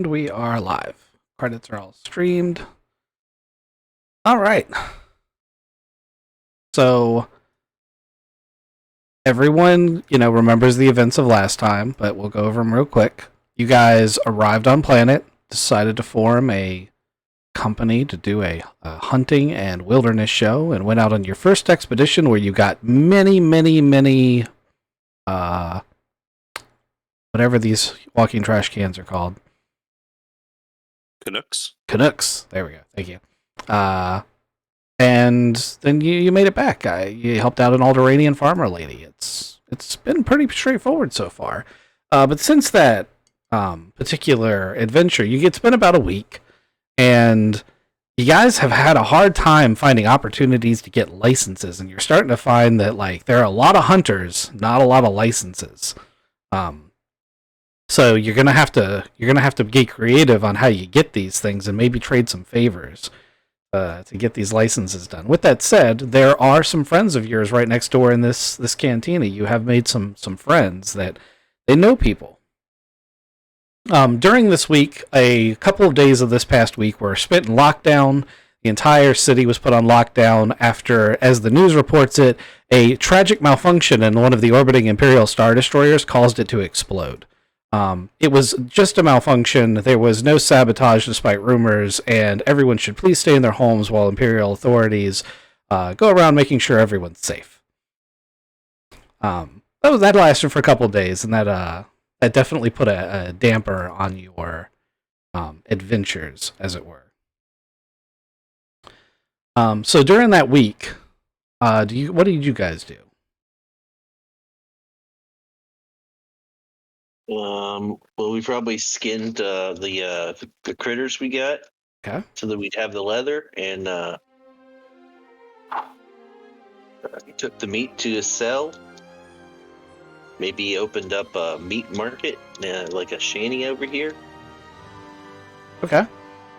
And we are live. Credits are all streamed. All right. So everyone, remembers the events of last time, but we'll go over them real quick. You guys arrived on planet, decided to form a company to do a hunting and wilderness show, and went out on your first expedition where you got many, whatever these walking trash cans are called. Canucks. There we go. Thank you. And then you made it back. You helped out an Alderanian farmer lady. It's been pretty straightforward so far. But since that particular adventure, it's been about a week, and you guys have had a hard time finding opportunities to get licenses, and you're starting to find that there are a lot of hunters, not a lot of licenses. So you're gonna have to get creative on how you get these things, and maybe trade some favors to get these licenses done. With that said, there are some friends of yours right next door in this cantina. You have made some friends that they know people. During this week, a couple of days of this past week were spent in lockdown. The entire city was put on lockdown after, as the news reports it, a tragic malfunction in one of the orbiting Imperial Star Destroyers caused it to explode. It was just a malfunction. There was no sabotage despite rumors, and everyone should please stay in their homes while Imperial authorities go around making sure everyone's safe. That lasted for a couple of days, and that definitely put a damper on your adventures, as it were. So during that week, what did you guys do? Well, we probably skinned the critters we got, Okay. so that we'd have the leather, and took the meat to sell. Maybe opened up a meat market, like a shanty over here. Okay.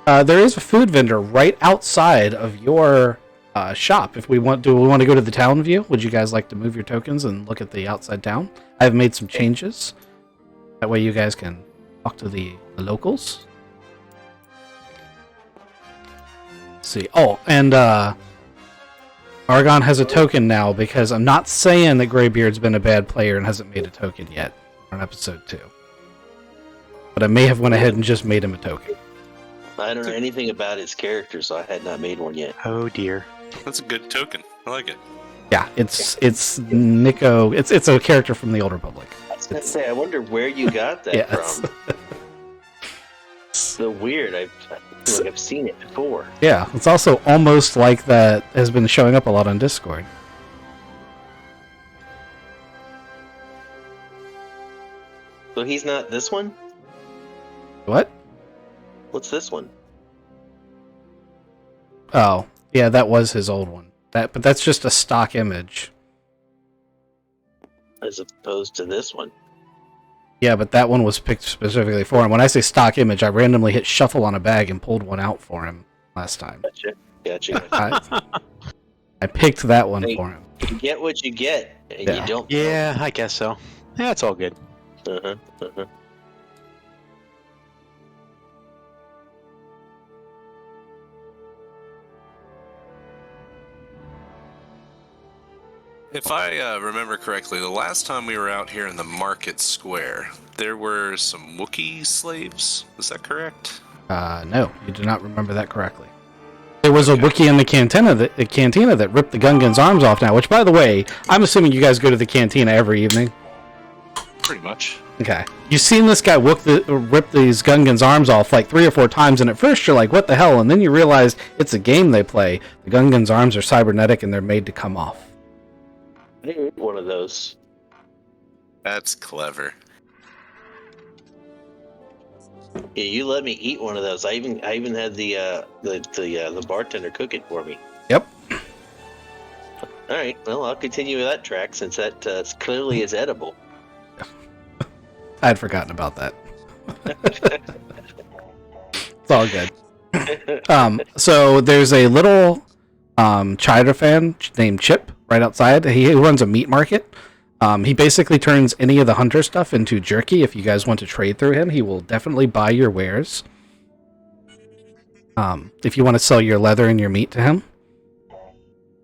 There is a food vendor right outside of your shop. Do we want to go to the town view? Would you guys like to move your tokens and look at the outside town? I've made some changes. That way you guys can talk to the locals. Let's see. Oh, and Argon has a token now, because I'm not saying that Greybeard's been a bad player and hasn't made a token yet on episode 2. But I may have went ahead and just made him a token. I don't know anything about his character, so I had not made one yet. Oh dear. That's a good token. I like it. Yeah, it's Nico. It's a character from the Old Republic. I was gonna say, I wonder where you got that from. So weird. I feel like I've seen it before. Yeah, it's also almost like that has been showing up a lot on Discord. So he's not this one? What? What's this one? Oh, yeah, that was his old one. But that's just a stock image. As opposed to this one. Yeah, but that one was picked specifically for him. When I say stock image, I randomly hit shuffle on a bag and pulled one out for him last time. Gotcha. I picked that one for him. You get what you get, and you don't. Yeah, I guess so. Yeah, it's all good. Uh-huh. If I remember correctly, the last time we were out here in the market square, there were some Wookiee slaves. Is that correct? No, you do not remember that correctly. There was a Wookiee in the cantina that ripped the Gungan's arms off now, which, by the way, I'm assuming you guys go to the cantina every evening. Pretty much. Okay. You've seen this guy rip these Gungan's arms off like 3 or 4 times, and at first you're like, what the hell? And then you realize it's a game they play. The Gungan's arms are cybernetic, and they're made to come off. I need one of those. That's clever. Yeah, you let me eat one of those. I even had the bartender cook it for me. Yep. All right. Well, I'll continue with that track since that clearly is edible. I had forgotten about that. It's all good. So there's a little Chider fan named Chip right outside. He runs a meat market. He basically turns any of the hunter stuff into jerky. If you guys want to trade through him, he will definitely buy your wares. If you want to sell your leather and your meat to him,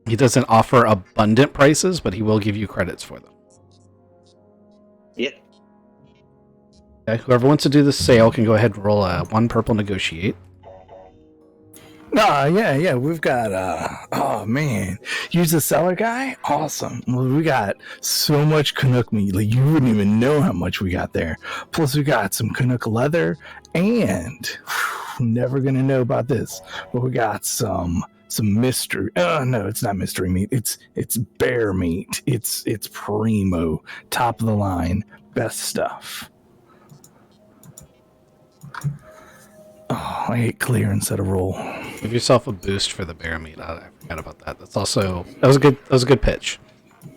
he doesn't offer abundant prices, but he will give you credits for them. Yeah. Okay, whoever wants to do the sale can go ahead and roll a 1 purple negotiate. Yeah, we've got, oh man, use the seller guy? Awesome. Well, we got so much Canuck meat, like, you wouldn't even know how much we got there. Plus, we got some Canuck leather, and, never gonna know about this, but we got some mystery, no, it's not mystery meat, it's bear meat. It's primo, top of the line, best stuff. Oh, I hate clear instead of roll. Give yourself a boost for the bear meat. I forgot about that. That was a good pitch.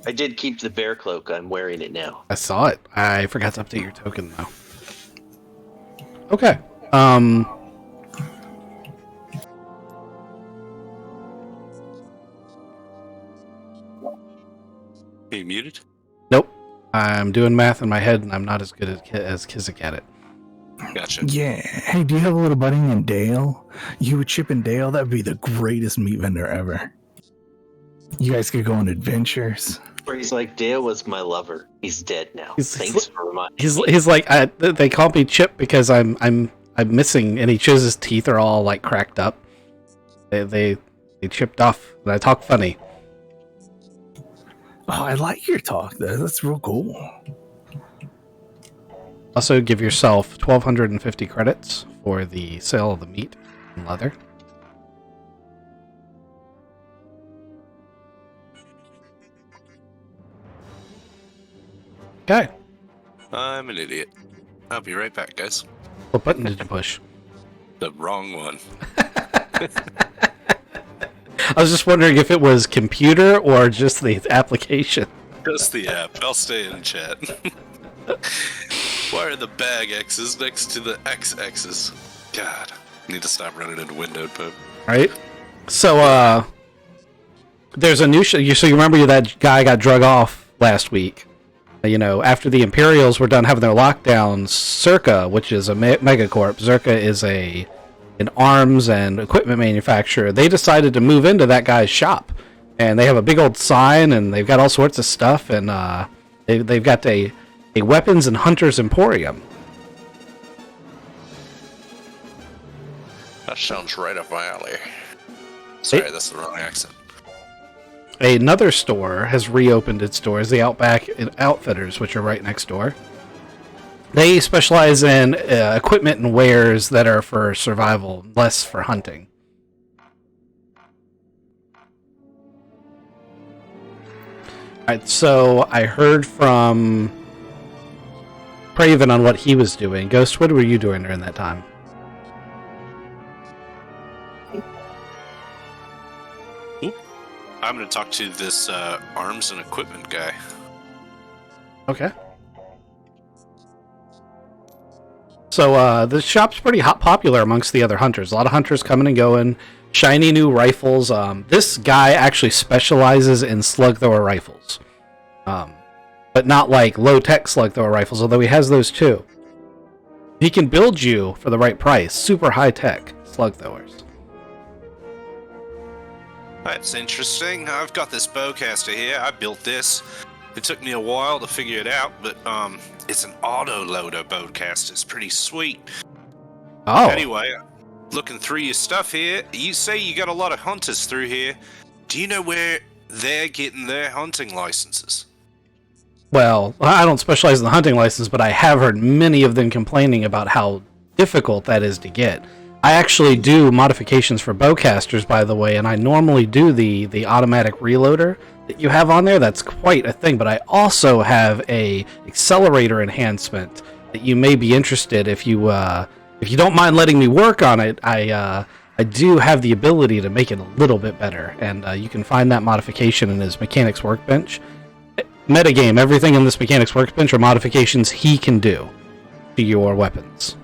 I did keep the bear cloak. I'm wearing it now. I saw it. I forgot to update your token though. Okay. Are you muted? Nope. I'm doing math in my head, and I'm not as good as Kizik at it. Gotcha. Yeah. Hey, do you have a little buddy named Dale? You would chip in Dale? That would be the greatest meat vendor ever. You guys could go on adventures. Where he's like, Dale was my lover. He's dead now. He's for reminding He's like, they call me Chip because I'm missing, and he shows his teeth are all like cracked up. They chipped off, and I talk funny. Oh, I like your talk, though. That's real cool. Also, give yourself 1,250 credits for the sale of the meat and leather. Okay. I'm an idiot. I'll be right back, guys. What button did you push? The wrong one. I was just wondering if it was computer or just the application. Just the app. I'll stay in chat. Why are the bag X's next to the XX's? God. I need to stop running into windowed mode. Right? So, there's a new show. So you remember that guy got drug off last week. You know, after the Imperials were done having their lockdowns, Circa, which is a megacorp, Circa is an arms and equipment manufacturer. They decided to move into that guy's shop, and they have a big old sign, and they've got all sorts of stuff, and they've got a weapons and hunters emporium. That sounds right up my alley. Sorry, that's the wrong accent. Another store has reopened its doors, the Outback Outfitters, which are right next door. They specialize in equipment and wares that are for survival, less for hunting. Alright, so I heard from Craven on what he was doing. Ghost, what were you doing during that time? I'm going to talk to this arms and equipment guy. Okay. So the shop's pretty popular amongst the other hunters. A lot of hunters coming and going. Shiny new rifles. This guy actually specializes in slug thrower rifles. But not like low-tech slug thrower rifles, although he has those too. He can build you, for the right price, super high-tech slug throwers. That's interesting. I've got this bowcaster here. I built this. It took me a while to figure it out, but it's an auto-loader bowcaster. It's pretty sweet. Oh. Anyway, looking through your stuff here, you say you got a lot of hunters through here. Do you know where they're getting their hunting licenses? Well, I don't specialize in the hunting license, but I have heard many of them complaining about how difficult that is to get. I actually do modifications for bowcasters, by the way, and I normally do the automatic reloader that you have on there. That's quite a thing, but I also have a accelerator enhancement that you may be interested if you don't mind letting me work on it. I do have the ability to make it a little bit better, and you can find that modification in his mechanics workbench. Metagame, everything in this mechanics workbench are modifications he can do to your weapons.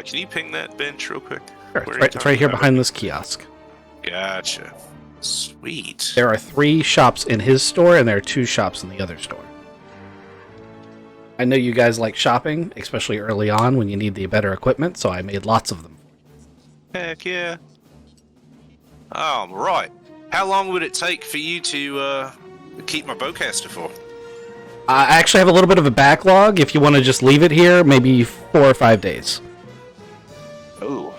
Can you ping that bench real quick? Sure, it's right here behind this kiosk. Gotcha. Sweet. There are 3 shops in his store, and there are 2 shops in the other store. I know you guys like shopping, especially early on when you need the better equipment, so I made lots of them. Heck yeah. Right. How long would it take for you to keep my bowcaster for? I actually have a little bit of a backlog. If you want to just leave it here, maybe 4 or 5 days. Ooh.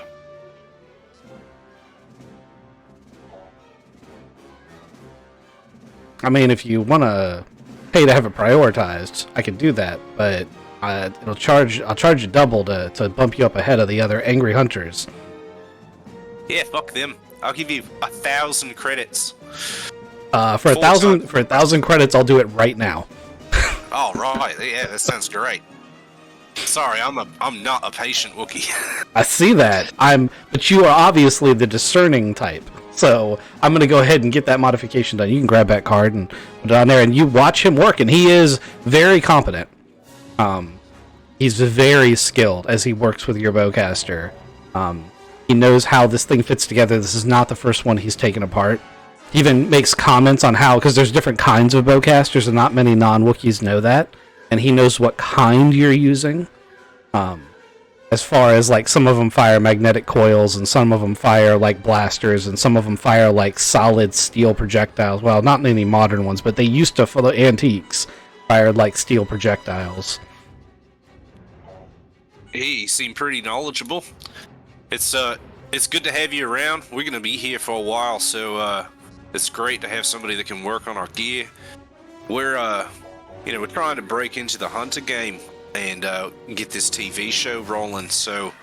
I mean, if you want to pay to have it prioritized, I can do that, but I'll charge you double to bump you up ahead of the other angry hunters. Yeah, fuck them. I'll give you 1,000 credits. For 1,000 credits, I'll do it right now. Oh, right. Yeah, that sounds great. Sorry, I'm not a patient Wookiee. I see that. But you are obviously the discerning type. So I'm going to go ahead and get that modification done. You can grab that card and put it on there, and you watch him work, and he is very competent. He's very skilled as he works with your bowcaster. He knows how this thing fits together. This is not the first one he's taken apart. He even makes comments on how, because there's different kinds of bowcasters, and not many non-Wookiees know that. And he knows what kind you're using. As far as, like, some of them fire magnetic coils, and some of them fire, like, blasters, and some of them fire, like, solid steel projectiles. Well, not any modern ones, but they used to, for the antiques, fired, like, steel projectiles. He seemed pretty knowledgeable. It's good to have you around. We're going to be here for a while, so it's great to have somebody that can work on our gear. We're trying to break into the hunter game and get this TV show rolling, so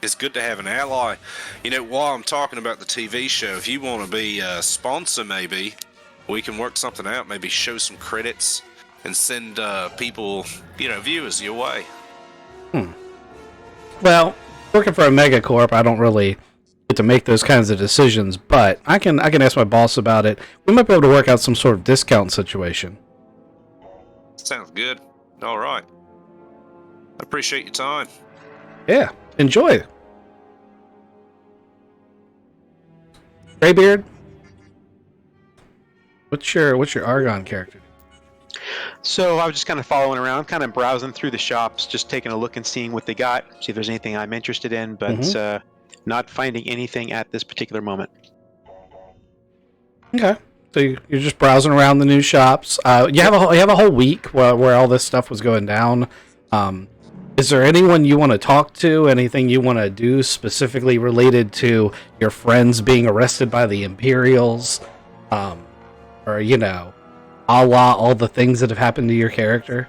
it's good to have an ally. While I'm talking about the TV show, if you want to be a sponsor, maybe we can work something out, maybe show some credits and send people, viewers your way. Well, working for a megacorp, I don't really get to make those kinds of decisions, but I can ask my boss about it. We might be able to work out some sort of discount situation. Sounds good. All right. I appreciate your time. Yeah, enjoy. Graybeard, what's your Argon character? So I was just kind of following around, kind of browsing through the shops, just taking a look and seeing what they got, see if there's anything I'm interested in, but not finding anything at this particular moment. Okay, so you're just browsing around the new shops. You have a whole week where all this stuff was going down. Is there anyone you want to talk to? Anything you want to do specifically related to your friends being arrested by the Imperials? Or a la all the things that have happened to your character?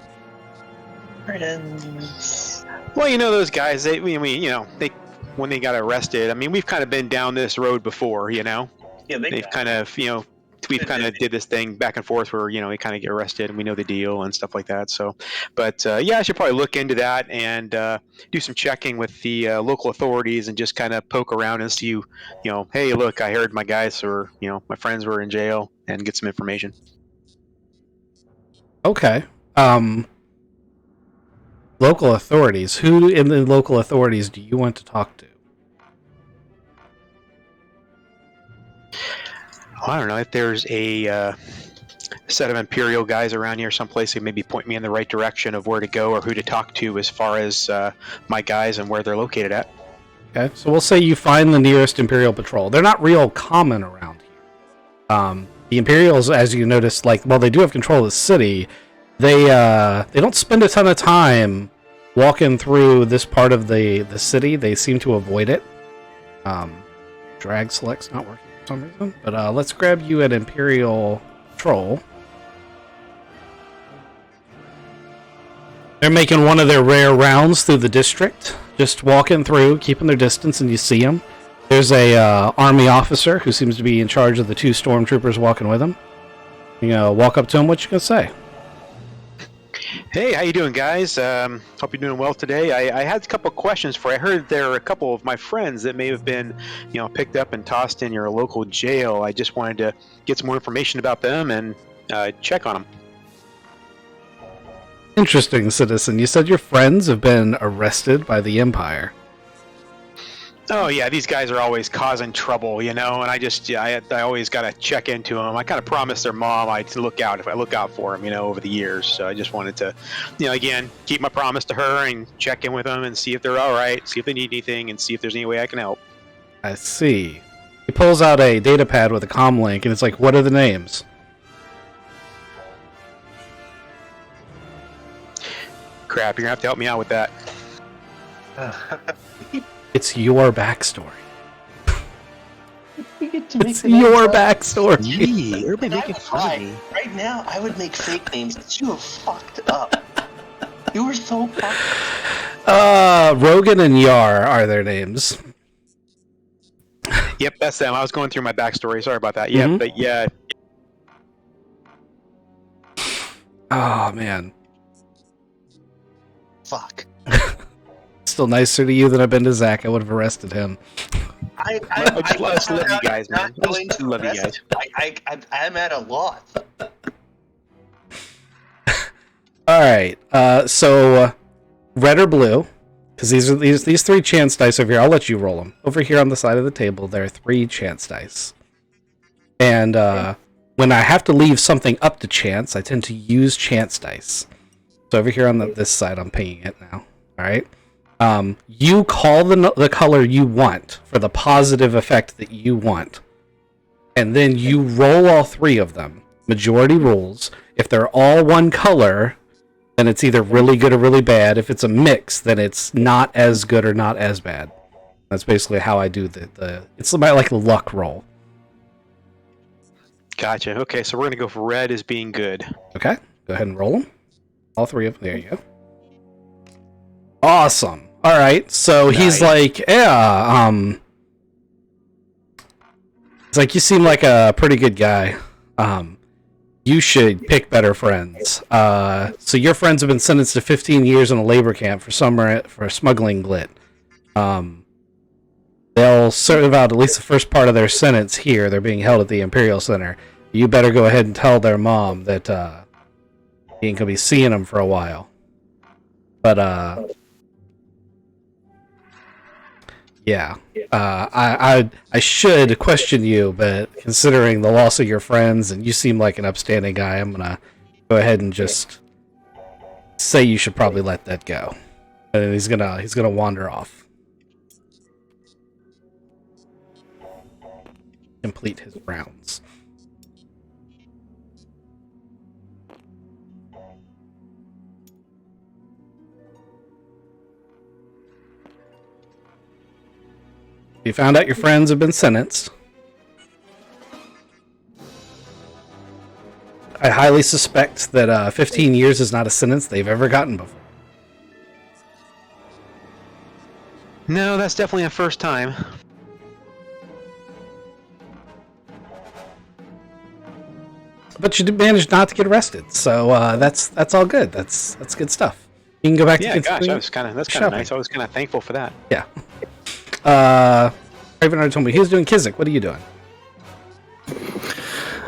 Friends. Well, those guys, they when they got arrested, I mean, we've kind of been down this road before, Yeah, they've kind of, we've kind of did this thing back and forth where, we kind of get arrested and we know the deal and stuff like that. So, but I should probably look into that and do some checking with the local authorities and just kind of poke around and see, hey, look, I heard my guys or, my friends were in jail, and get some information. Okay. Local authorities. Who in the local authorities do you want to talk to? I don't know if there's a set of Imperial guys around here someplace who maybe point me in the right direction of where to go or who to talk to as far as my guys and where they're located at. Okay, so we'll say you find the nearest Imperial patrol. They're not real common around here. The Imperials, as you notice, while they do have control of the city, they don't spend a ton of time walking through this part of the city. They seem to avoid it. Drag select's not working for some reason, but let's grab you an Imperial patrol. They're making one of their rare rounds through the district, just walking through, keeping their distance, and you see them. There's a army officer who seems to be in charge of the 2 stormtroopers walking with him. Walk up to him. What you gonna say? Hey, how you doing, guys? Hope you're doing well today. I had a couple of questions for you. I heard there are a couple of my friends that may have been, picked up and tossed in your local jail. I just wanted to get some more information about them and check on them. Interesting, citizen. You said your friends have been arrested by the Empire. Oh yeah, these guys are always causing trouble, and I always got to check into them. I kind of promised their mom I'd look out for them, over the years. So I just wanted to, again, keep my promise to her and check in with them and see if they're all right, see if they need anything, and see if there's any way I can help. I see. He pulls out a data pad with a comm link, and it's like, what are the names? Crap, you're gonna have to help me out with that. It's your backstory. We get to make It's the names your up. backstory. Gee, everybody I making would fun of lie. me. Right now, I would make fake names that you have fucked up. You were so fucked up. Rogan and Yar are their names. Yep, that's them. I was going through my backstory. Sorry about that. Yeah, but yeah. Oh, man. Fuck. Still nicer to you than I've been to Zach. I would have arrested him. I just love you guys, man. I just love you guys. I'm at a loss. Alright, so red or blue? Because these three chance dice over here, I'll let you roll them. Over here on the side of the table, there are 3 chance dice. And when I have to leave something up to chance, I tend to use chance dice. So over here on this side, I'm pinging it now. Alright? You call the color you want for the positive effect that you want. And then you roll all 3 of them. Majority rules. If they're all one color, then it's either really good or really bad. If it's a mix, then it's not as good or not as bad. That's basically how I do it's about like a luck roll. Gotcha. Okay, so we're gonna go for red as being good. Okay, go ahead and roll them. All 3 of them. There you go. Awesome. All right, so he's like, yeah, he's like, you seem like a pretty good guy. You should pick better friends. So your friends have been sentenced to 15 years in a labor camp for smuggling glit. They'll serve out at least the first part of their sentence here. They're being held at the Imperial Center. You better go ahead and tell their mom that you ain't gonna be seeing them for a while. But yeah, I should question you, but considering the loss of your friends and you seem like an upstanding guy, I'm gonna go ahead and just say you should probably let that go. And he's gonna wander off. Complete his rounds. You found out your friends have been sentenced. I highly suspect that 15 years is not a sentence they've ever gotten before. No, that's definitely a first time. But you did manage not to get arrested, so that's all good. That's good stuff. You can go back to gosh, that's kind of nice. I was kind of thankful for that. Yeah. Raven already told me he was doing Kizik. What are you doing?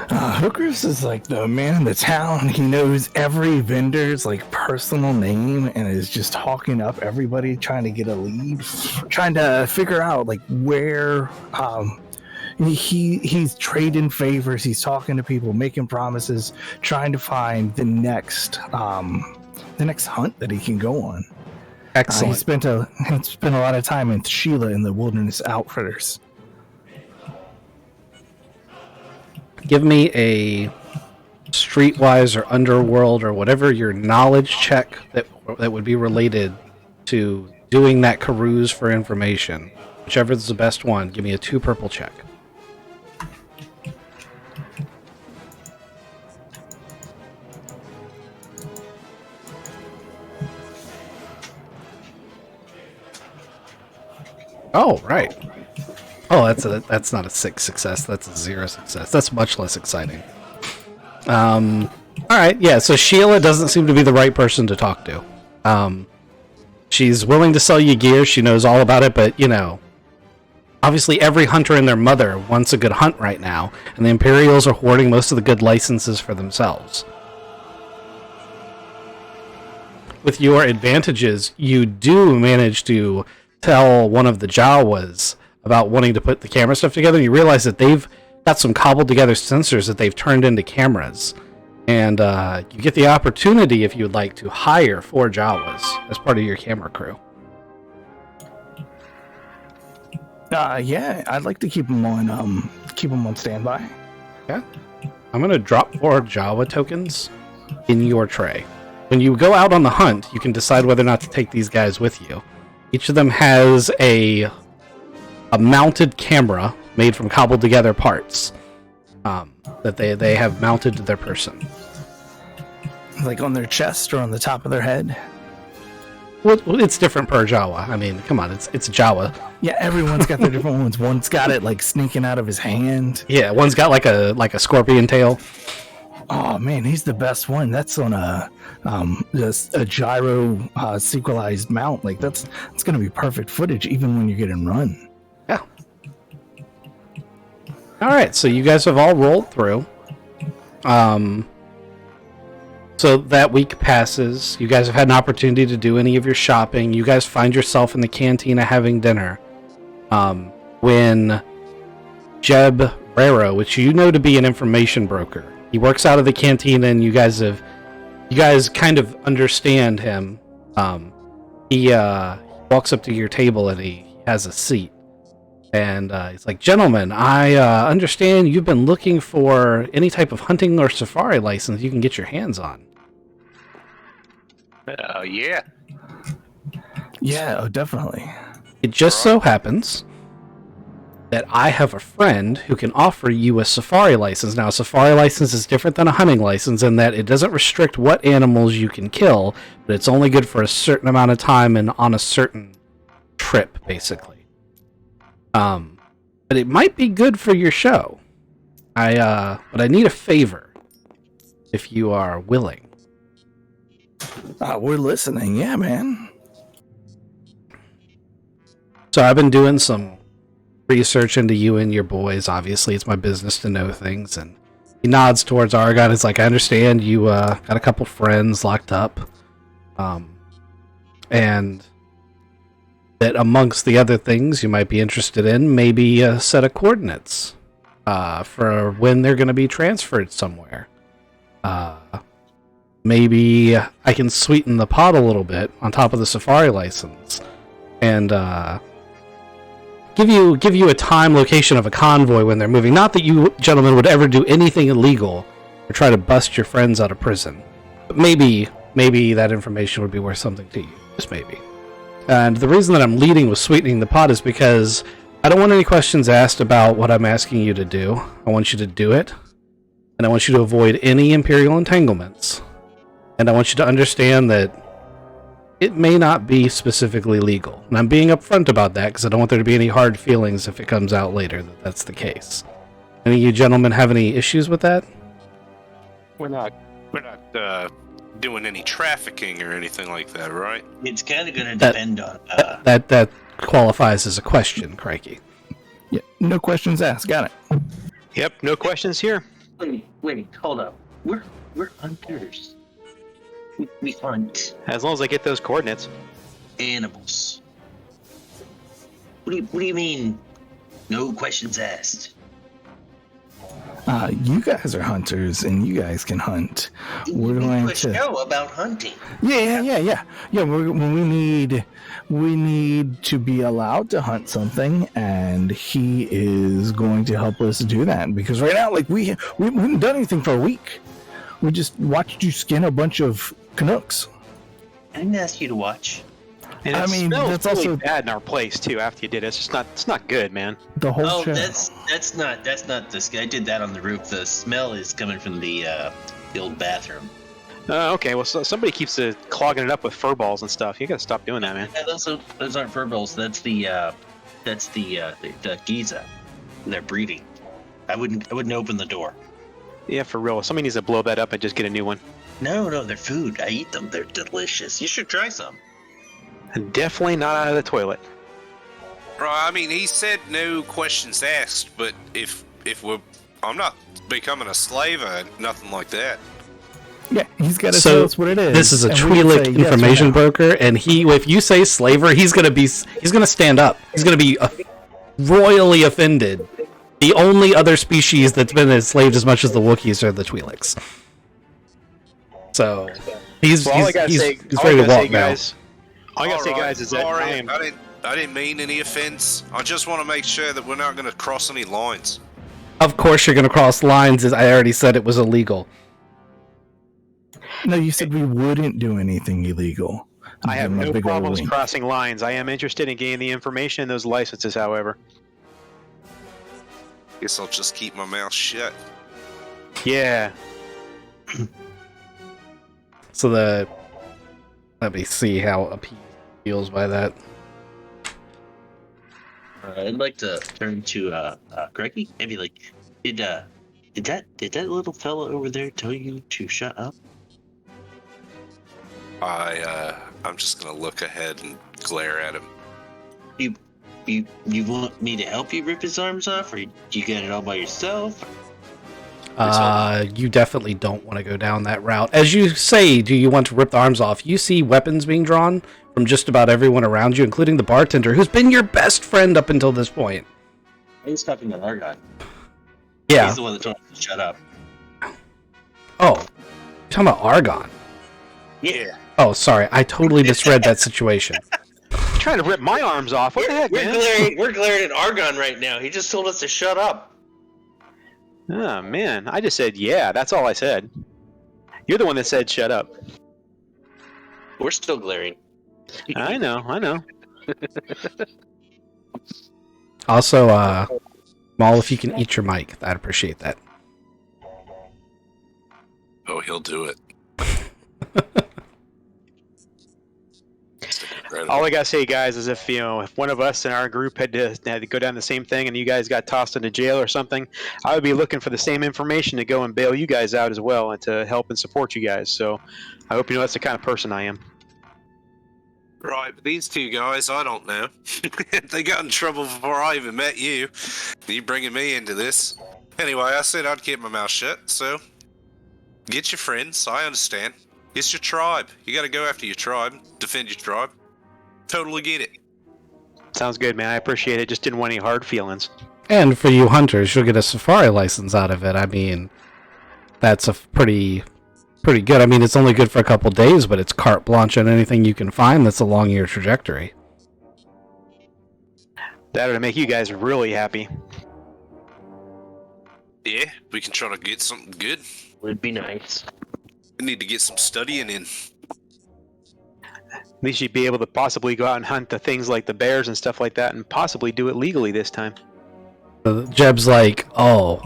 Hookers is like the man in the town. He knows every vendor's like personal name and is just talking up everybody, trying to get a lead, trying to figure out like where he's trading favors. He's talking to people, making promises, trying to find the next hunt that he can go on. Excellent. He spent a lot of time in Sheila in the Wilderness Outfitters. Give me a Streetwise or Underworld or whatever your knowledge check that would be related to doing that carouse for information. Whichever is the best one, give me a 2 purple check. Oh, right. Oh, that's not a 6 success. That's a 0 success. That's much less exciting. All right, yeah. So Sheila doesn't seem to be the right person to talk to. She's willing to sell you gear. She knows all about it, but obviously every hunter and their mother wants a good hunt right now, and the Imperials are hoarding most of the good licenses for themselves. With your advantages, you do manage to tell one of the Jawas about wanting to put the camera stuff together, you realize that they've got some cobbled together sensors that they've turned into cameras. And you get the opportunity, if you would like, to hire 4 Jawas as part of your camera crew. Yeah, I'd like to keep them on standby. Yeah. I'm going to drop 4 Jawa tokens in your tray. When you go out on the hunt, you can decide whether or not to take these guys with you. Each of them has a mounted camera made from cobbled together parts that they have mounted to their person. Like on their chest or on the top of their head? Well, it's different per Jawa. I mean, come on, it's Jawa. Yeah, everyone's got their different ones. One's got it like sneaking out of his hand. Yeah, one's got like a scorpion tail. Oh man, he's the best one. That's on a gyro sequelized mount. Like that's gonna be perfect footage even when you get in run. Yeah. All right, so you guys have all rolled through. So that week passes. You guys have had an opportunity to do any of your shopping. You guys find yourself in the cantina having dinner. When Jeb Rero, which you know to be an information broker, he works out of the cantina, and you guys kind of understand him. He walks up to your table and he has a seat. And he's like, "Gentlemen, I understand you've been looking for any type of hunting or safari license you can get your hands on." Yeah. Yeah, oh, definitely. It just so happens that I have a friend who can offer you a safari license. Now, a safari license is different than a hunting license in that it doesn't restrict what animals you can kill, but it's only good for a certain amount of time and on a certain trip, basically. But it might be good for your show. But I need a favor, if you are willing. We're listening. Yeah, man. So I've been doing some research into you and your boys. Obviously, it's my business to know things. And he nods towards Argon. It's like, I understand you got a couple friends locked up. And that amongst the other things you might be interested in, maybe a set of coordinates for when they're going to be transferred somewhere. Maybe I can sweeten the pot a little bit on top of the safari license, and give you a time, location of a convoy when they're moving. Not that you gentlemen would ever do anything illegal or try to bust your friends out of prison, but maybe that information would be worth something to you. Just maybe. And the reason that I'm leading with sweetening the pot is because I don't want any questions asked about what I'm asking you to do. I want you to do it, and I want you to avoid any Imperial entanglements. And I want you to understand that it may not be specifically legal. And I'm being upfront about that because I don't want there to be any hard feelings if it comes out later that that's the case. Any of you gentlemen have any issues with that? We're not doing any trafficking or anything like that, right? It's kind of going to depend on... That qualifies as a question, crikey. Yeah, no questions asked. Got it. Yep, no questions here. Wait, hold up. We're hunters. We hunt As long as I get those coordinates. animals. What do you mean? No questions asked. You guys are hunters, and you guys can hunt. We're We going do a to. show about hunting. Yeah. We need to be allowed to hunt something, and he is going to help us do that. Because right now, like we haven't done anything for a week. We just watched you skin a bunch of Canucks. I didn't ask you to watch. And I it mean, smells that's really also- bad in our place too. After you did it, it's not good, man. The whole Oh, show. that's not this. I did that on the roof. The smell is coming from the old bathroom. Okay, well, somebody keeps clogging it up with fur balls and stuff. You gotta stop doing that, man. Yeah, those aren't fur balls. That's the Giza. They're breeding. I wouldn't open the door. Yeah, for real. Somebody needs to blow that up and just get a new one. No, they're food. I eat them. They're delicious. You should try some. And definitely not out of the toilet. Bro, I mean, he said no questions asked, but if I'm not becoming a slave or nothing like that. Yeah, he's got to So, tell us what it is. This is a and we can Twi'lek say yes or information no. broker, and if you say slaver, he's gonna stand up. He's gonna be royally offended. The only other species that's been enslaved as much as the Wookiees are the Twi'leks. So he's ready to walk now. All I gotta say, guys, is that sorry, I didn't mean any offense. I just want to make sure that we're not going to cross any lines. Of course, you're gonna cross lines. As I already said, it was illegal. No, you said we wouldn't do anything illegal. I have Give him a no big old problems wink. crossing lines. I am interested in gaining the information and those licenses, however. Guess I'll just keep my mouth shut. Yeah. So let me see how appeased feels by that. I'd like to turn to Greggy. Maybe like, did that little fella over there tell you to shut up? I'm just gonna look ahead and glare at him. You want me to help you rip his arms off, or you got it all by yourself? You definitely don't want to go down that route. As you say, do you want to rip the arms off? You see weapons being drawn from just about everyone around you, including the bartender, who's been your best friend up until this point. He's talking to our guy. Yeah. He's the one that told us to shut up. Oh, you're talking about Argon. Yeah. Oh, sorry. I totally misread that situation. You're trying to rip my arms off. What the heck, man? We're glaring at Argon right now. He just told us to shut up. Oh, man. I just said, yeah. That's all I said. You're the one that said shut up. We're still glaring. I know. Also, Maul, if you can eat your mic, I'd appreciate that. Oh, he'll do it. All I gotta say, guys, is if one of us in our group had to go down the same thing, and you guys got tossed into jail or something, I would be looking for the same information to go and bail you guys out as well, and to help and support you guys. So, I hope you know that's the kind of person I am. Right, but these two guys, I don't know. They got in trouble before I even met you. You bringing me into this. Anyway, I said I'd keep my mouth shut, so get your friends. I understand. It's your tribe. You got to go after your tribe, defend your tribe. Totally get it. Sounds good, man. I appreciate it. Just didn't want any hard feelings. And for you hunters, you'll get a safari license out of it. I mean, that's a pretty good. I mean, it's only good for a couple days, but it's carte blanche on anything you can find that's along your trajectory. That would make you guys really happy. Yeah, we can try to get something good. Would be nice. We need to get some studying in. At least you'd be able to possibly go out and hunt the things like the bears and stuff like that, and possibly do it legally this time. Jeb's like, oh,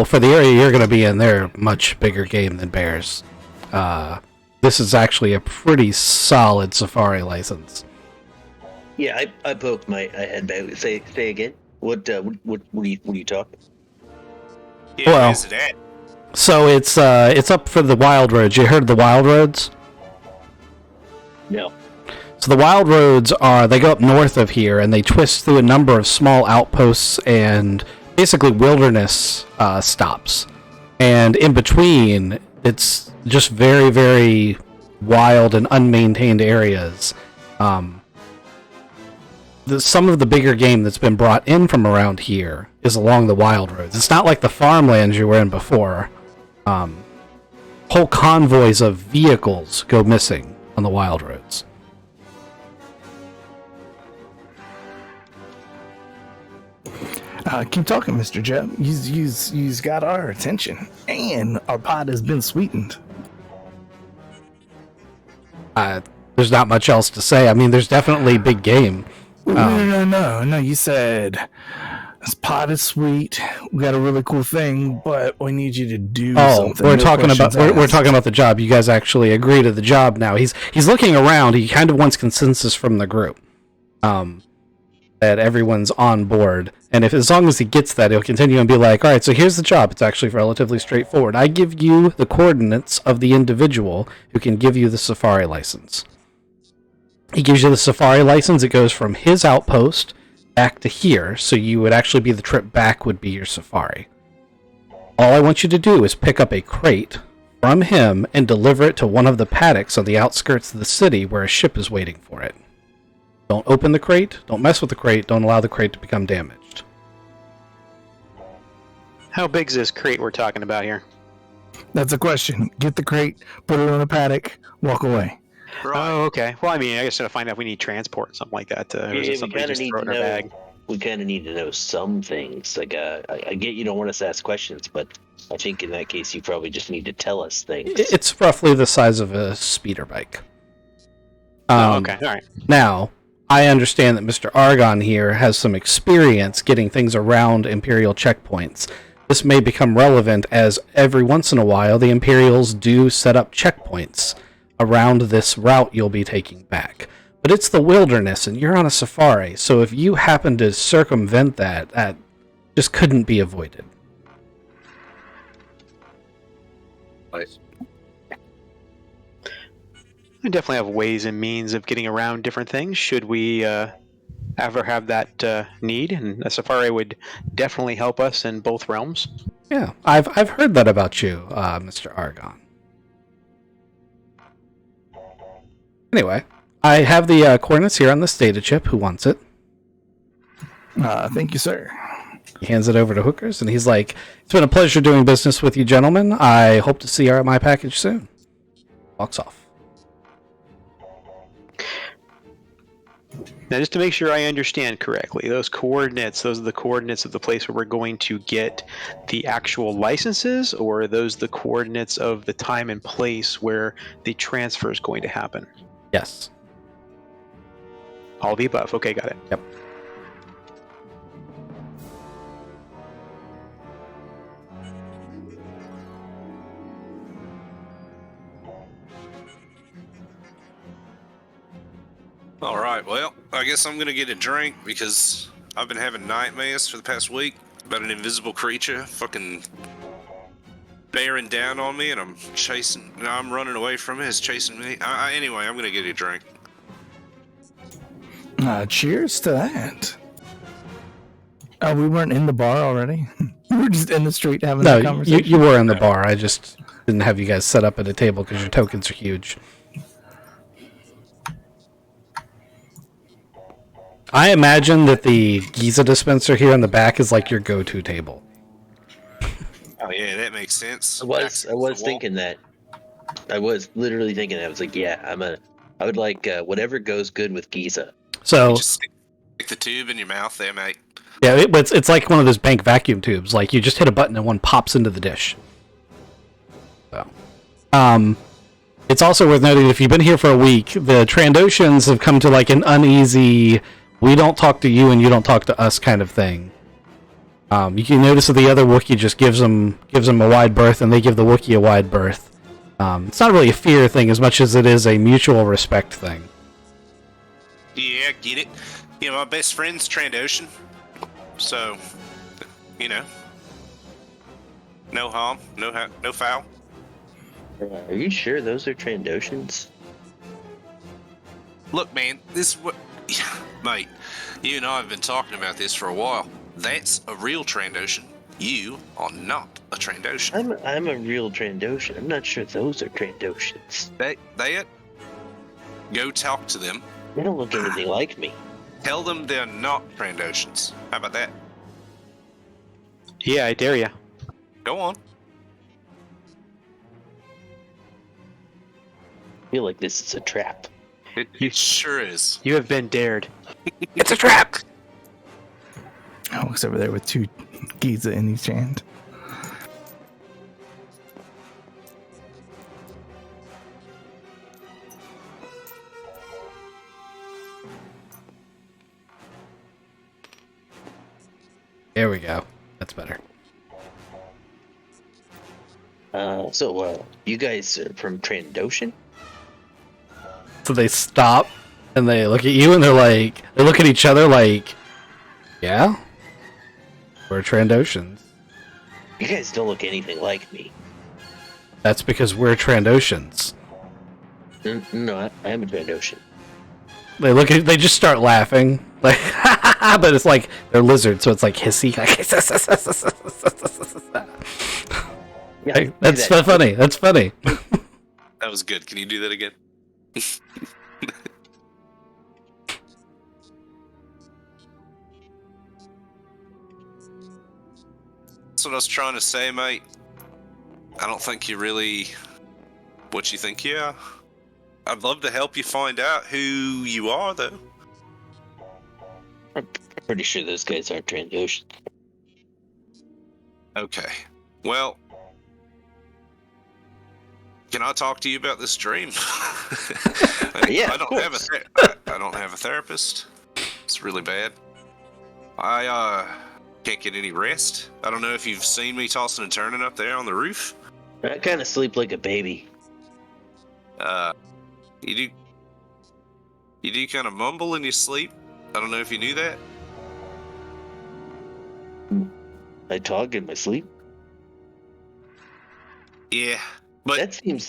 for the area you're going to be in, they're much bigger game than bears. This is actually a pretty solid safari license. Yeah, I poked my head back. Say again. What are you talking? Yeah, Well, where's it at? So it's up for the Wild Roads. You heard of the Wild Roads? No. So the Wild Roads they go up north of here, and they twist through a number of small outposts and basically wilderness stops. And in between, it's just very, very wild and unmaintained areas. Some of the bigger game that's been brought in from around here is along the Wild Roads. It's not like the farmlands you were in before. Whole convoys of vehicles go missing on the Wild Roads. Keep talking, Mr. Jeb. You've got our attention, and our pot has been sweetened. There's not much else to say. I mean, there's definitely big game. No. You said this pot is sweet. We got a really cool thing, but we need you to do something. We're talking about the job. You guys actually agree to the job now. He's looking around. He kind of wants consensus from the group. That everyone's on board. And as long as he gets that, he'll continue and be like, all right, so here's the job. It's actually relatively straightforward. I give you the coordinates of the individual who can give you the safari license. He gives you the safari license. It goes from his outpost back to here. So you would actually the trip back would be your safari. All I want you to do is pick up a crate from him and deliver it to one of the paddocks on the outskirts of the city where a ship is waiting for it. Don't open the crate, don't mess with the crate, don't allow the crate to become damaged. How big's this crate we're talking about here? That's a question. Get the crate, put it on a paddock, walk away. Right. Oh, okay. Well, I mean, I guess to find out if we need transport and something like that. Or is it something just throw in our bag? We kind of need to know some things. Like, I get you don't want us to ask questions, but I think in that case you probably just need to tell us things. It's roughly the size of a speeder bike. Okay, all right. Now, I understand that Mr. Argon here has some experience getting things around Imperial checkpoints. This may become relevant as every once in a while the Imperials do set up checkpoints around this route you'll be taking back. But it's the wilderness and you're on a safari, so if you happen to circumvent that, that just couldn't be avoided. Nice. We definitely have ways and means of getting around different things should we ever have that need, and a safari would definitely help us in both realms. Yeah, I've heard that about you, Mr. Argon. Anyway, I have the coordinates here on this data chip. Who wants it? Thank you, sir. He hands it over to Hookers, and he's like, "It's been a pleasure doing business with you, gentlemen. I hope to see you at my package soon." Walks off. Now, just to make sure I understand correctly, those coordinates, those are the coordinates of the place where we're going to get the actual licenses, or are those the coordinates of the time and place where the transfer is going to happen? Yes. All the above. Okay, got it. Yep. All right, well, I guess I'm gonna get a drink because I've been having nightmares for the past week about an invisible creature fucking bearing down on me, and I'm running away from it. It's chasing me. Anyway, I'm gonna get a drink. Cheers to that. Oh, we weren't in the bar already? We were just in the street having a No, conversation? you were in the bar. I just didn't have you guys set up at a table because your tokens are huge. I imagine that the Giza dispenser here in the back is like your go-to table. Oh yeah, that makes sense. I was thinking that. I was literally thinking that. I was like, yeah, I would like whatever goes good with Giza. So Just stick the tube in your mouth there, mate. yeah, it's like one of those bank vacuum tubes. Like you just hit a button and one pops into the dish. So, it's also worth noting if you've been here for a week, the Trandoshans have come to like an uneasy, we don't talk to you and you don't talk to us kind of thing. You can notice that the other Wookiee just gives them a wide berth, and they give the Wookiee a wide berth. It's not really a fear thing as much as it is a mutual respect thing. Yeah, get it. You know, my best friend's Trandoshan, so you know, no harm, no foul. Are you sure those are Trandoshans? Look, man, this is what, mate. You and I have been talking about this for a while. That's a real Trandoshan. You are not a Trandoshan. I'm a real Trandoshan. I'm not sure those are Trandoshans. That. Go talk to them. They don't look anything like me. Tell them they're not Trandoshans. How about that? Yeah, I dare ya. Go on. I feel like this is a trap. It sure is. You have been dared. It's a trap! Alex over there with 2 Giza in each hand. There we go. That's better. So you guys are from Trandoshan? So they stop and they look at you and they look at each other like, yeah, we're Trandoshans. You guys don't look anything like me. That's because we're Trandoshans. No, I am a Trandoshan. They just start laughing, like, but it's like they're lizards, so it's like hissy. Yeah, Hey, do that's that. funny. That's funny. That was good. Can you do that again? That's what I was trying to say, mate. I don't think you're really what you think you are. I'd love to help you find out who you are, though. I'm pretty sure those guys aren't Trandoshan. Okay. Well, can I talk to you about this dream? Yeah, I of don't have course. I don't have a therapist. It's really bad. I can't get any rest. I don't know if you've seen me tossing and turning up there on the roof. I kind of sleep like a baby. You do kind of mumble in your sleep. I don't know if you knew that. I talk in my sleep. Yeah, but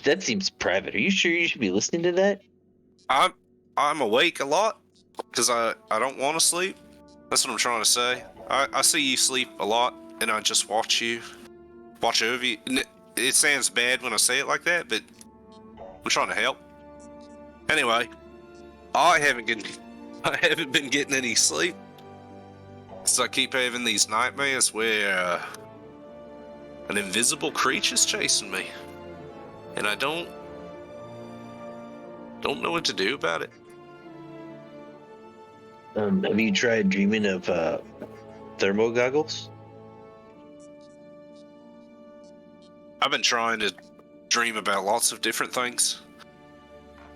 That seems private. Are you sure you should be listening to that? I'm awake a lot because I don't want to sleep. That's what I'm trying to say. I see you sleep a lot, and I just watch over you. It sounds bad when I say it like that, but I'm trying to help. Anyway, I haven't been getting any sleep, so I keep having these nightmares where an invisible creature's chasing me, and I don't know what to do about it. Have you tried dreaming of thermo goggles? I've been trying to dream about lots of different things.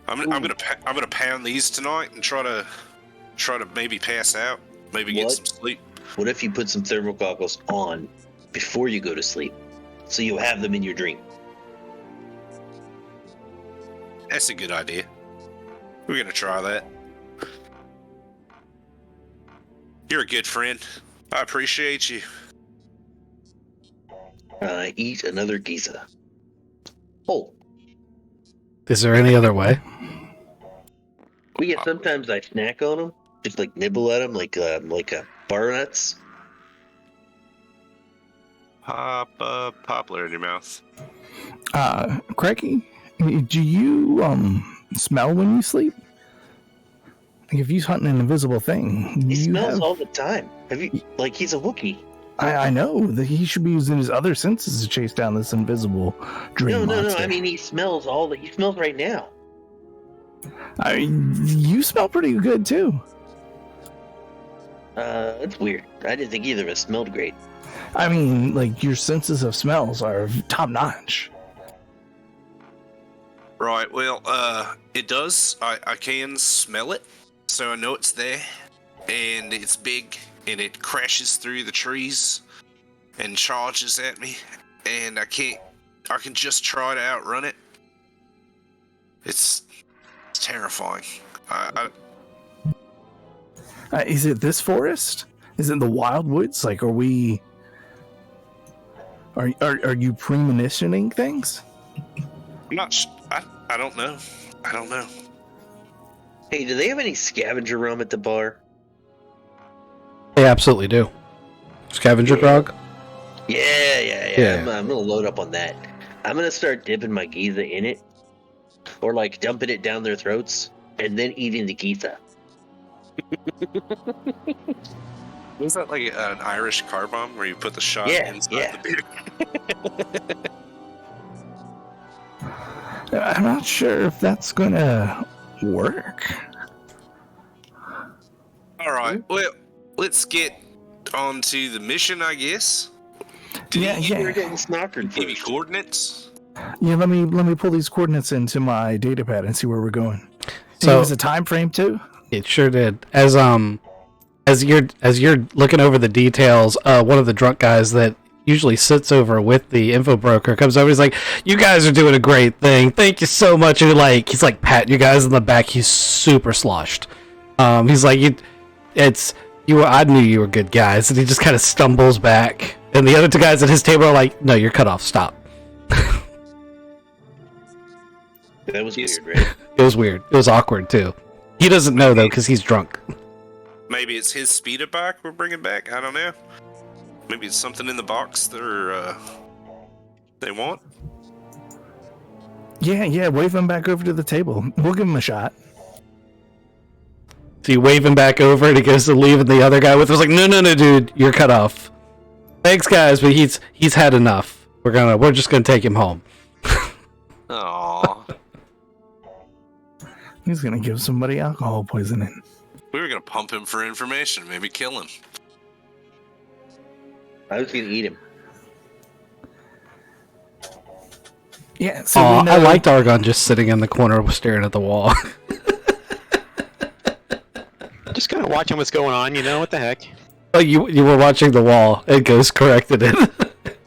I'm gonna pound these tonight and try to maybe pass out, maybe get some sleep. What if you put some thermal goggles on before you go to sleep, so you have them in your dream? That's a good idea. We're gonna try that. You're a good friend. I appreciate you. Eat another Giza. Oh, Is there any other way? well, yeah. Sometimes I snack on them, just like nibble at them, like bar nuts. Pop poplar in your mouth. Craigie, do you smell when you sleep? Like if he's hunting an invisible thing, He smells all the time. Have you? Like he's a Wookiee. I know that he should be using his other senses to chase down this invisible dream No. monster. I mean, he smells he smells right now. I mean, you smell pretty good too. That's weird. I didn't think either of us smelled great. I mean, like your senses of smells are top notch. Right. Well, it does. I can smell it, so I know it's there, and it's big, and it crashes through the trees and charges at me, and I can just try to outrun it. It's terrifying. Is it this forest? Is it the wild woods? Like, are we? Are you premonitioning things? I'm not. I don't know. I don't know. Hey, do they have any scavenger rum at the bar? They absolutely do. Scavenger grog? Yeah. I'm gonna load up on that. I'm gonna start dipping my Giza in it, or like dumping it down their throats, and then eating the Giza. Was that like an Irish car bomb where you put the shot inside the beer? I'm not sure if that's gonna work. All right. Well, let's get on to the mission, I guess. Yeah. We're getting snockered Give you first. coordinates. Yeah, let me pull these coordinates into my data pad and see where we're going. So So- was a time frame too? It sure did. As you're looking over the details, one of the drunk guys that usually sits over with the info broker comes over. He's like, "You guys are doing a great thing. Thank you so much." And he's like patting you guys in the back. He's super sloshed. He's like, I knew you were good guys," and he just kind of stumbles back. And the other two guys at his table are like, "No, you're cut off. Stop." That was Yes. weird, right? It was weird. It was awkward too. He doesn't know though because he's drunk. Maybe it's his speeder bike we're bringing back. I don't know. Maybe it's something in the box. They won't? Yeah, wave him back over to the table. We'll give him a shot. So you wave him back over and he goes to leave, and the other guy with was like, no, dude, you're cut off. Thanks, guys, but he's had enough. We're just gonna take him home. Aww. He's gonna give somebody alcohol poisoning. We were gonna pump him for information, maybe kill him. I was gonna eat him. Yeah, so I liked Argon just sitting in the corner staring at the wall. Just kind of watching what's going on, what the heck. Oh, you were watching the wall, and Ghost corrected it.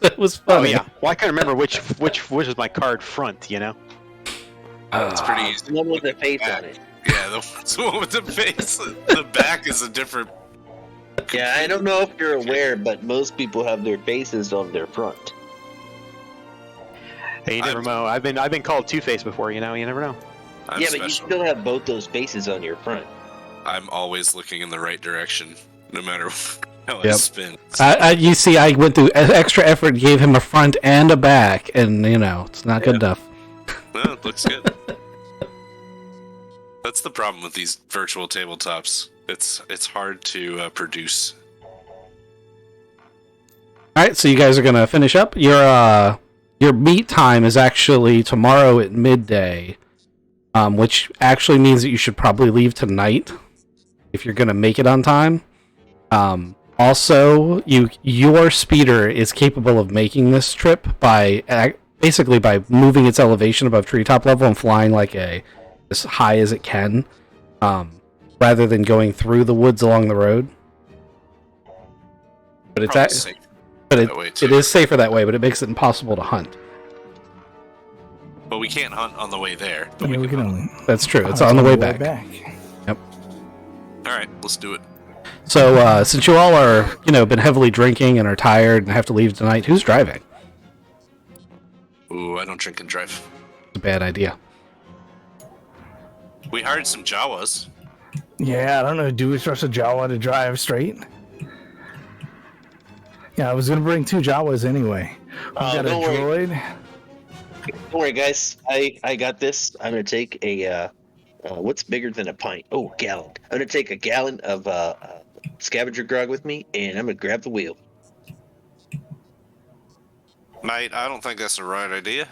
It was Oh, funny. yeah. Well, I couldn't remember which was my card front, It's pretty easy. The one with the face on it. Yeah, the one with the face. The back is a different. Yeah, I don't know if you're aware, but most people have their faces on their front. Hey, you never know. I've been called Two-Face before, you never know. I'm Yeah, but you special. still have both those faces on your front. I'm always looking in the right direction, no matter how I Yep. spin. You see, I went through extra effort, gave him a front and a back, and it's not good enough. Well, it looks good. That's the problem with these virtual tabletops. It's hard to produce. All right, so you guys are gonna finish up. Your meet time is actually tomorrow at midday, which actually means that you should probably leave tonight if you're gonna make it on time. Also, your speeder is capable of making this trip basically by moving its elevation above treetop level and flying as high as it can, rather than going through the woods along the road. But it's Probably safe that way, too. it is safer that way, but it makes it impossible to hunt. But we can't hunt on the way there. Yeah, we can only. That's true. It's on the way back. All right, let's do it. So, since you all are, been heavily drinking and are tired and have to leave tonight, who's driving? Ooh, I don't drink and drive. It's a bad idea. We hired some Jawas. Yeah, I don't know. Do we trust a Jawa to drive straight? Yeah, I was gonna bring 2 Jawas anyway. We got a don't worry. droid. Don't worry, guys. I got this. I'm gonna take a what's bigger than a pint? Oh, gallon. I'm gonna take a gallon of scavenger grog with me, and I'm gonna grab the wheel. Mate, I don't think that's the right idea.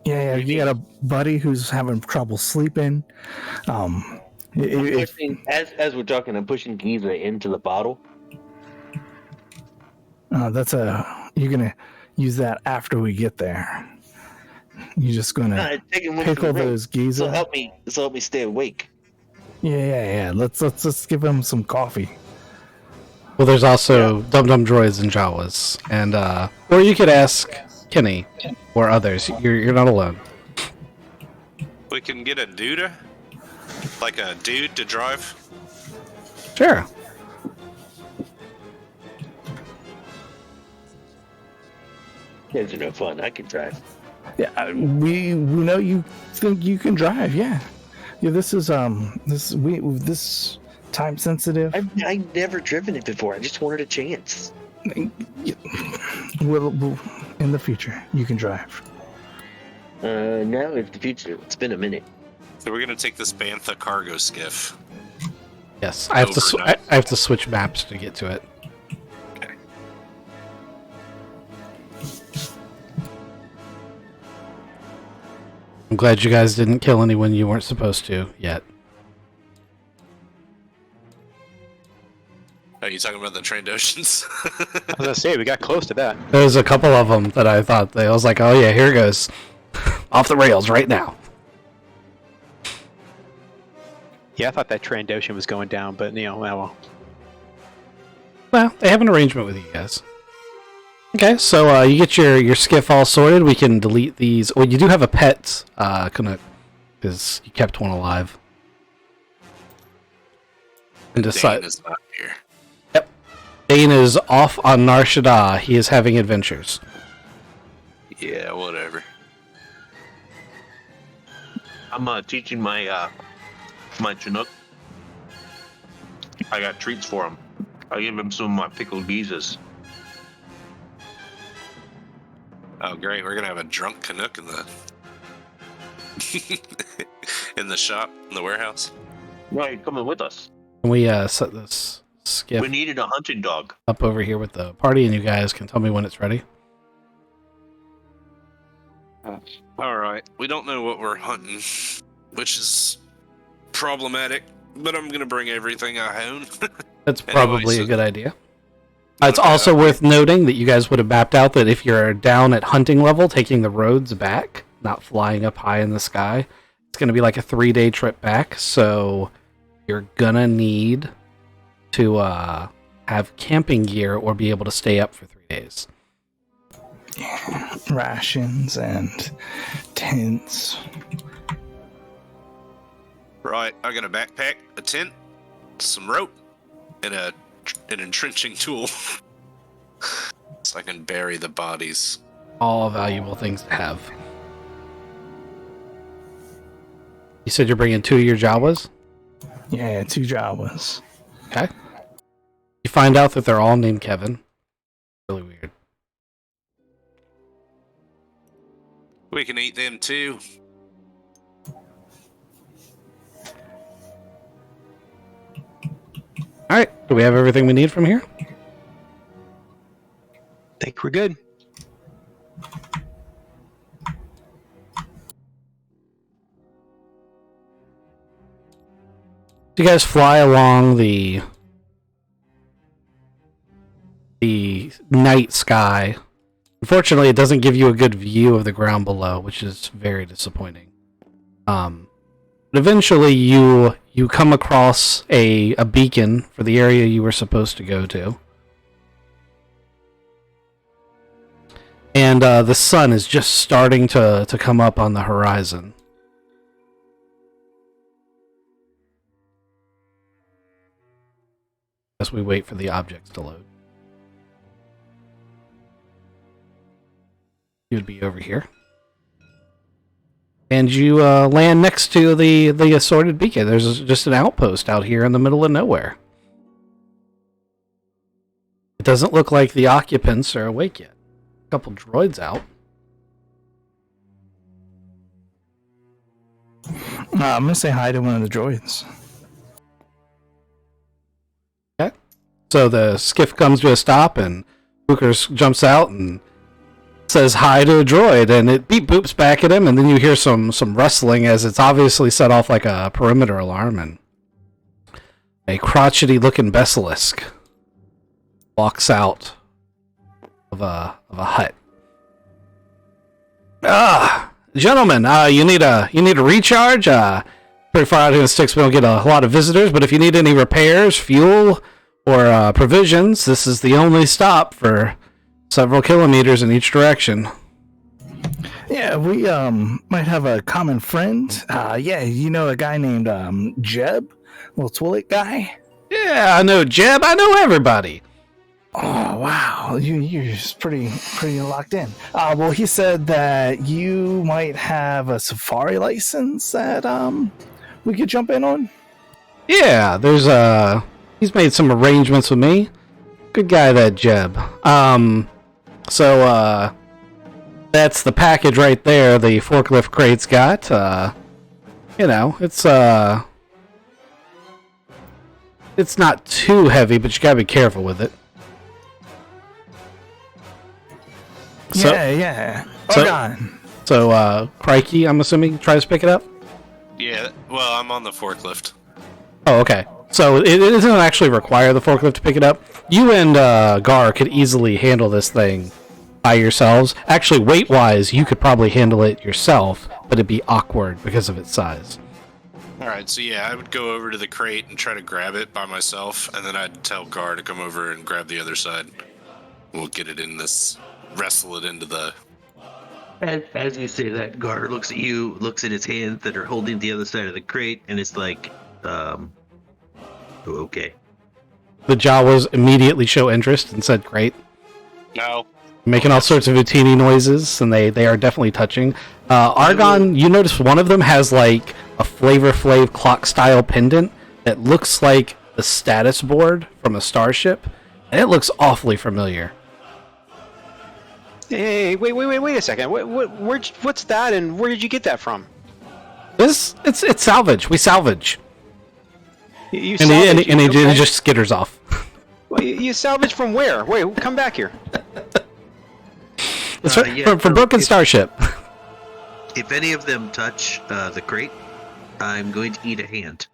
Yeah, you got a buddy who's having trouble sleeping. As we're talking, I'm pushing Giza into the bottle. You're gonna use that after we get there. You're just gonna Taking one pickle for the road. those Giza. So help me stay awake. Yeah. Let's give him some coffee. Well, there's also dum-dum droids and Jawas, and or you could ask Kenny or others. You're not alone. We can get a dude, like a dude to drive. Sure. Kids are no fun. I can drive. Yeah, we know you think you can drive. Yeah. This is this time sensitive. I've never driven it before. I just wanted a chance. We'll in the future you can drive. Now it's the future. It's been a minute. So we're gonna take this Bantha cargo skiff. Yes, I have to. Overnight. I have to switch maps to get to it. Okay. I'm glad you guys didn't kill anyone you weren't supposed to yet. Are you talking about the Trandoshans? I was gonna say we got close to that. There's a couple of them that I thought I was like, oh yeah, here it goes, off the rails right now. Yeah, I thought that Trandoshan was going down, but well. Well, they have an arrangement with you guys. Okay, so you get your skiff all sorted. We can delete these. Well, you do have a pet, because you kept one alive. And decide. Dane is not here. Yep, Dane is off on Nar Shaddaa. He is having adventures. Yeah, whatever. I'm teaching my my Chinook. I got treats for him. I gave him some of my pickled geezers. Oh, great! We're gonna have a drunk Canuck in the in the shop in the warehouse. No, you're coming with us. Can we set this skiff We needed a hunting dog. up over here with the party, and you guys can tell me when it's ready? All right. We don't know what we're hunting, which is problematic. But I'm gonna bring everything I own. That's probably so- a good idea. It's also worth noting that you guys would have mapped out that if you're down at hunting level, taking the roads back, not flying up high in the sky, it's going to be like a 3-day trip back. So you're going to need to have camping gear or be able to stay up for 3 days. Rations and tents. Right. I got a backpack, a tent, some rope, and an entrenching tool, so I can bury the bodies. All valuable things to have. You said you're bringing 2 of your Jawas? Yeah, 2 Jawas. Okay. You find out that they're all named Kevin. Really weird. We can eat them too. All right. Do we have everything we need from here? Think we're good. You guys fly along the night sky. Unfortunately, it doesn't give you a good view of the ground below, which is very disappointing. But eventually, you come across a beacon for the area you were supposed to go to. And the sun is just starting to come up on the horizon. As we wait for the objects to load. You would be over here. And you land next to the assorted beacon. There's just an outpost out here in the middle of nowhere. It doesn't look like the occupants are awake yet. A couple droids out. I'm going to say hi to one of the droids. Okay. So the skiff comes to a stop, and Bookers jumps out and says hi to a droid, and it beep boops back at him, and then you hear some rustling as it's obviously set off like a perimeter alarm, and a crotchety looking basilisk walks out of a hut. Gentlemen, you need a recharge. Pretty far out here in the sticks, we don't get a lot of visitors, but if you need any repairs, fuel, or provisions, this is the only stop for several kilometers in each direction. Yeah, we might have a common friend. Yeah, you know a guy named Jeb, little Twillick guy. Yeah, I know Jeb. I know everybody. Oh wow, you're just pretty locked in. Well, he said that you might have a safari license that we could jump in on. Yeah, there's he's made some arrangements with me. Good guy, that Jeb. So that's the package right there. The forklift crate's got. You know, it's not too heavy, but you gotta be careful with it. So- Yeah. so- Hold on. So, Crikey, I'm assuming, tries to pick it up? Yeah. Well, I'm on the forklift. Oh, okay. So it doesn't actually require the forklift to pick it up. You and Gar could easily handle this thing by yourselves. Actually, weight-wise, you could probably handle it yourself, but it'd be awkward because of its size. All right. So yeah, I would go over to the crate and try to grab it by myself, and then I'd tell Gar to come over and grab the other side. We'll get it in this, wrestle it into the. As you say that, Gar looks at you, looks at his hands that are holding the other side of the crate, and it's like, okay. The Jawas immediately show interest and said, "Great." No. Making all sorts of utini noises, and they are definitely touching. Argon, you notice one of them has like a Flavor Flav clock-style pendant that looks like the status board from a starship, and it looks awfully familiar. Hey, wait a second. What's that, and where did you get that from? It's salvage. We salvage. You And salvage, he okay? just skitters off. Well, you salvage from where? Wait, come back here. It's Yeah, from Broken Starship. If any of them touch the crate, I'm going to eat a hand.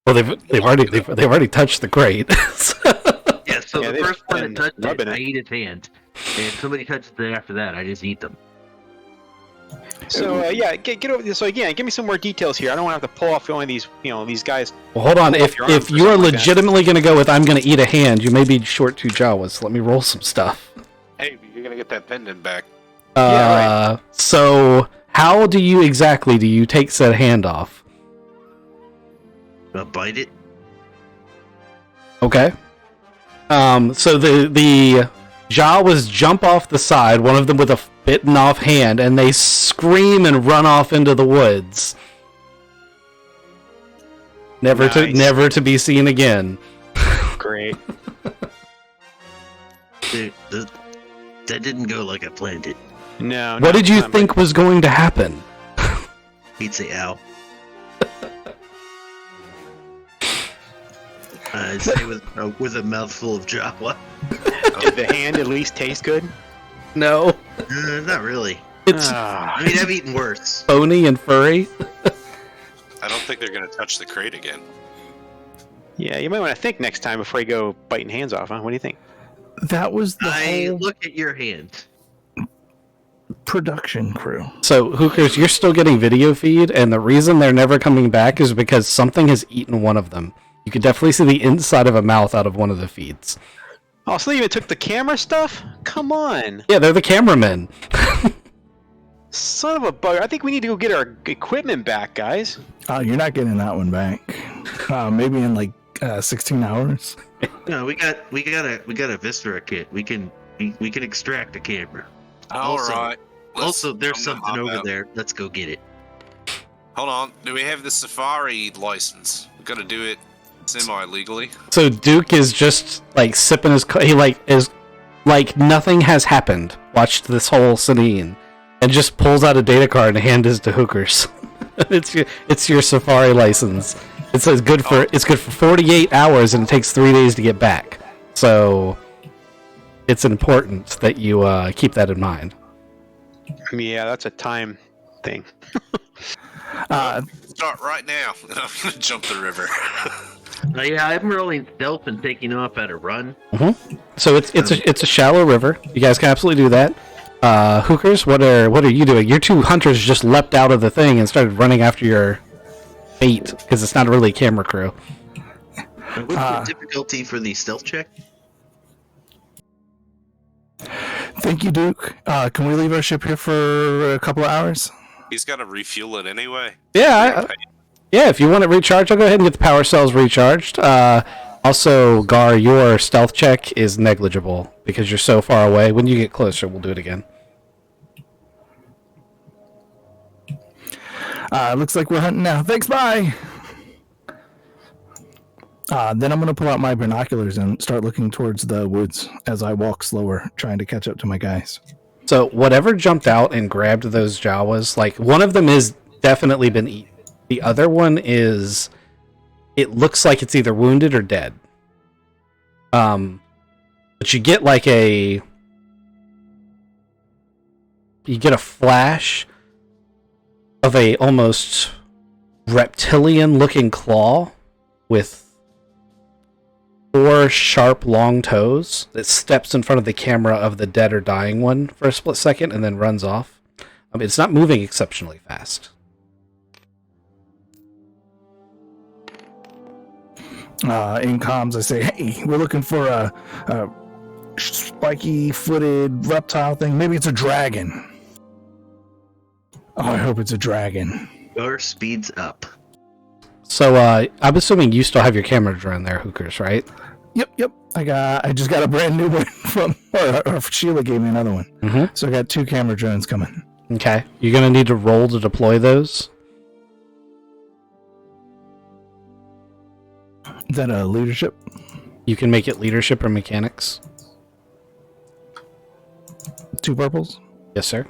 Well, they've already touched the crate. Yeah, so Yeah, the they've first one been that touched it, rubbing it. I eat its hand. And if somebody touches it after that, I just eat them. So get over. So again, give me some more details here. I don't want to have to pull off one of these, these guys. Well, hold on. Pull off your arms If or you are something like that. legitimately going to go with I'm going to eat a hand, you may be short 2 Jawas. So let me roll some stuff. Hey, you're gonna get that pendant back. Yeah, So how do you take said hand off? Bite it. Okay. So the Jawas jump off the side, one of them with a bitten off hand, and they scream and run off into the woods. Never to be seen again. Great. Dude, that didn't go like I planned it. No. What did you think was going to happen? He'd say, ow. I'd say with a mouthful of Jawa. Did the hand at least taste good? No. Not really. It's Ah. I mean, I've eaten worse. bony and furry. I don't think they're gonna touch the crate again. Yeah, you might want to think next time before you go biting hands off, huh? What do you think? That was the I whole look at your hand. production crew. So, Hookers, you're still getting video feed, and the reason they're never coming back is because something has eaten one of them. You can definitely see the inside of a mouth out of one of the feeds. Oh, so they even took the camera stuff? Come on. Yeah, they're the cameramen. Son of a bugger. I think we need to go get our equipment back, guys. You're not getting that one back. Maybe in like 16 hours. No, we got a Viscera kit. We can extract a camera. All right. Also, there's something hop over out. there. Let's go get it. Hold on. Do we have the Safari license? We gotta do it semi-legally. So Duke is just like sipping his. He is like nothing has happened. Watched this whole scene, and just pulls out a data card and hands it to Hookers. it's your Safari license. It's good for 48 hours, and it takes 3 days to get back. So it's important that you keep that in mind. Yeah, that's a time thing. Start right now, and I'm gonna jump the river. Yeah, I'm rolling stealth and taking off at a run. So it's a shallow river. You guys can absolutely do that. Hookers, what are you doing? Your 2 hunters just leapt out of the thing and started running after your bait because it's not really a camera crew. What's the difficulty for the stealth check? Thank you, Duke. Can we leave our ship here for a couple of hours? He's gotta refuel it anyway. Yeah, if you want it recharged, I'll go ahead and get the power cells recharged. Also, Gar, your stealth check is negligible because you're so far away. When you get closer, we'll do it again. Looks like we're hunting now. Thanks, bye! Then I'm going to pull out my binoculars and start looking towards the woods as I walk slower, trying to catch up to my guys. So whatever jumped out and grabbed those Jawas, like one of them is definitely been eaten. The other one is, it looks like it's either wounded or dead. But you get you get a flash of a almost reptilian looking claw with 4 sharp long toes that steps in front of the camera of the dead or dying one for a split second and then runs off. I mean, it's not moving exceptionally fast. In comms, I say, hey, we're looking for a spiky-footed reptile thing. Maybe it's a dragon. Oh, I hope it's a dragon. Your speeds up. So, I'm assuming you still have your camera drone there, Hookers, right? Yep. I just got a brand new one from, or Sheila gave me another one. Mm-hmm. So I got 2 camera drones coming. Okay. You're going to need to roll to deploy those. Is that a leadership? You can make it leadership or mechanics. 2 purples. Yes, sir.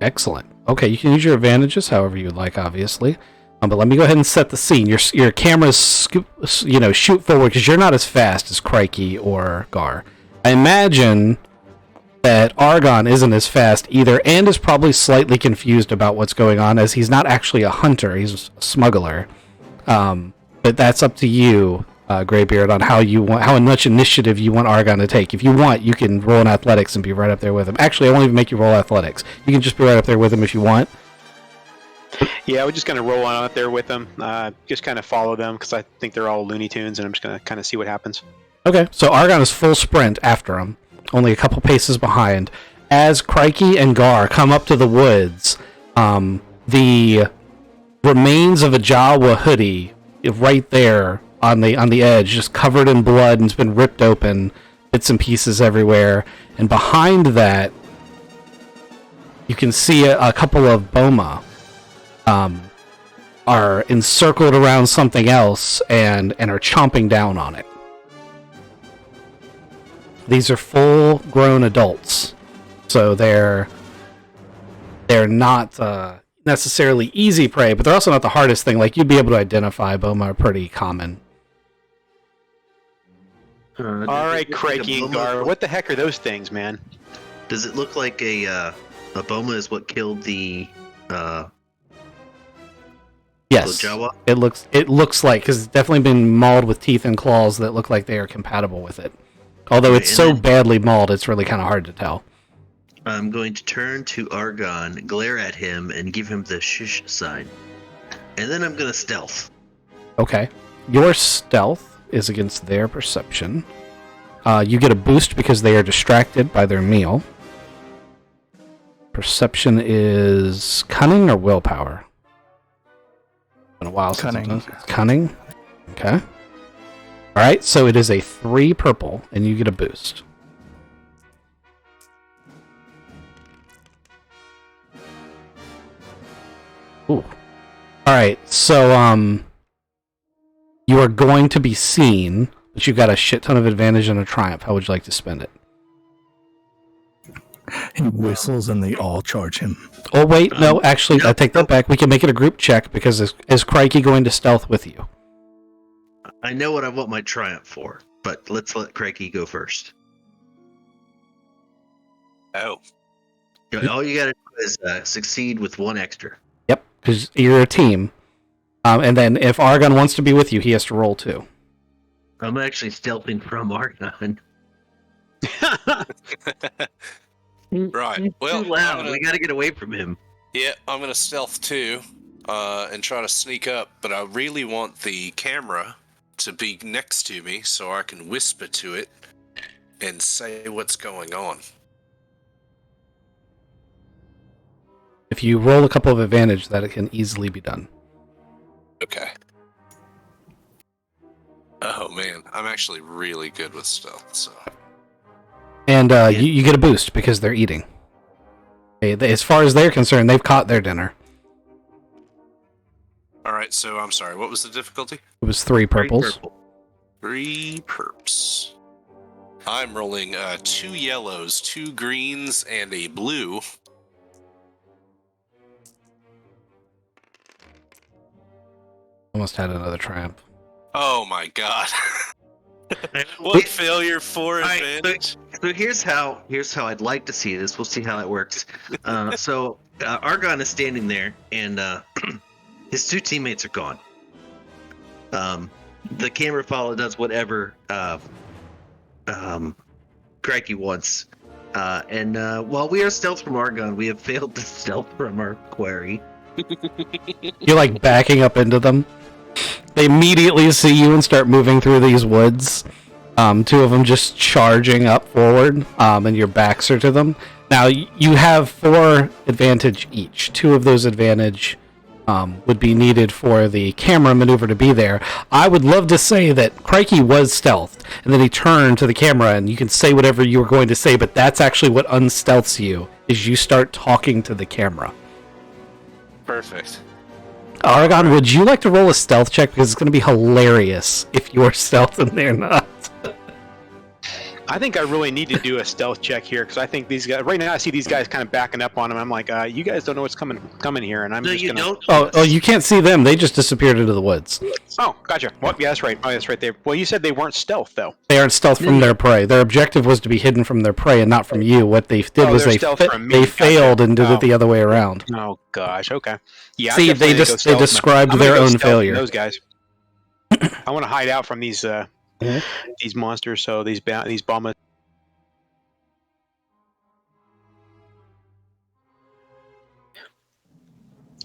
Excellent. Okay, you can use your advantages however you would like, obviously. But let me go ahead and set the scene. Your cameras, shoot forward because you're not as fast as Crikey or Gar. I imagine that Argon isn't as fast either, and is probably slightly confused about what's going on, as he's not actually a hunter; he's a smuggler. But that's up to you, Greybeard, on how much initiative you want Argon to take. If you want, you can roll in athletics and be right up there with him. Actually, I won't even make you roll athletics. You can just be right up there with him if you want. Yeah, we're just going to roll on up there with them. Just kind of follow them because I think they're all Looney Tunes, and I'm just going to kind of see what happens. Okay, so Argon is full sprint after him, only a couple paces behind. As Crikey and Gar come up to the woods, the remains of a Jawa hoodie right there on the edge, just covered in blood and it's been ripped open, bits and pieces everywhere. And behind that, you can see a couple of boma are encircled around something else and are chomping down on it. These are full-grown adults, so they're not necessarily easy prey, but they're also not the hardest thing. Like, you'd be able to identify. Boma are pretty common. All right, Crikey and Gar, what the heck are those things, man? Does it look like a boma is what killed the Yes, Jawa? it looks like, because it's definitely been mauled with teeth and claws that look like they are compatible with it. Although it's so badly mauled, it's really kind of hard to tell. I'm going to turn to Argon, glare at him, and give him the shush sign. And then I'm going to stealth. Okay. Your stealth is against their perception. You get a boost because they are distracted by their meal. Perception is cunning or willpower? Been a while since I've done this. Cunning. Okay. Alright, so it is a 3 purple, and you get a boost. Ooh. Alright, so, you are going to be seen, but you've got a shit ton of advantage and a triumph. How would you like to spend it? He whistles and they all charge him. Oh, wait, no, actually, I take that back. We can make it a group check, because is Crikey going to stealth with you? I know what I want my triumph for, but let's let Crikey go first. Oh. All you gotta do is succeed with 1 extra. Yep, because you're a team. And then if Argon wants to be with you, he has to roll too. I'm actually stealthing from Argon. Right. Well, too loud. We gotta get away from him. Yeah, I'm gonna stealth too, and try to sneak up. But I really want the camera to be next to me so I can whisper to it and say what's going on. If you roll a couple of advantage, that it can easily be done. Okay. Oh man, I'm actually really good with stealth. So. And you get a boost because they're eating. As far as they're concerned, they've caught their dinner. All right, so I'm sorry. What was the difficulty? It was 3 purples. 3 perps. I'm rolling 2 yellows, 2 greens, and a blue. Almost had another triumph. Oh my god. What failure for advantage? So here's how I'd like to see this. We'll see how it works. So Argon is standing there, and his 2 teammates are gone. The camera follow does whatever Crikey wants. And while we are stealth from Argon, we have failed to stealth from our quarry. You're like backing up into them. They immediately see you and start moving through these woods. 2 of them just charging up forward, and your backs are to them. Now, you have 4 advantage each. 2 of those advantage would be needed for the camera maneuver to be there. I would love to say that Crikey was stealthed, and then he turned to the camera, and you can say whatever you were going to say, but that's actually what unstealths you, is you start talking to the camera. Perfect. Aragon, would you like to roll a stealth check? Because it's going to be hilarious if you're stealth and they're not. I think I really need to do a stealth check here because I think these guys right now I see these guys kind of backing up on them. I'm like, you guys don't know what's coming here, and I'm No, just you gonna. don't. Oh, you can't see them. They just disappeared into the woods. Oh, gotcha. Well, yeah, that's right. Oh, that's right. Well, you said they weren't stealth though. They aren't stealth from their prey. Their objective was to be hidden from their prey and not from you. What they did was they're they stealth from me. they Gotcha. failed and did Oh. it the other way around. Oh gosh. Okay. Yeah. See, I'm they definitely gonna just go they stealth. described I'm gonna their go own stealth failure. Those guys. I want to hide out from these monsters. So these bombers.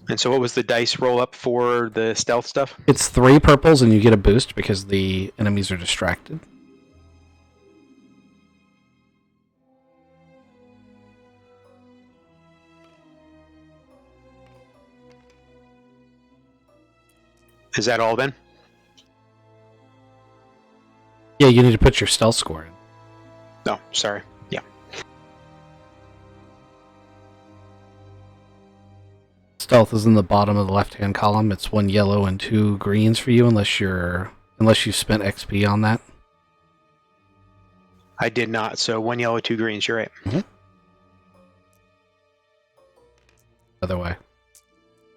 And so, what was the dice roll up for the stealth stuff? It's 3 purples and you get a boost because the enemies are distracted. Is that all then? Yeah, you need to put your stealth score in. No, sorry. Yeah. Stealth is in the bottom of the left-hand column. It's 1 yellow and 2 greens for you, unless you spent XP on that. I did not. So 1 yellow, 2 greens. You're right. Other way.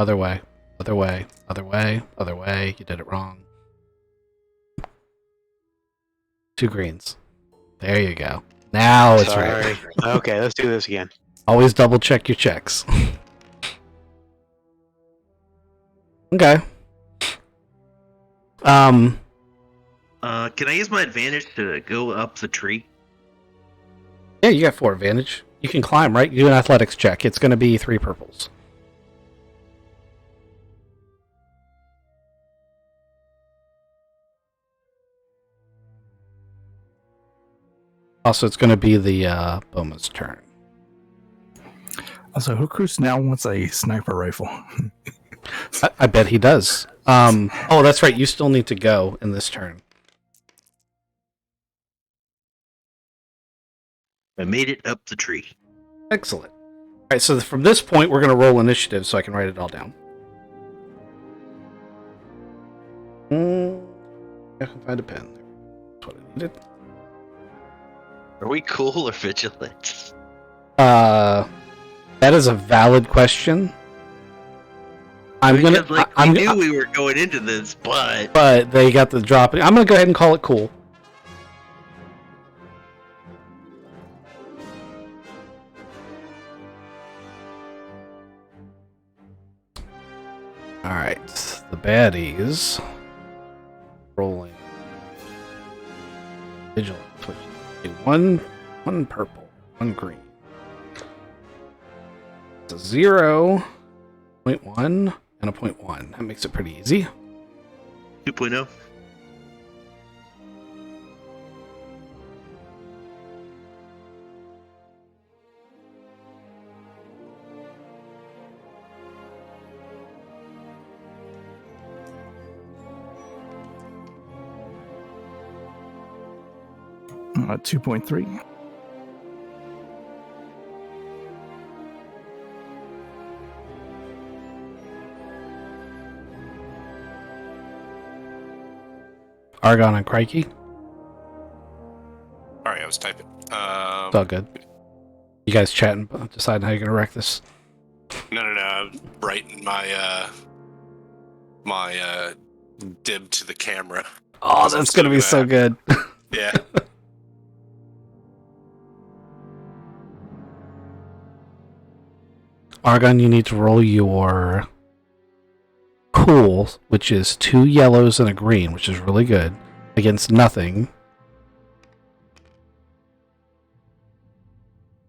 Other way. Other way. Other way. Other way. You did it wrong. 2 greens. There you go. Now it's right. Okay, let's do this again. Always double check your checks. Okay. Can I use my advantage to go up the tree? Yeah, you got 4 advantage. You can climb, right? You do an athletics check. It's going to be 3 purples. Also, it's going to be the Boma's turn. Also, Hookrus now wants a sniper rifle. I bet he does. Oh, that's right. You still need to go in this turn. I made it up the tree. Excellent. All right, so from this point, we're going to roll initiative so I can write it all down. I can find a pen. That's what I needed. Are we cool or vigilant? That is a valid question. I knew we were going into this, but they got the drop. I'm gonna go ahead and call it cool. All right, the baddies rolling vigilant. Which is one purple, 1 green. It's a 0.1 and a 0.1. That makes it pretty easy. 2.0. Uh, 2.3. Argon and Crikey. Sorry, I was typing. It's all good. You guys chatting, deciding how you're gonna wreck this. No. I'm writing my dib to the camera. Oh, that's gonna be so good. Yeah. Argon, you need to roll your cool, which is 2 yellows and a green, which is really good, against nothing.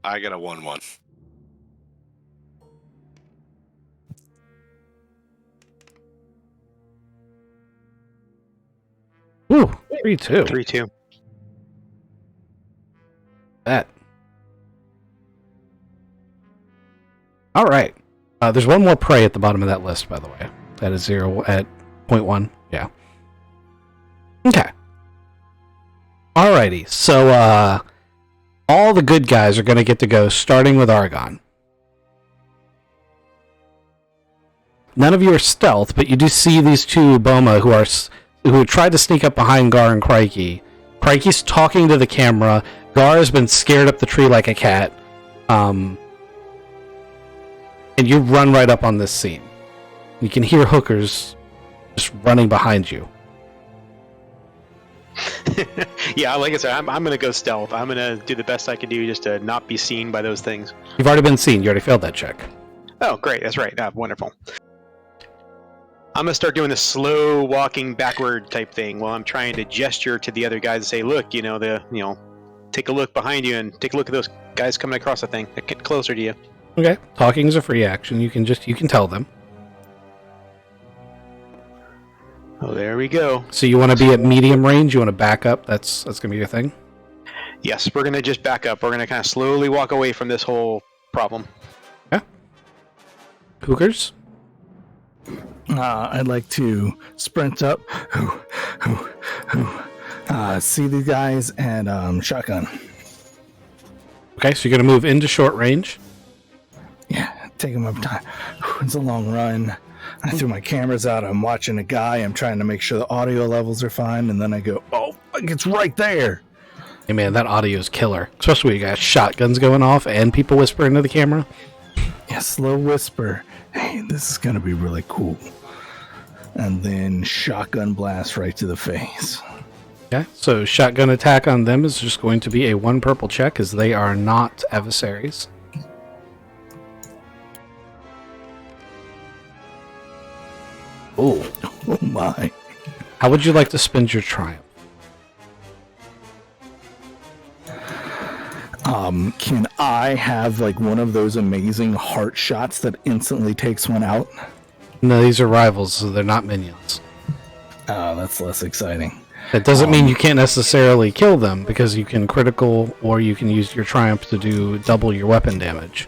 I got a 1-1. Ooh, 3-2. 3-2. That. All right. There's one more prey at the bottom of that list, by the way. That is 0 at 0.1. Yeah. Okay. Alrighty. So, all the good guys are going to get to go, starting with Argon. None of you are stealth, but you do see these two Boma who tried to sneak up behind Gar and Crikey. Crikey's talking to the camera. Gar has been scared up the tree like a cat. And you run right up on this scene. You can hear hookers just running behind you. Yeah, like I said, I'm going to go stealth. I'm going to do the best I can do just to not be seen by those things. You've already been seen. You already failed that check. Oh, great. That's right. Wonderful. I'm going to start doing the slow walking backward type thing while I'm trying to gesture to the other guys and say, look, take a look behind you and take a look at those guys coming across the thing. They're getting closer to you. Okay. Talking is a free action. You can tell them. Oh, there we go. So you want to be at medium range? You want to back up? That's going to be your thing? Yes, we're going to just back up. We're going to kind of slowly walk away from this whole problem. Yeah. Hookers? I'd like to sprint up, see the guys, and shotgun. Okay, so you're going to move into short range. Yeah, take them up time. It's a long run. I threw my cameras out. I'm watching a guy. I'm trying to make sure the audio levels are fine, and then I go, oh, it's right there. Hey man, that audio is killer. Especially when you got shotguns going off and people whispering to the camera. Yeah, slow whisper. Hey, this is going to be really cool. And then shotgun blast right to the face. Okay, so shotgun attack on them is just going to be a 1 purple check, as they are not adversaries. Oh my. How would you like to spend your triumph? Can I have like one of those amazing heart shots that instantly takes one out? No, these are rivals, so they're not minions. Oh, that's less exciting. That doesn't mean you can't necessarily kill them, because you can critical, or you can use your triumph to do double your weapon damage.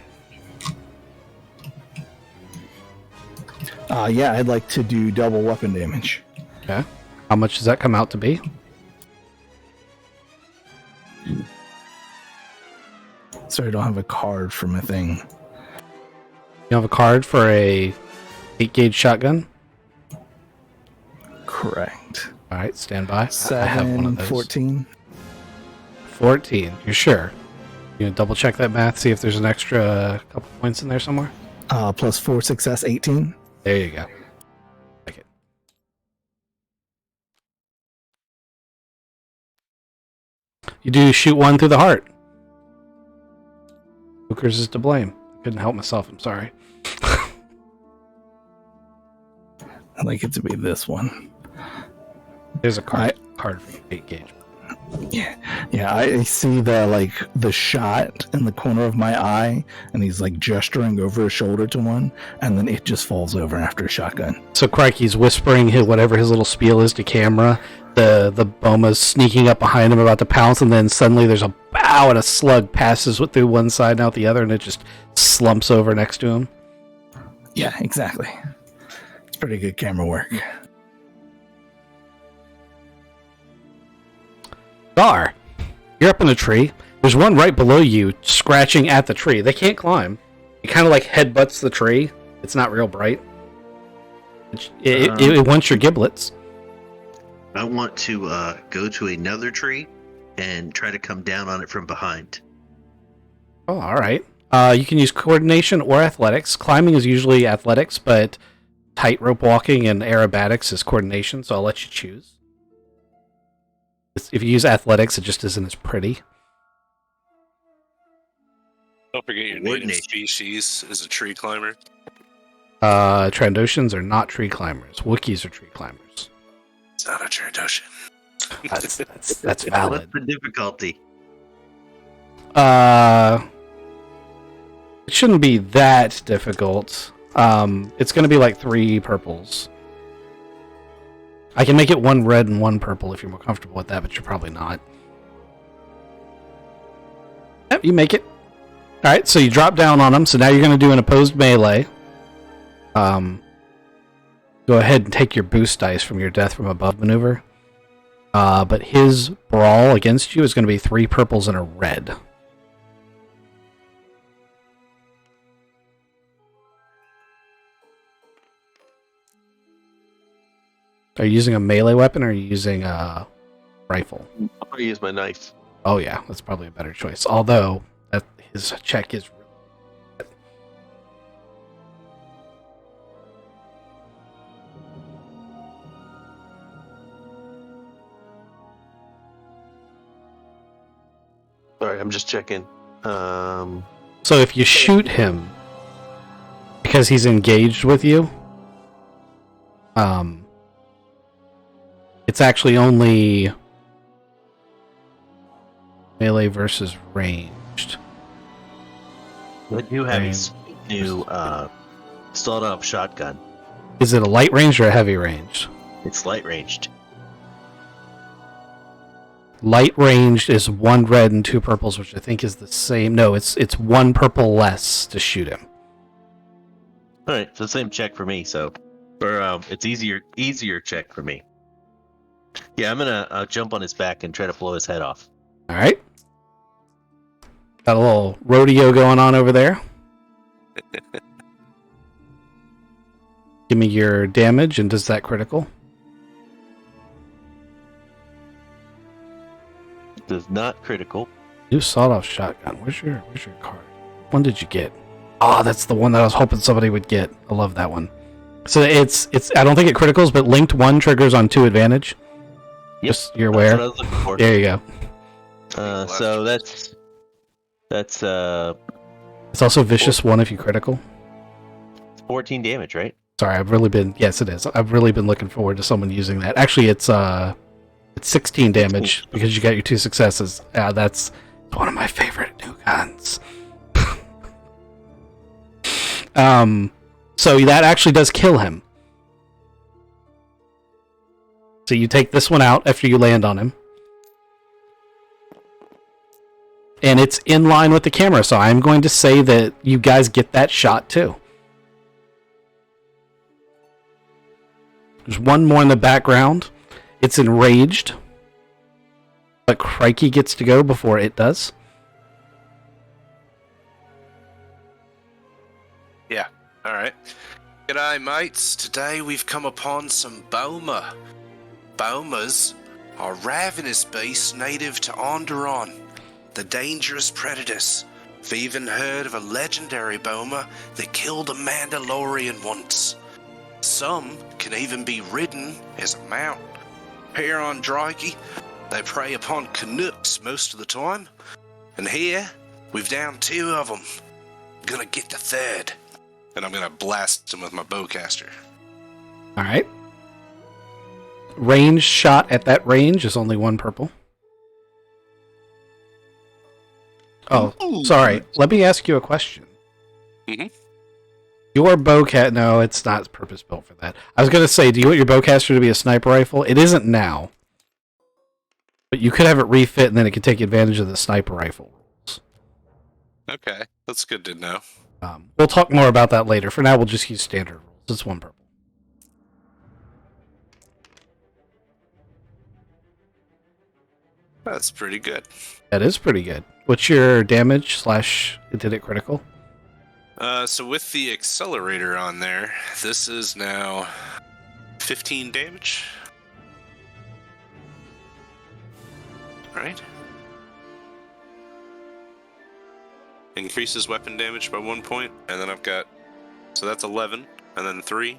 Yeah, I'd like to do double weapon damage. Okay. How much does that come out to be? Sorry, I don't have a card for my thing. You have a card for a 8-gauge shotgun? Correct. All right, stand by. I 7, have one of those. 14. 14. You're sure? You gonna double check that math, see if there's an extra couple points in there somewhere? Plus 4 success, 18. There you go. Like it. You do shoot one through the heart. Hookers is to blame. I couldn't help myself. I'm sorry. I'd like it to be this one. There's a card for 8-gauge. Yeah, I see the shot in the corner of my eye, and he's like gesturing over his shoulder to one, and then it just falls over after a shotgun. So Crikey's whispering whatever his little spiel is to camera. The Boma's sneaking up behind him, about to pounce, and then suddenly there's a bow, and a slug passes through one side and out the other, and it just slumps over next to him. Yeah, exactly. It's pretty good camera work. Gar, you're up in a tree. There's one right below you scratching at the tree. They can't climb. It kind of like headbutts the tree. It's not real bright. It wants your giblets. I want to go to another tree and try to come down on it from behind. Oh, all right. You can use coordination or athletics. Climbing is usually athletics, but tightrope walking and aerobatics is coordination, so I'll let you choose. If you use athletics, it just isn't as pretty. Don't forget your native species is a tree climber. Trandoshans are not tree climbers. Wookiees are tree climbers. It's not a Trandoshan. That's valid. What's the difficulty? It shouldn't be that difficult. It's going to be like 3 purples. I can make it 1 red and 1 purple if you're more comfortable with that, but you're probably not. Yep, you make it. Alright, so you drop down on him, so now you're going to do an opposed melee. Go ahead and take your boost dice from your death from above maneuver. But his brawl against you is going to be 3 purples and a red. Are you using a melee weapon or are you using a rifle? I'll probably use my knife. Oh yeah, that's probably a better choice. Although that his check is. Sorry, I'm just checking. So if you shoot him because he's engaged with you, it's actually only melee versus ranged. I do have a new sawed-off shotgun. Is it a light ranged or a heavy ranged? It's light ranged. Light ranged is 1 red and 2 purples, which I think is the same. No, it's 1 purple less to shoot him. All right, so same check for me. So, or it's easier check for me. Yeah, I'm gonna jump on his back and try to blow his head off. All right. Got a little rodeo going on over there. Give me your damage, and does that critical? Does not critical. New sawed-off shotgun. Where's your card? When did you get? Oh, that's the one that I was hoping somebody would get. I love that one. So it's I don't think it criticals, but linked 1 triggers on 2 advantage. Yep, Just you're aware. That's what I was looking for. There you go. So that's It's also vicious 1 if you critical. 14 damage, right? Sorry, yes it is. I've really been looking forward to someone using that. Actually, it's 16 damage because you got your 2 successes. That's one of my favorite new guns. So that actually does kill him. So you take this one out after you land on him. And it's in line with the camera, so I'm going to say that you guys get that shot too. There's one more in the background. It's enraged. But Crikey gets to go before it does. Yeah, alright. G'day, mates. Today we've come upon some Boma. Bomas are ravenous beasts native to Onderon, the dangerous predators. I've even heard of a legendary Boma that killed a Mandalorian once. Some can even be ridden as a mount. Here on Drikey, they prey upon Canucks most of the time. And here, we've downed 2 of them. Gonna get the 3rd. And I'm gonna blast him with my bowcaster. Alright. Range shot at that range is only 1 purple. Oh, sorry. Let me ask you a question. Mm-hmm. Your bowcat... No, it's not purpose-built for that. I was going to say, do you want your bowcaster to be a sniper rifle? It isn't now. But you could have it refit, and then it could take advantage of the sniper rifle rules. Okay, that's good to know. We'll talk more about that later. For now, we'll just use standard rules. It's 1 purple. That's pretty good. That is pretty good. What's your damage / did it critical? So with the accelerator on there, this is now 15 damage. Right? Increases weapon damage by 1 point, and then I've got... So that's 11, and then 3...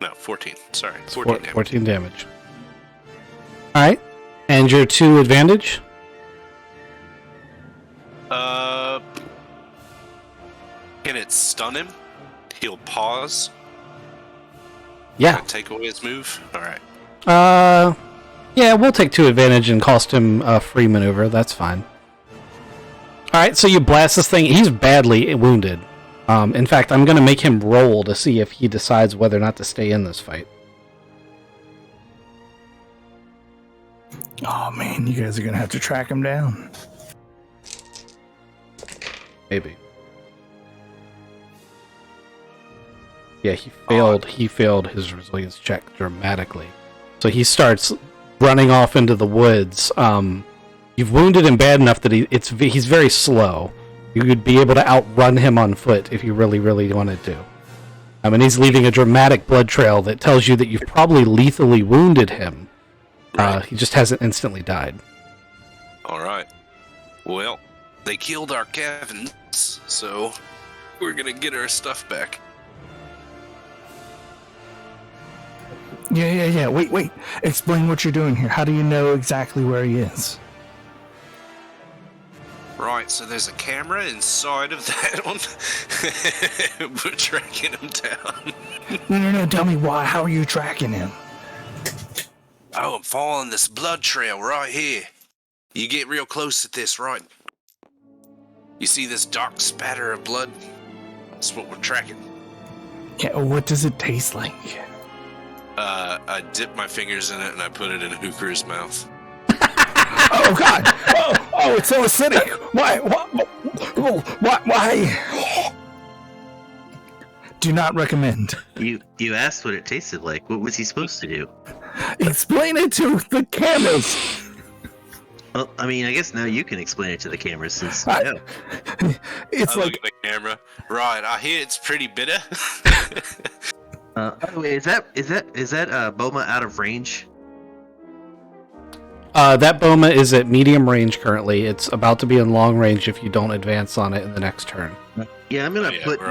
No, 14. Sorry, 14 damage. 14 damage. Alright. And your 2 advantage? Can it stun him? He'll pause? Yeah. Can I take away his move? Alright. Yeah, we'll take 2 advantage and cost him a free maneuver. That's fine. Alright, so you blast this thing. He's badly wounded. In fact, I'm going to make him roll to see if he decides whether or not to stay in this fight. Oh man, you guys are gonna have to track him down. Maybe. Yeah, he failed his resilience check dramatically. So he starts running off into the woods. You've wounded him bad enough that he's very slow. You would be able to outrun him on foot if you really, really wanted to. And he's leaving a dramatic blood trail that tells you that you've probably lethally wounded him. Right. He just hasn't instantly died. All right. Well, they killed our Kevins, so we're gonna get our stuff back. Yeah. Wait. Explain what you're doing here. How do you know exactly where he is? Right, so there's a camera inside of that one. We're tracking him down. No. Tell me why. How are you tracking him? Oh, I'm following this blood trail right here. You get real close at this, right? You see this dark spatter of blood? That's what we're tracking. Yeah. What does it taste like? I dip my fingers in it and I put it in Hooker's mouth. Oh God! Oh, it's so acidic. Why? Do not recommend. You asked what it tasted like. What was he supposed to do? Explain it to the cameras. Well, I mean, I guess now you can explain it to the cameras since. It's I like look at the camera. Right, I hear it's pretty bitter. By the way, is that Boma out of range? That Boma is at medium range currently. It's about to be in long range if you don't advance on it in the next turn. Yeah, I'm gonna put we're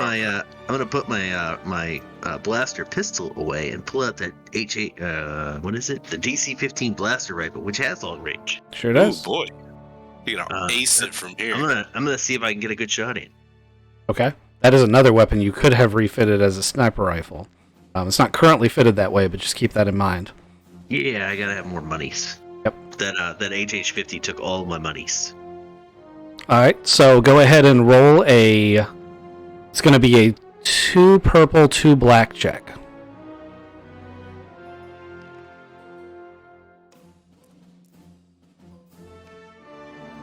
my blaster pistol away and pull out that H8. What is it? The DC-15 blaster rifle, which has long range. Sure Oh does. boy, you gonna ace it from here. I'm gonna see if I can get a good shot in. Okay. That is another weapon you could have refitted as a sniper rifle. It's not currently fitted that way, but just keep that in mind. Yeah, I gotta have more monies. Yep. That HH50 took all my monies. All right, so go ahead and roll a... It's going to be a 2 purple, 2 black check.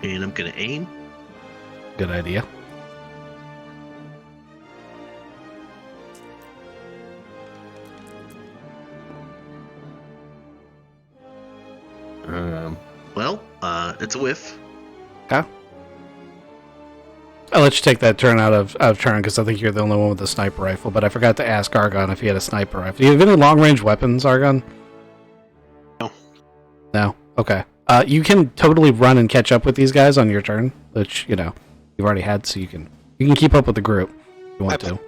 And I'm gonna aim. Good idea. It's a whiff. Okay. I'll let you take that turn out of turn because I think you're the only one with a sniper rifle, but I forgot to ask Argon if he had a sniper rifle. Do you have any long-range weapons, Argon? No. No? Okay. You can totally run and catch up with these guys on your turn, which, you've already had, so you can keep up with the group if you want to.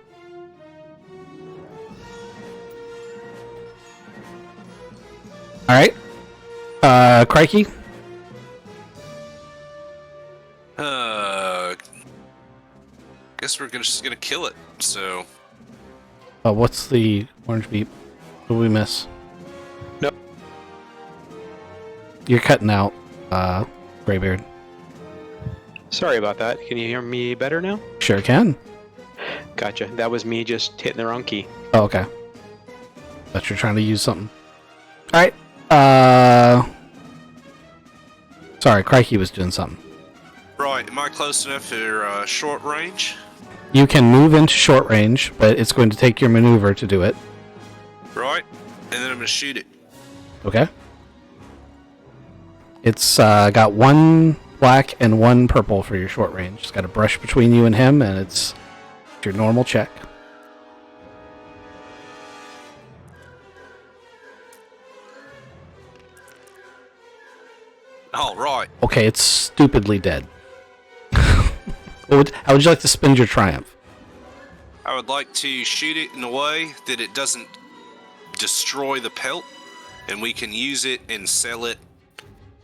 Alright. Crikey? Guess we're just gonna kill it. So. What's the orange beep? What did we miss? Nope. You're cutting out, Graybeard. Sorry about that. Can you hear me better now? Sure can. Gotcha. That was me just hitting the wrong key. Oh, okay. Thought you're trying to use something. Alright. Sorry, Crikey was doing something. Right, am I close enough for short range? You can move into short range, but it's going to take your maneuver to do it. Right, and then I'm gonna shoot it. Okay. It's got 1 black and 1 purple for your short range. It's got a brush between you and him, and it's your normal check. All right. Okay, it's stupidly dead. How would you like to spend your triumph? I would like to shoot it in a way that it doesn't destroy the pelt, and we can use it and sell it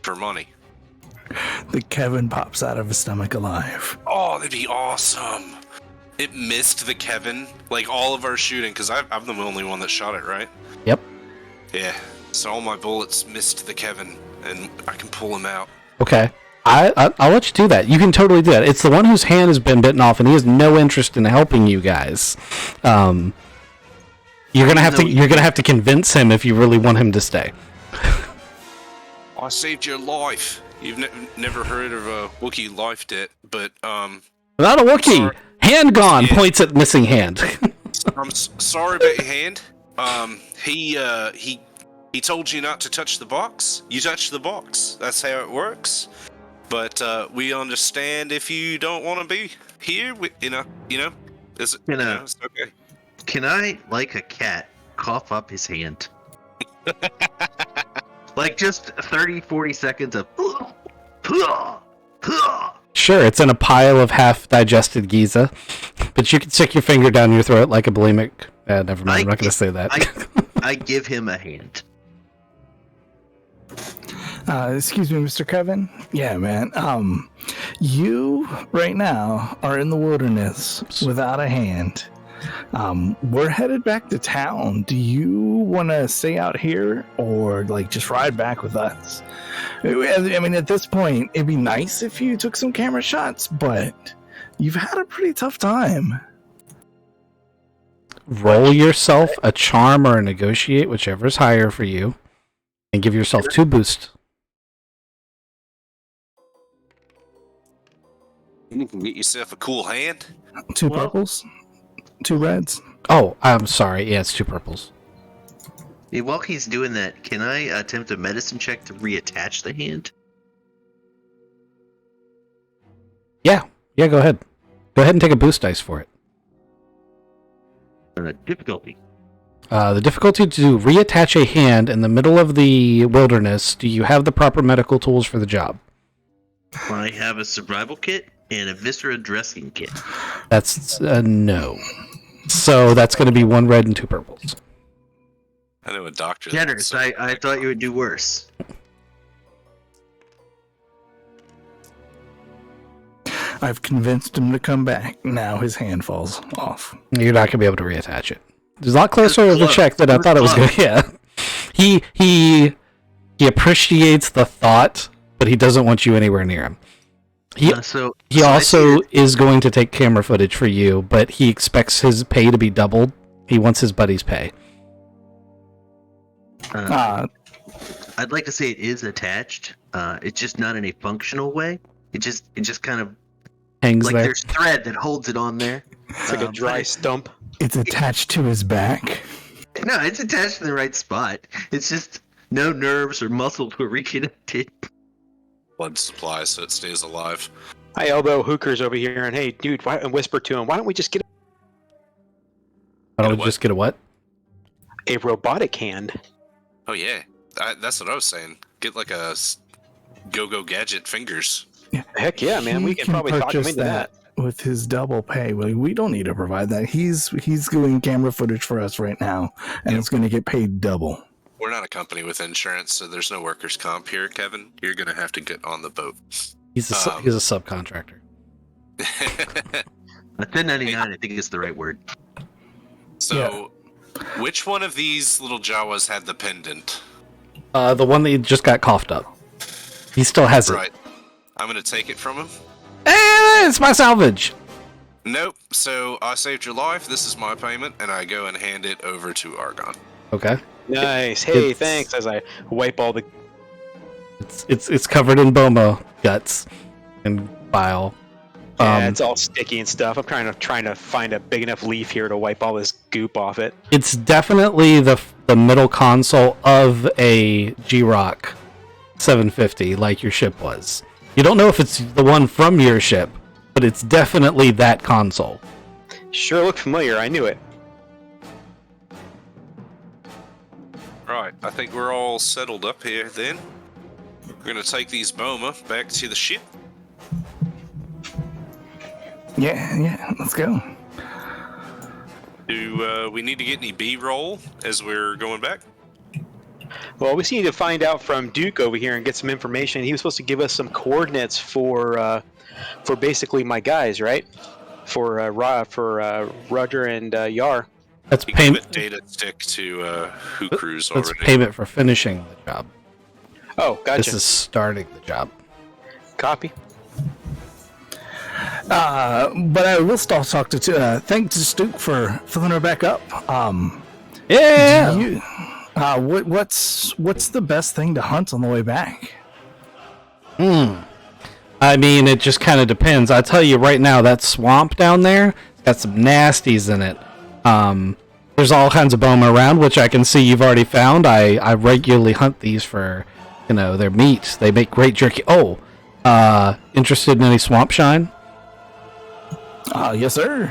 for money. The Kevin pops out of his stomach alive. Oh, that'd be awesome. It missed the Kevin, like all of our shooting, because I'm the only one that shot it, right? Yep. Yeah, so all my bullets missed the Kevin, and I can pull him out. Okay. I'll let you do that. You can totally do that. It's the one whose hand has been bitten off, and he has no interest in helping you guys. You're gonna have to convince him if you really want him to stay. I saved your life. You've never heard of a Wookiee life debt, but Not a Wookiee. Sorry. Hand gone. Yeah. Points at missing hand. I'm sorry about your hand. He told you not to touch the box. You touched the box. That's how it works. But we understand if you don't want to be here. It's okay. can I, like a cat, cough up his hand? Like just 30, 40 seconds of. Sure, it's in a pile of half-digested Giza, but you can stick your finger down your throat like a bulimic. Never mind, I'm not going to say that. I give him a hand. Excuse me, Mr. Kevin? Yeah, man. You, right now, are in the wilderness without a hand. We're headed back to town. Do you want to stay out here or, like, just ride back with us? I mean, at this point, it'd be nice if you took some camera shots, but you've had a pretty tough time. Roll yourself a charm or a negotiate, whichever is higher for you, and give yourself 2 boosts. You can get yourself a cool hand. 2 purples? 2 reds? Oh, I'm sorry. Yeah, it's 2 purples. Hey, while he's doing that, can I attempt a medicine check to reattach the hand? Yeah, go ahead. Go ahead and take a boost dice for it. Difficulty. The difficulty to reattach a hand in the middle of the wilderness. Do you have the proper medical tools for the job? I have a survival kit and a viscera dressing kit. That's no. So that's going to be 1 red and 2 purples. I know a doctor. Generous, I thought you would do worse. I've convinced him to come back. Now his hand falls off. You're not going to be able to reattach it. It's a lot closer of a check than I thought it was going to. Yeah. He appreciates the thought, but he doesn't want you anywhere near him. He also is going to take camera footage for you, but he expects his pay to be doubled. He wants his buddy's pay. I'd like to say it is attached. It's just not in a functional way. It just kind of hangs like there. There's thread that holds it on there. It's like a dry stump. It's attached to his back. No, it's attached in the right spot. It's just no nerves or muscles were reconnected. Blood supply so it stays alive. I elbow hookers over here and hey, dude, and whisper to him, why don't we just get Why don't we just get a what? a robotic hand? Oh yeah, that's what I was saying. Get like a go-go gadget fingers. Heck yeah, man. He We can probably talk him purchase into that. with his double pay. We don't need to provide that. He's doing camera footage for us right now, and it's going to get paid double. We're not a company with insurance, so there's no workers' comp here, Kevin. You're gonna have to get on the boat. He's a subcontractor. A 1099, I think is the right word. So, which one of these little Jawas had the pendant? The one that just got coughed up. He still has it. Right. I'm gonna take it from him. It's my salvage. Nope. So I saved your life. This is my payment, and I go and hand it over to Argon. Okay. Nice. Hey, It's- thanks. As I wipe all the. It's covered in Boma guts and bile. Yeah, it's all sticky and stuff. I'm trying to find a big enough leaf here to wipe all this goop off it. It's definitely the middle console of a G-Rock 750, like your ship was. You don't know if it's the one from your ship, but it's definitely that console. Sure looked familiar. I knew it. Right. I think we're all settled up here. Then we're gonna take these Boma back to the ship. Yeah, let's go. Do we need to get any B-roll as we're going back? Well, we just need to find out from Duke over here and get some information. He was supposed to give us some coordinates for basically my guys, right? For Roger and Yar. That's You give a payment. data stick to Who Crews That's already. payment for finishing the job. Oh, gotcha. This is starting the job. Copy. But I will still talk to thanks to Duke for filling her back up. Yeah. Do you, what's the best thing to hunt on the way back? I mean, it just kind of depends. I tell you right now, that swamp down there got some nasties in it. There's all kinds of Boma around, which I can see you've already found. I regularly hunt these for, their meat. They make great jerky. Oh, interested in any swamp shine? Yes, sir.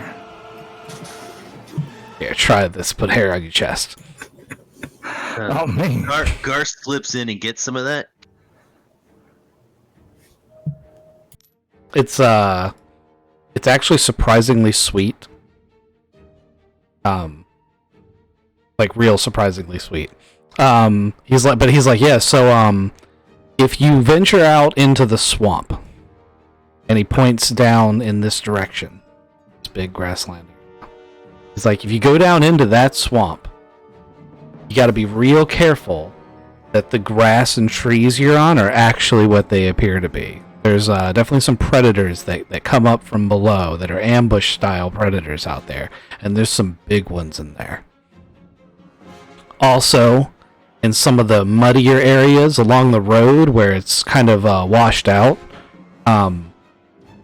Here, try this. Put hair on your chest. Oh man. Gar slips in and gets some of that. It's actually surprisingly sweet. Like real surprisingly sweet. He's like, yeah, so if you venture out into the swamp, and he points down in this direction, this big grassland. He's like, if you go down into that swamp, you got to be real careful that the grass and trees you're on are actually what they appear to be. There's definitely some predators that come up from below that are ambush-style predators out there, and there's some big ones in there. Also, in some of the muddier areas along the road where it's kind of washed out,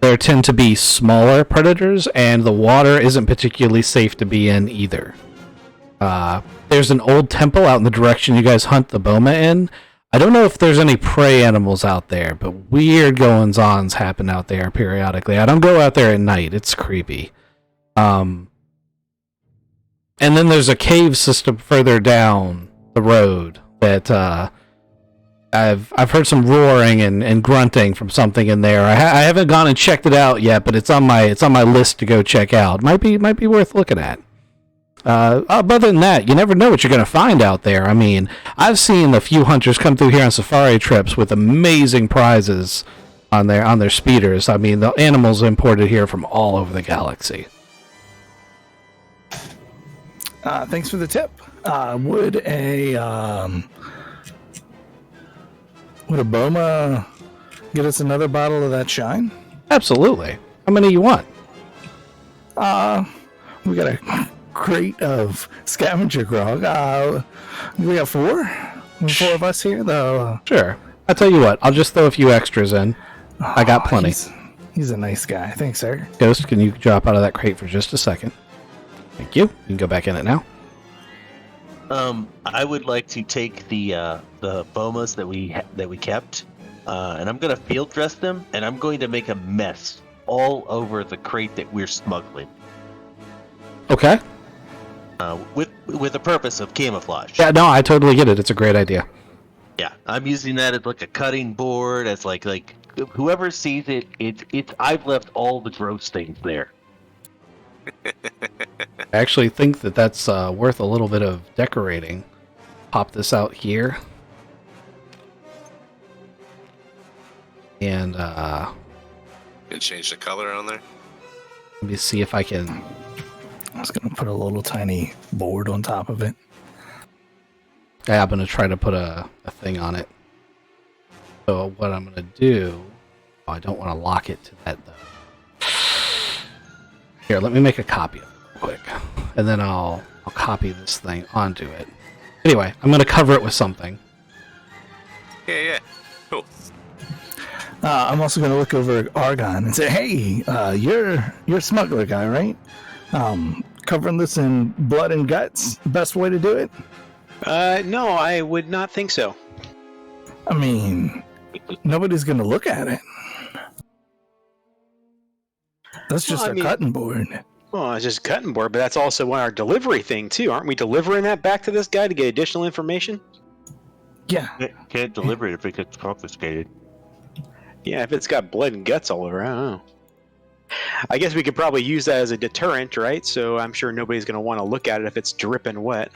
there tend to be smaller predators, and the water isn't particularly safe to be in either. There's an old temple out in the direction you guys hunt the boma in. I don't know if there's any prey animals out there, but weird goings-ons happen out there periodically. I don't go out there at night. It's creepy. And then there's a cave system further down the road that I've heard some roaring and grunting from something in there. I haven't gone and checked it out yet, but it's on my list to go check out. Might be worth looking at. Other than that, you never know what you're going to find out there. I mean, I've seen a few hunters come through here on safari trips with amazing prizes on their speeders. I mean, the animals imported here from all over the galaxy. Thanks for the tip. Would a Boma get us another bottle of that shine? Absolutely. How many you want? We got a crate of scavenger grog. We got 4? 4 of us here, though. Sure. I'll tell you what. I'll just throw a few extras in. I got plenty. He's a nice guy. Thanks, sir. Ghost, can you drop out of that crate for just a second? Thank you. You can go back in it now. I would like to take the bomas that we kept, and I'm gonna field dress them, and I'm going to make a mess all over the crate that we're smuggling. Okay. With the purpose of camouflage. Yeah, no, I totally get it. It's a great idea. Yeah, I'm using that as like a cutting board, as like whoever sees it, it's I've left all the gross things there. I actually think that's worth a little bit of decorating. Pop this out here. And Gonna change the color on there. let me see if I can. I was going to put a little tiny board on top of it. Yeah, I'm going to try to put a thing on it. So what I'm going to do... Oh, I don't want to lock it to that, though. Here, let me make a copy of it real quick. And then I'll copy this thing onto it. Anyway, I'm going to cover it with something. Yeah. Cool. I'm also going to look over at Argon and say, hey, you're a smuggler guy, right? Covering this in blood and guts, best way to do it? No, I would not think so. I mean, nobody's going to look at it. That's just a cutting board. Well, it's just a cutting board, but that's also our delivery thing, too. Aren't we delivering that back to this guy to get additional information? Yeah. Can't deliver it if it gets confiscated. Yeah, if it's got blood and guts all over, I don't know. I guess we could probably use that as a deterrent, right? So I'm sure nobody's going to want to look at it if it's dripping wet.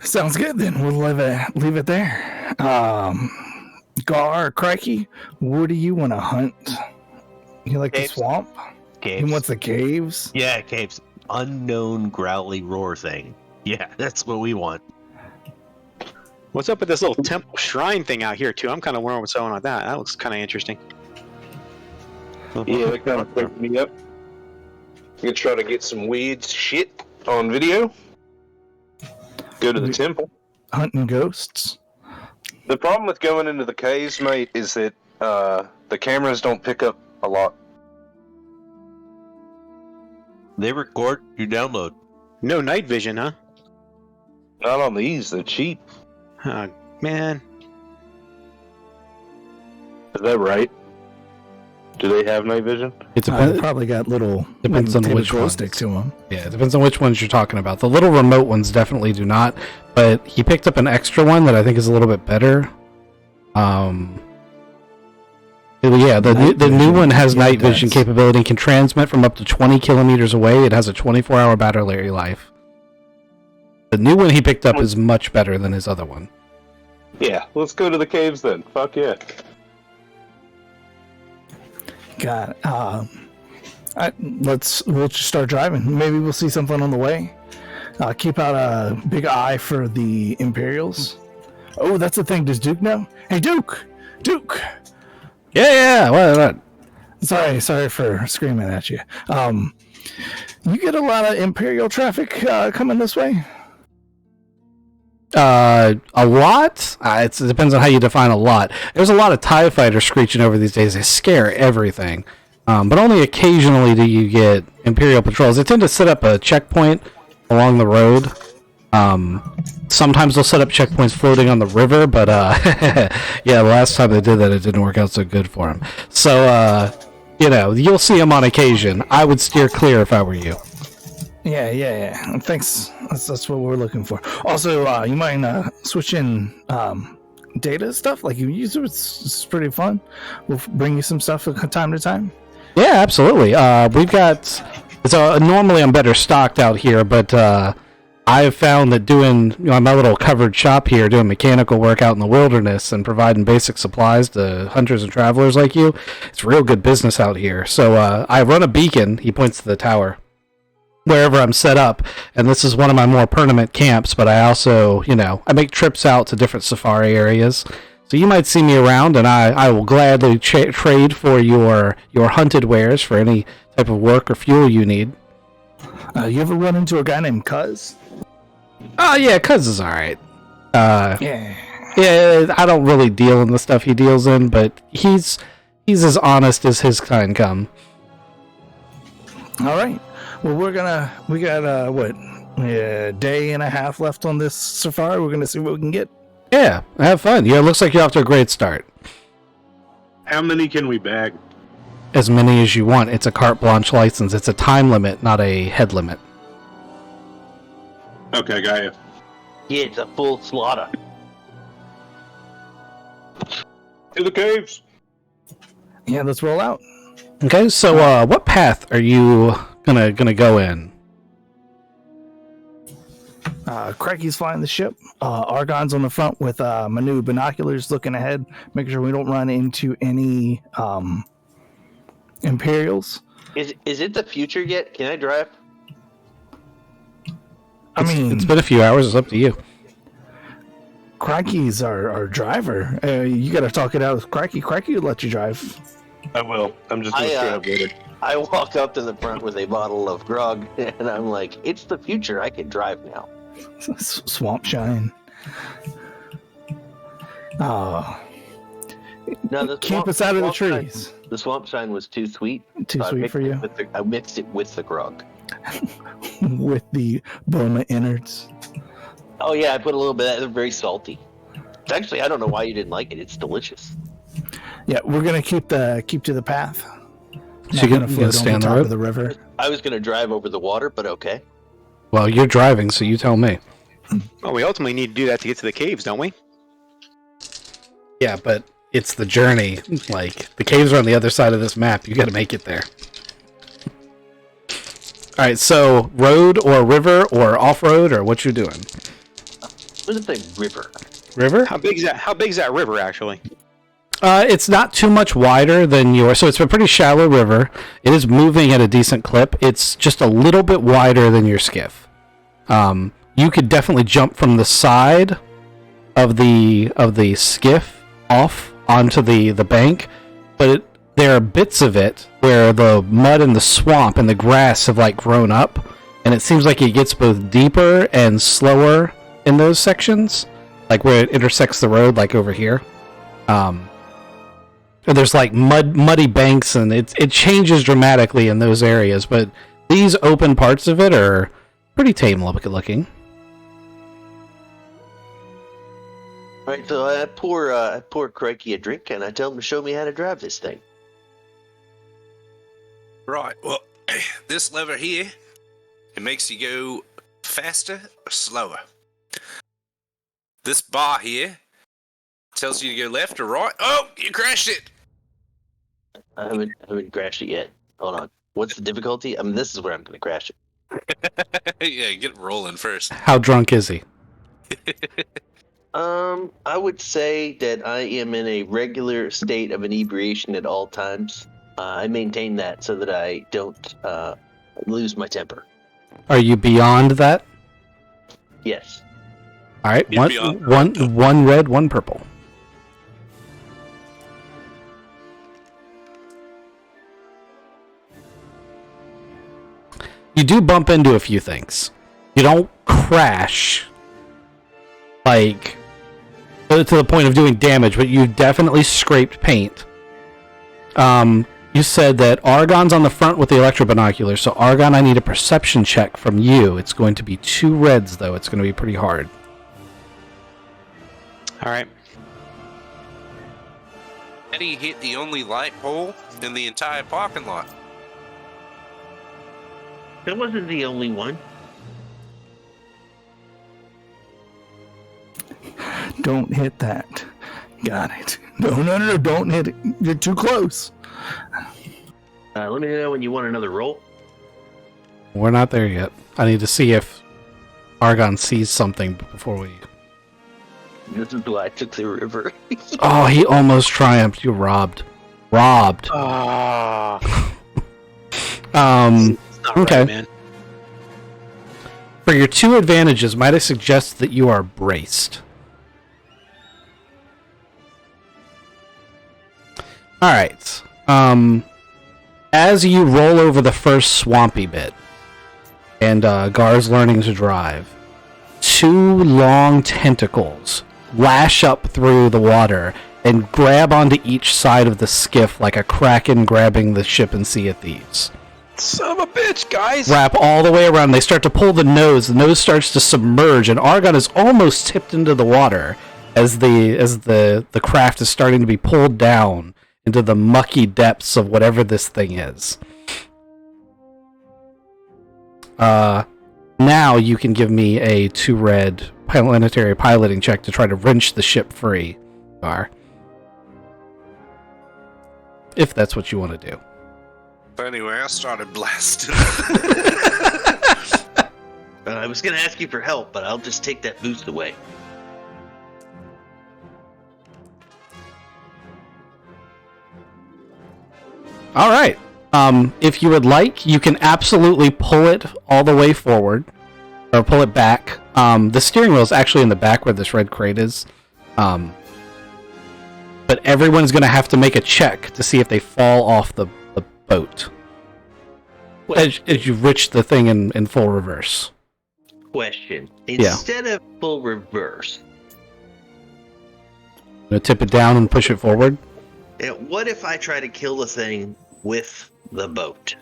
Sounds good, then. We'll leave it there. Gar, Crikey, where do you want to hunt? You like Caves. the swamp? Caves. He wants the caves? Yeah, caves. Unknown growly roar thing. Yeah, that's what we want. What's up with this little temple shrine thing out here, too? I'm kind of wondering what's going on with that. That looks kind of interesting. Yeah, that kind of freaked me up. You could try to get some weird shit on video. Go to the temple. Hunting ghosts? The problem with going into the caves, mate, is that the cameras don't pick up a lot. They record, you download. No night vision, huh? Not on these, they're cheap. Oh, man. Is that right? Do they have night vision? It They depends. probably got little Depends on table which glow ones. stick to them. Yeah, it depends on which ones you're talking about. The little remote ones definitely do not, but he picked up an extra one that I think is a little bit better. Yeah, the Night new vision. one has Yeah, night it vision does. capability and can transmit from up to 20 kilometers away. It has a 24-hour battery life. The new one he picked up is much better than his other one. Yeah, let's go to the caves then. Fuck yeah. God, we'll just start driving. Maybe we'll see something on the way. Keep out a big eye for the Imperials. Oh, that's the thing. Does Duke know? Hey, Duke! Duke! Yeah. What? Sorry for screaming at you. You get a lot of Imperial traffic coming this way? A lot? It depends on how you define a lot. There's a lot of TIE fighters screeching over these days. They scare everything. But only occasionally do you get Imperial patrols. They tend to set up a checkpoint along the road. Sometimes they'll set up checkpoints floating on the river, but yeah, the last time they did that, it didn't work out so good for them. So, you'll see them on occasion. I would steer clear if I were you. Yeah. Thanks. That's what we're looking for. Also, you mind switching data stuff? Like, you use it, it's pretty fun. We'll bring you some stuff from time to time. Yeah, absolutely. We've got... normally I'm better stocked out here, but I've found that doing my little covered shop here, doing mechanical work out in the wilderness and providing basic supplies to hunters and travelers like you, it's real good business out here. So I run a beacon, he points to the tower, wherever I'm set up, and this is one of my more permanent camps, but I also, I make trips out to different safari areas. So you might see me around, and I will gladly trade for your hunted wares for any type of work or fuel you need. You ever run into a guy named Cuz? Oh, yeah, Cuz is alright. Yeah. Yeah, I don't really deal in the stuff he deals in, but he's as honest as his kind come. All right. Well, we got a day and a half left on this safari. We're gonna see what we can get. Yeah, have fun. Yeah, it looks like you're off to a great start. How many can we bag? As many as you want. It's a carte blanche license. It's a time limit, not a head limit. Okay, got you. Yeah, it's a full slaughter. To the caves. Yeah, let's roll out. Okay, so what path are you gonna go in? Craiggie's flying the ship. Argon's on the front with my new binoculars looking ahead, making sure we don't run into any Imperials. Is it the future yet? Can I drive? It's been a few hours. It's up to you. Crikey's our driver. You got to talk it out with Crikey. Crikey will let you drive. I will. I'm just going to straight up later. I walk up to the front with a bottle of grog, and I'm like, it's the future. I can drive now. Swamp shine. Oh. No, the Keep us out of the trees. The swamp shine was too sweet. Too so sweet for you? I mixed it with the grog. With the Boma innards. Oh, yeah, I put a little bit of that. They're very salty. Actually, I don't know why you didn't like it. It's delicious. Yeah, we're going to keep to the path. So you're gonna stay on the road? Of the river. I was going to drive over the water, but okay. Well, you're driving, so you tell me. Well, we ultimately need to do that to get to the caves, don't we? Yeah, but it's the journey. Like, the caves are on the other side of this map. You gotta make it there. Alright, so road or river or off-road or what you doing? What did it say? River. River? How big is that river actually? It's not too much wider than so it's a pretty shallow river. It is moving at a decent clip. It's just a little bit wider than your skiff. You could definitely jump from the side of the skiff off onto the bank, but there are bits of it where the mud and the swamp and the grass have like grown up, and it seems like it gets both deeper and slower in those sections, like where it intersects the road, like over here. And there's like muddy banks, and it changes dramatically in those areas, but these open parts of it are pretty tame looking. All right, so I pour Crikey a drink, and I tell him to show me how to drive this thing. Right. Well, this lever here, it makes you go faster or slower. This bar here tells you to go left or right. Oh, you crashed it. I haven't crashed it yet. Hold on. What's the difficulty? I mean, this is where I'm going to crash it. Yeah, get it rolling first. How drunk is he? I would say that I am in a regular state of inebriation at all times. I maintain that so that I don't lose my temper. Are you beyond that? Yes. All right, You're beyond- one red, one purple. You do bump into a few things. You don't crash, like, to the point of doing damage, but you definitely scraped paint. You said that Argon's on the front with the electro binoculars, so Argon, I need a perception check from you. It's going to be 2 reds, though. It's going to be pretty hard. All right. Eddie hit the only light pole in the entire parking lot. That wasn't the only one. Don't hit that. Got it. No, don't hit it. You're too close. Let me know when you want another roll. We're not there yet. I need to see if Argon sees something before we... This is why I took the river. Oh, he almost triumphed. You robbed. Robbed. Ah, Okay. right, man. For your 2 advantages, might I suggest that you are braced? Alright. As you roll over the first swampy bit, and Gar's learning to drive, 2 long tentacles lash up through the water and grab onto each side of the skiff like a kraken grabbing the ship in Sea of Thieves. Son of a bitch, guys. Wrap all the way around. They start to pull the nose starts to submerge, and Argon is almost tipped into the water as the craft is starting to be pulled down into the mucky depths of whatever this thing is. Now you can give me a 2 red planetary piloting check to try to wrench the ship free, Gar. If that's what you want to do. But anyway, I started blasting. I was going to ask you for help, but I'll just take that boost away. All right. If you would like, you can absolutely pull it all the way forward, or pull it back. The steering wheel is actually in the back where this red crate is. But everyone's going to have to make a check to see if they fall off the boat as you reach the thing in full reverse. Question. Instead of full reverse, Gonna tip it down and push it forward. what if I try to kill the thing with the boat?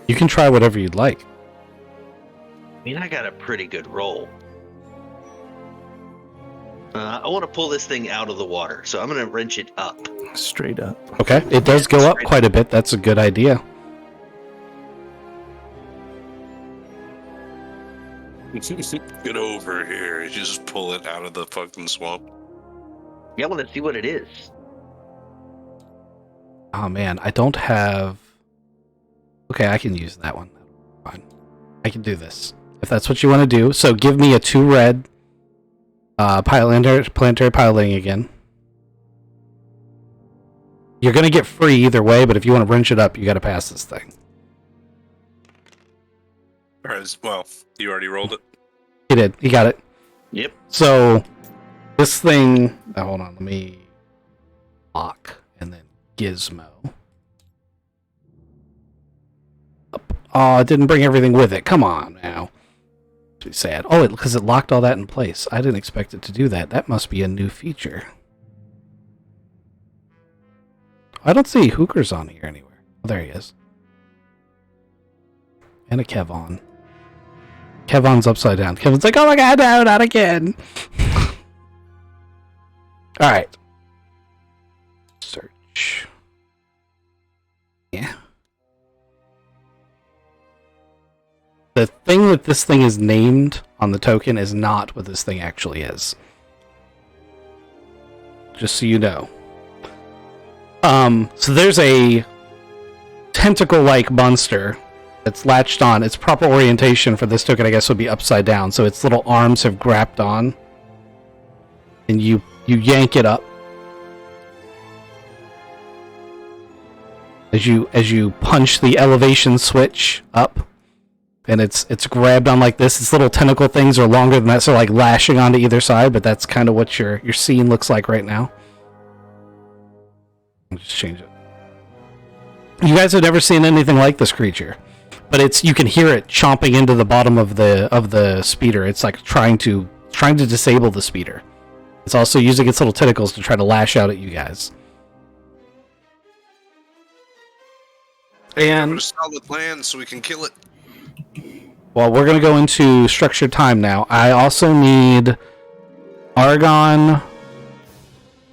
You can try whatever you'd like. I mean, I got a pretty good roll. I want to pull this thing out of the water, so I'm going to wrench it up. Straight up. Okay, it does go up quite a bit. That's a good idea. Get over here. You just pull it out of the fucking swamp. Yeah, I want to see what it is. Oh man, I don't have... Okay, I can use that one. Fine. I can do this. If that's what you want to do. So give me a 2 red planetary piloting again. You're going to get free either way, but if you want to wrench it up, you got to pass this thing. Well, you already rolled it. He did. He got it. Yep. So this thing... Oh, hold on. Let me lock and then gizmo. Oh, it didn't bring everything with it. Come on now. Too sad. Oh, because it locked all that in place. I didn't expect it to do that. That must be a new feature. I don't see Hooker's on here anywhere. Oh, there he is. And a Kevon. Kevon's upside down. Kevin's like, oh my god, no, not again. Alright. Search. Yeah. the thing that this thing is named on the token is not what this thing actually is. Just so you know. So there's a tentacle-like monster that's latched on. Its proper orientation for this token, I guess, would be upside down. So its little arms have grabbed on, and you yank it up. As you punch the elevation switch up, and it's grabbed on like this. Its little tentacle things are longer than that, so like lashing onto either side. But that's kind of what your scene looks like right now. I'll just change it. You guys have never seen anything like this creature, but you can hear it chomping into the bottom of the speeder. It's like trying to disable the speeder. It's also using its little tentacles to try to lash out at you guys. And a solid plan so we can kill it. Well, we're going to go into structured time now. I also need Argon,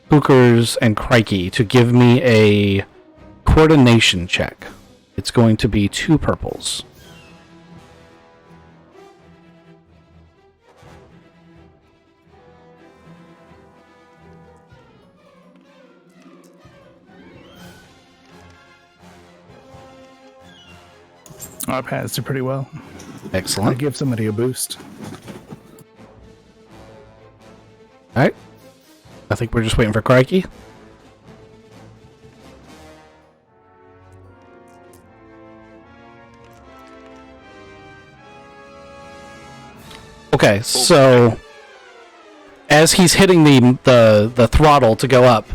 Hookers, and Crikey to give me a coordination check. It's going to be 2 purples. I passed it pretty well. I Excellent. give somebody a boost. Alright. I think we're just waiting for Crikey. Okay, so as he's hitting the throttle to go up,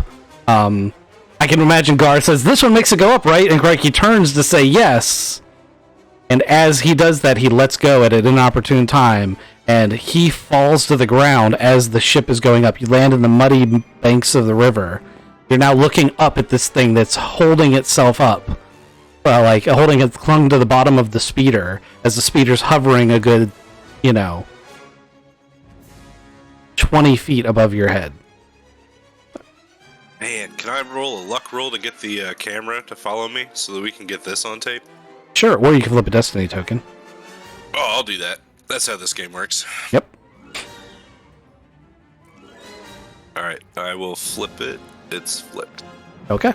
I can imagine Gar says, "This one makes it go up, right?" And Crikey turns to say yes. And as he does that, he lets go at an inopportune time, and he falls to the ground as the ship is going up. You land in the muddy banks of the river. You're now looking up at this thing that's holding itself up. Like, holding it clung to the bottom of the speeder, as the speeder's hovering a good, 20 feet above your head. Man, can I roll a luck roll to get the camera to follow me so that we can get this on tape? Sure, or you can flip a destiny token. Oh, I'll do that. That's how this game works. Yep. Alright, I will flip it. It's flipped. Okay.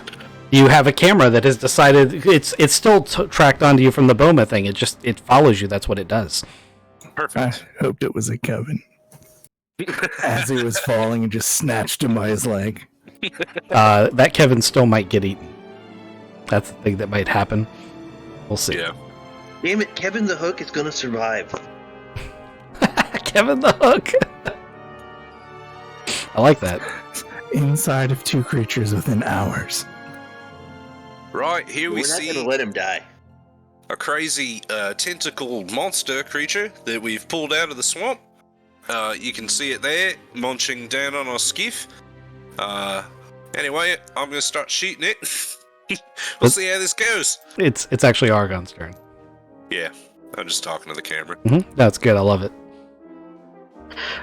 You have a camera that has decided it's still tracked onto you from the Boma thing. It follows you. That's what it does. Perfect. I hoped it was a Kevin. As he was falling and just snatched him by his leg. That Kevin still might get eaten. That's the thing that might happen. We'll see. Yeah. Damn it, Kevin the Hook is gonna survive. Kevin the Hook. I like that. Inside of 2 creatures within hours. Right, here we We're not see gonna let him die. a crazy tentacle monster creature that we've pulled out of the swamp. You can see it there, munching down on our skiff. Anyway, I'm gonna start shooting it. We'll see how this goes. It's actually Argon's turn. Yeah, I'm just talking to the camera. That's good. I love it.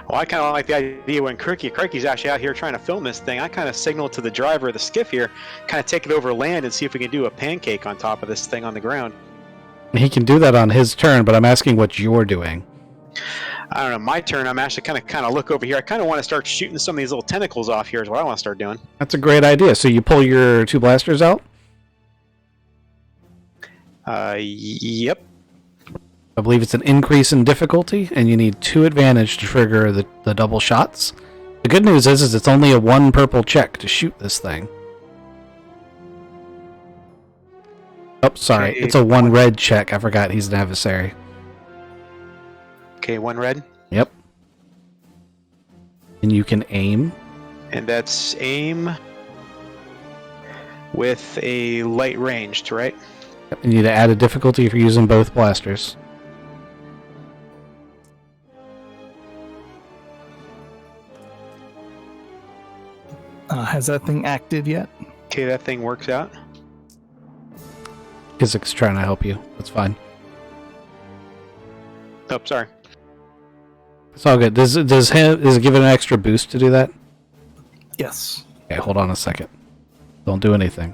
Well, I kind of like the idea when Kirky's actually out here trying to film this thing. I kind of signal to the driver of the skiff here, kind of take it over land and see if we can do a pancake on top of this thing on the ground. He can do that on his turn, but I'm asking what you're doing. I don't know. My turn. I'm actually kind of look over here. I kind of want to start shooting some of these little tentacles off here. Is what I want to start doing. That's a great idea. So you pull your 2 blasters out? Yep. I believe it's an increase in difficulty, and you need 2 advantage to trigger the double shots. The good news is it's only a 1 purple check to shoot this thing. Oh, sorry. Okay. It's a 1 red check. I forgot he's an adversary. Okay, 1 red. Yep. And you can aim. And that's aim with a light ranged, right? You need to add a difficulty if you're using both blasters. Has that thing acted yet? Okay, that thing works out. Kizik's trying to help you. That's fine. Oh, sorry. It's all good. Does it give it an extra boost to do that? Yes. Okay, hold on a second. Don't do anything.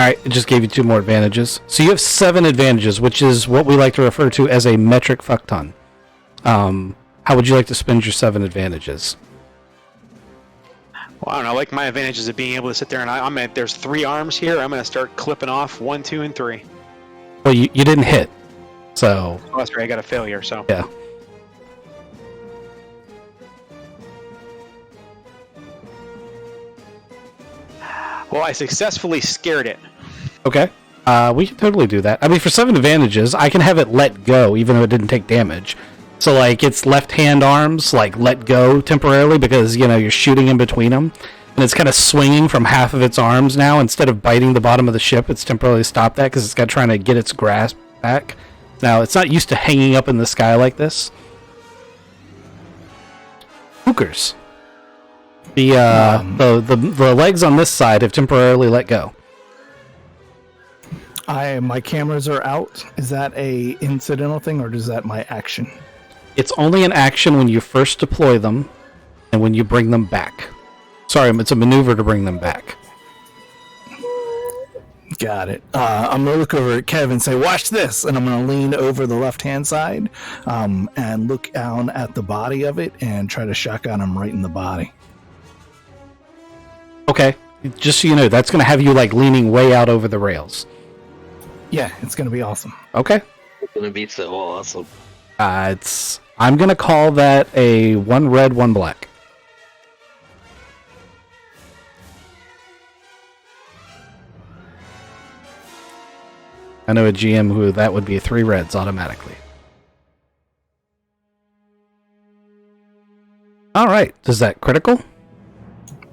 right, it just gave you 2 more advantages. So you have 7 advantages, which is what we like to refer to as a metric fuck ton. How would you like to spend your 7 advantages? Well, I don't know. I like my advantages of being able to sit there and there's 3 arms here. I'm going to start clipping off 1, 2, and 3. Well, you didn't hit, so... Oh, that's right. I got a failure, so... Yeah. Well, I successfully scared it. Okay. We can totally do that. I mean, for 7 advantages, I can have it let go, even though it didn't take damage. So, like, its left-hand arms, like, let go temporarily because, you know, you're shooting in between them. And it's kind of swinging from half of its arms now. Instead of biting the bottom of the ship, it's temporarily stopped that because it's got trying to get its grasp back. Now, it's not used to hanging up in the sky like this. Hookers. The legs on this side have temporarily let go. My cameras are out. Is that a incidental thing, or is that my action? It's only an action when you first deploy them and when you bring them back. Sorry, it's a maneuver to bring them back. Got it. I'm going to look over at Kev and say, watch this. And I'm going to lean over the left-hand side and look down at the body of it and try to shotgun him right in the body. Okay. Just so you know, that's going to have you, like, leaning way out over the rails. Yeah, it's going to be awesome. Okay. It's gonna be so awesome. I'm going to call that a 1 red, 1 black. I know a GM who that would be 3 reds automatically. All right. Does that critical?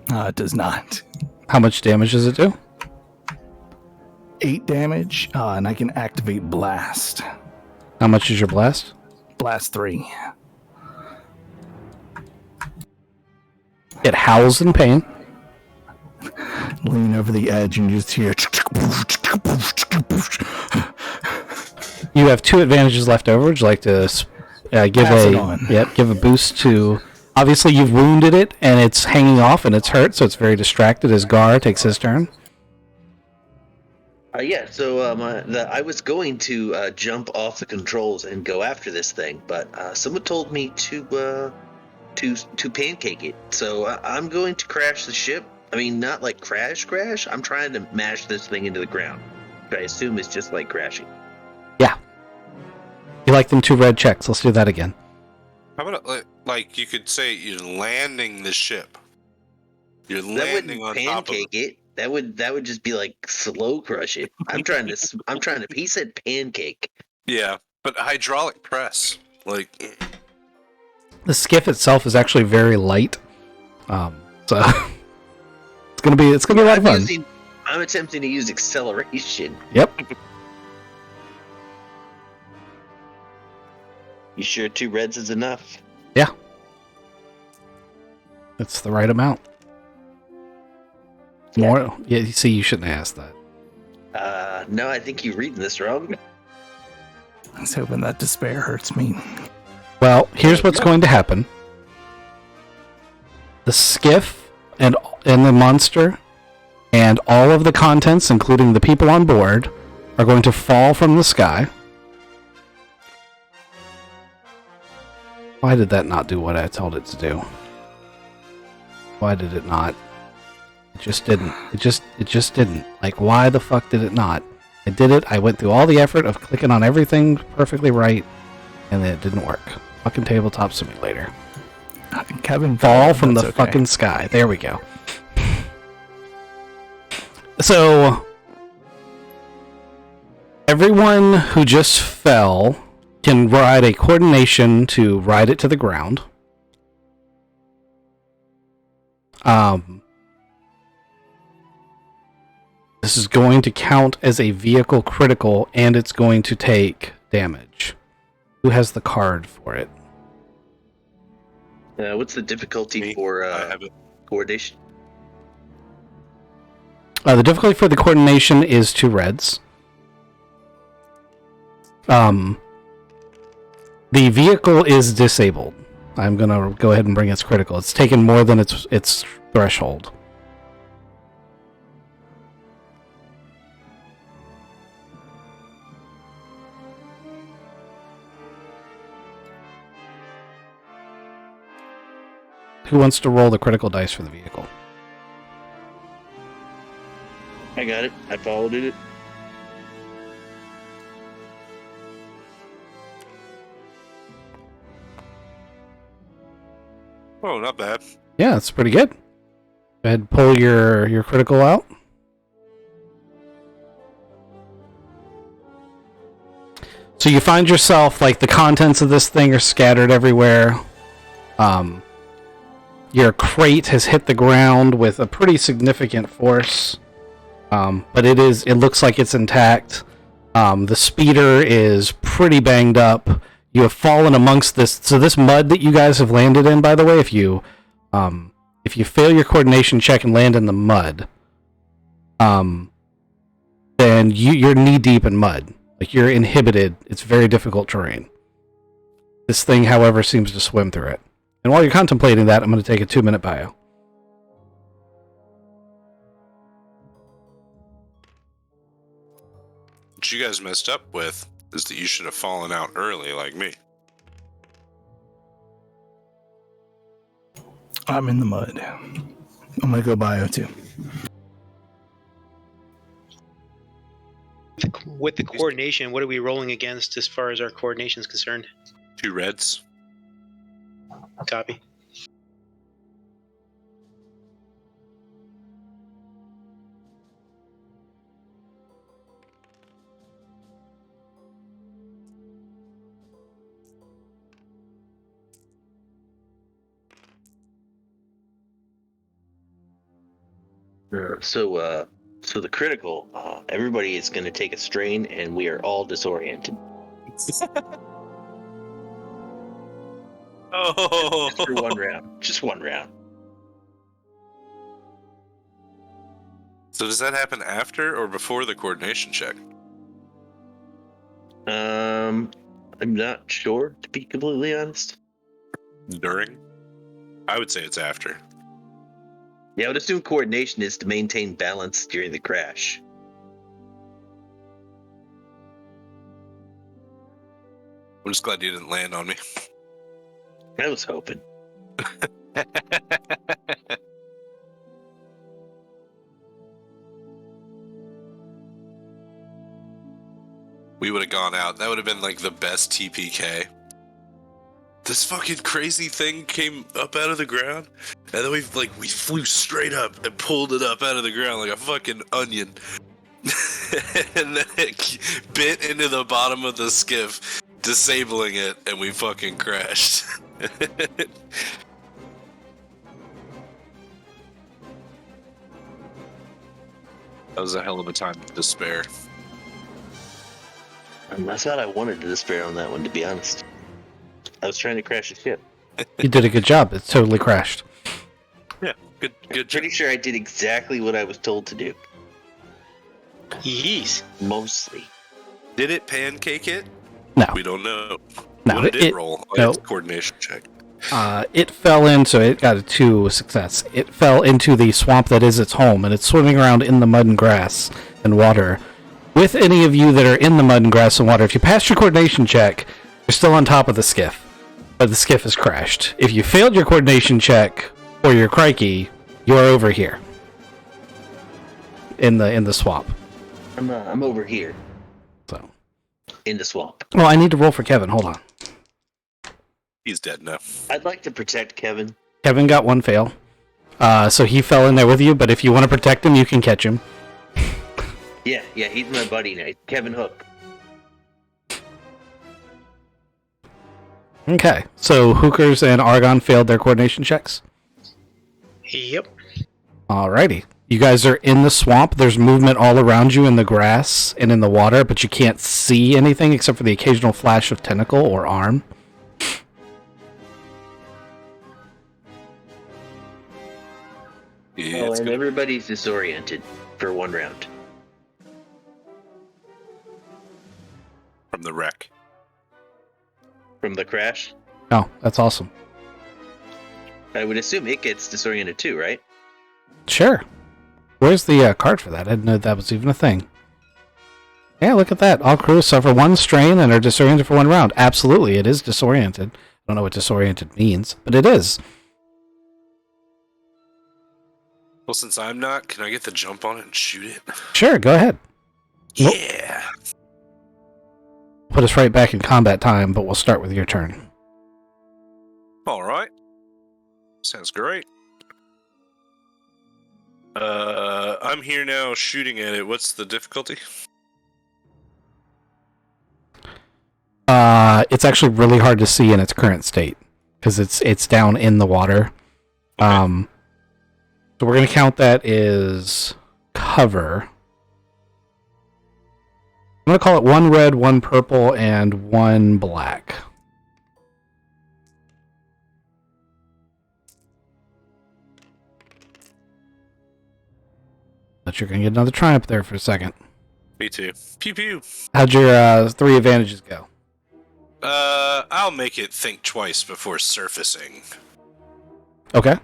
It does not. How much damage does it do? 8 damage, and I can activate Blast. How much is your blast? Blast 3. It howls in pain. Lean over the edge and you just hear... You have 2 advantages left over. Would you like to give Pass it on. give a boost to... Obviously, you've wounded it, and it's hanging off, and it's hurt, so it's very distracted as Gar takes his turn. Yeah, so I was going to jump off the controls and go after this thing, but someone told me to pancake it. So I'm going to crash the ship. I mean, not like crash. I'm trying to mash this thing into the ground. Which I assume is just like crashing. Yeah. You like them 2 red checks. Let's do that again. How about like you could say you're landing the ship. You're landing on top of pancake it. That would just be like slow crush it. I'm trying to he said pancake. Yeah, but hydraulic press. Like The skiff itself is actually very light. So it's gonna be a lot of fun. I'm attempting to use acceleration. Yep. You sure 2 reds is enough? Yeah. It's the right amount. More? Yeah, you see, you shouldn't have asked that. No, I think you're reading this wrong. I was hoping that despair hurts me. Well, here's what's going to happen. The skiff and the monster and all of the contents, including the people on board, are going to fall from the sky. Why did that not do what I told it to do? Why did it not? It just didn't. It just didn't. Like, why the fuck did it not? I did it. I went through all the effort of clicking on everything perfectly right, and it didn't work. Fucking tabletop simulator. Kevin, Fall from the that's okay. fucking sky. There we go. So, everyone who just fell can ride a coordination to ride it to the ground. This is going to count as a vehicle critical, and it's going to take damage. Who has the card for it? What's the difficulty for I have it. coordination? The difficulty for the coordination is 2 reds. The vehicle is disabled. I'm gonna go ahead and bring its critical. It's taken more than its threshold. Who wants to roll the critical dice for the vehicle? I got it. I followed it. Oh, not bad. Yeah, that's pretty good. Go ahead and pull your critical out. So you find yourself, like, the contents of this thing are scattered everywhere. Your crate has hit the ground with a pretty significant force. But it looks like it's intact. The speeder is pretty banged up. You have fallen amongst this. So this mud that you guys have landed in, by the way, if you fail your coordination check and land in the mud, then you're knee deep in mud. Like, you're inhibited. It's very difficult terrain. This thing, however, seems to swim through it. And while you're contemplating that, I'm going to take a 2-minute bio. What you guys messed up with is that you should have fallen out early like me. I'm in the mud. I'm gonna go bio too. With the coordination, what are we rolling against as far as our coordination is concerned? 2 reds. Copy. So the critical, everybody is going to take a strain, and we are all disoriented. Oh, Just for one round. Just one round. So does that happen after or before the coordination check? I'm not sure, to be completely honest. During? I would say it's after. Yeah, I would assume coordination is to maintain balance during the crash. I'm just glad you didn't land on me. I was hoping. We would have gone out. That would have been like the best TPK. This fucking crazy thing came up out of the ground, and then we flew straight up and pulled it up out of the ground like a fucking onion. And then it bit into the bottom of the skiff, disabling it, and we fucking crashed. That was a hell of a time to despair. I thought I wanted to despair on that one, to be honest. I was trying to crash a ship. You did a good job. It totally crashed. Yeah, good Pretty sure I did exactly what I was told to do. Yeez. Mostly. Did it pancake it? No. We don't know. No, What did it it roll? no. It's a coordination check. It fell in, so it got a 2 success. It fell into the swamp that is its home, and it's swimming around in the mud and grass and water. With any of you that are in the mud and grass and water, if you pass your coordination check, you're still on top of the skiff. But the skiff has crashed. If you failed your coordination check or your crikey, you're over here. In the swamp. I'm over here So. in the swamp. Well, I need to roll for Kevin. Hold on. He's dead now. I'd like to protect Kevin. Kevin got 1 fail. So he fell in there with you, but if you want to protect him, you can catch him. Yeah, he's my buddy now. Kevin Hook. Okay, so Hookers and Argon failed their coordination checks. Yep. Alrighty. You guys are in the swamp. There's movement all around you in the grass and in the water, but you can't see anything except for the occasional flash of tentacle or arm. Yeah, Oh, it's and good. everybody's disoriented for one round. From the wreck. From the crash? Oh, that's awesome. I would assume it gets disoriented too, right? Sure. Where's the card for that? I didn't know that was even a thing. Yeah, look at that. All crews suffer 1 strain and are disoriented for 1 round. Absolutely, it is disoriented. I don't know what disoriented means, but it is. Well, since I'm not, can I get the jump on it and shoot it? Sure, go ahead. Nope. Yeah. Put us right back in combat time, but we'll start with your turn. All right. Sounds great. I'm here now shooting at it. What's the difficulty? It's actually really hard to see in its current state because it's down in the water. Okay. So we're gonna count that as cover. I'm gonna call it 1 red, 1 purple, and 1 black. But you're gonna get another triumph there for a second. Me too. Pew pew. How'd your 3 advantages go? I'll make it think twice before surfacing. Okay.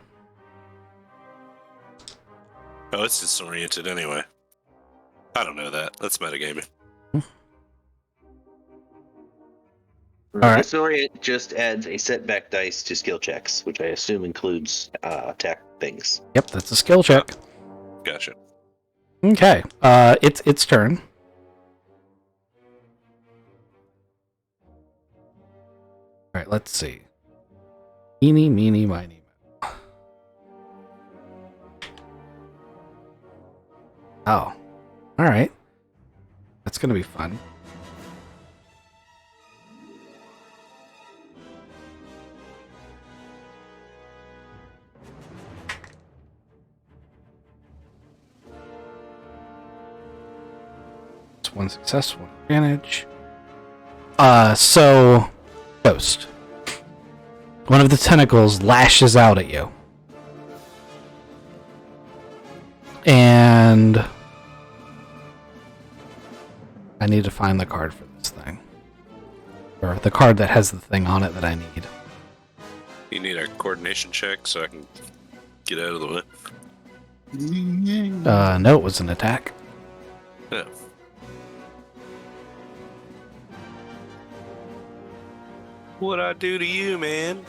Oh, it's disoriented anyway. I don't know that. That's metagaming. Alright. Disorient just adds a setback dice to skill checks, which I assume includes attack things. Yep, that's a skill check. Gotcha. Okay. It's its turn. Alright, let's see. Eeny, meeny, miny, moe. Oh. Alright. That's gonna be fun. It's 1 success, 1 advantage. So Ghost. One of the tentacles lashes out at you. And I need to find the card for this thing. Or the card that has the thing on it that I need. You need a coordination check so I can get out of the way. No, it was an attack. Yeah. What'd I do to you, man?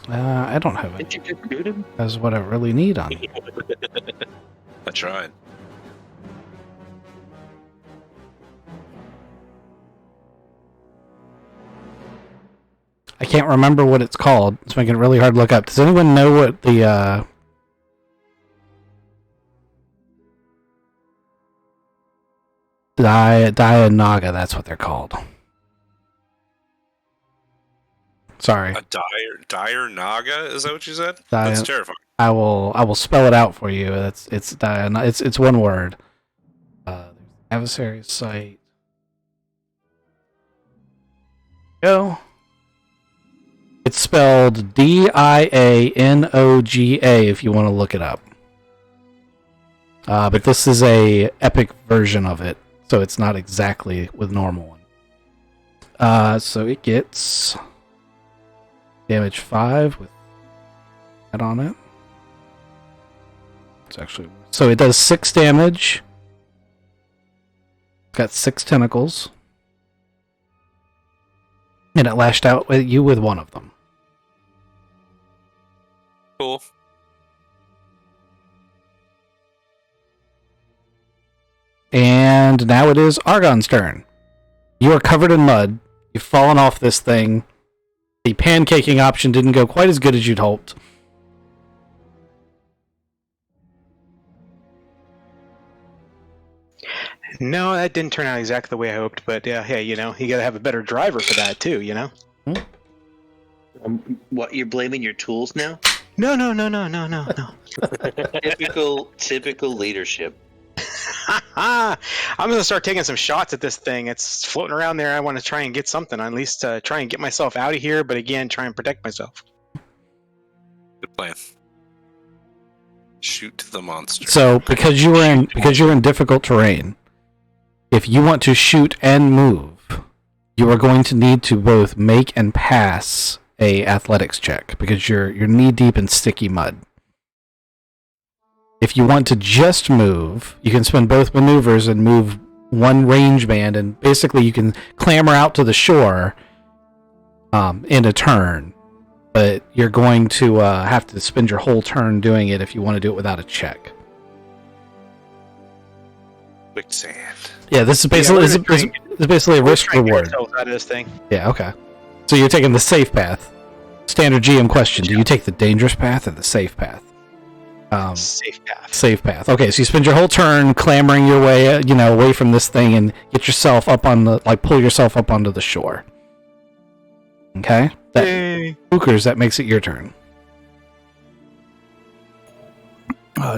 I don't have it. Did you just shoot him? That's what I really need on it. I tried. I can't remember what it's called. It's making it really hard to look up. Does anyone know what the Dianaga, that's what they're called. Sorry. A dire naga? Is that what you said? Dia- That's terrifying. I will spell it out for you. It's one word. There's adversary site. Go. It's spelled Dianoga if you want to look it up. But this is a epic version of it, so it's not exactly with normal one. So it gets damage 5 with that on it. It's actually so it does 6 damage. It's got 6 tentacles. And it lashed out at you with one of them. Cool. And now it is Argon's turn. You are covered in mud. You've fallen off this thing. The pancaking option didn't go quite as good as you'd hoped. No, that didn't turn out exactly the way I hoped, but yeah, hey, you gotta have a better driver for that too, What, you're blaming your tools now? No. Typical leadership. I'm gonna start taking some shots at this thing. It's floating around there. I want to try and get something, at least try and get myself out of here, but again, try and protect myself. Good plan. Shoot the monster. So because you're in difficult terrain, if you want to shoot and move, you are going to need to both make and pass a athletics check because you're knee deep in sticky mud. If you want to just move, you can spend both maneuvers and move one range band, and basically you can clamber out to the shore in a turn. but you're going to have to spend your whole turn doing it if you want to do it without a check. Quicksand. Yeah, this is basically this is basically a risk reward. Out of this thing. Yeah, okay. So you're taking the safe path. Standard GM question: do you take the dangerous path or the safe path? Safe path. Safe path. Okay, so you spend your whole turn clambering your way, away from this thing and get yourself up on pull yourself up onto the shore. Okay? Bookers, that makes it your turn.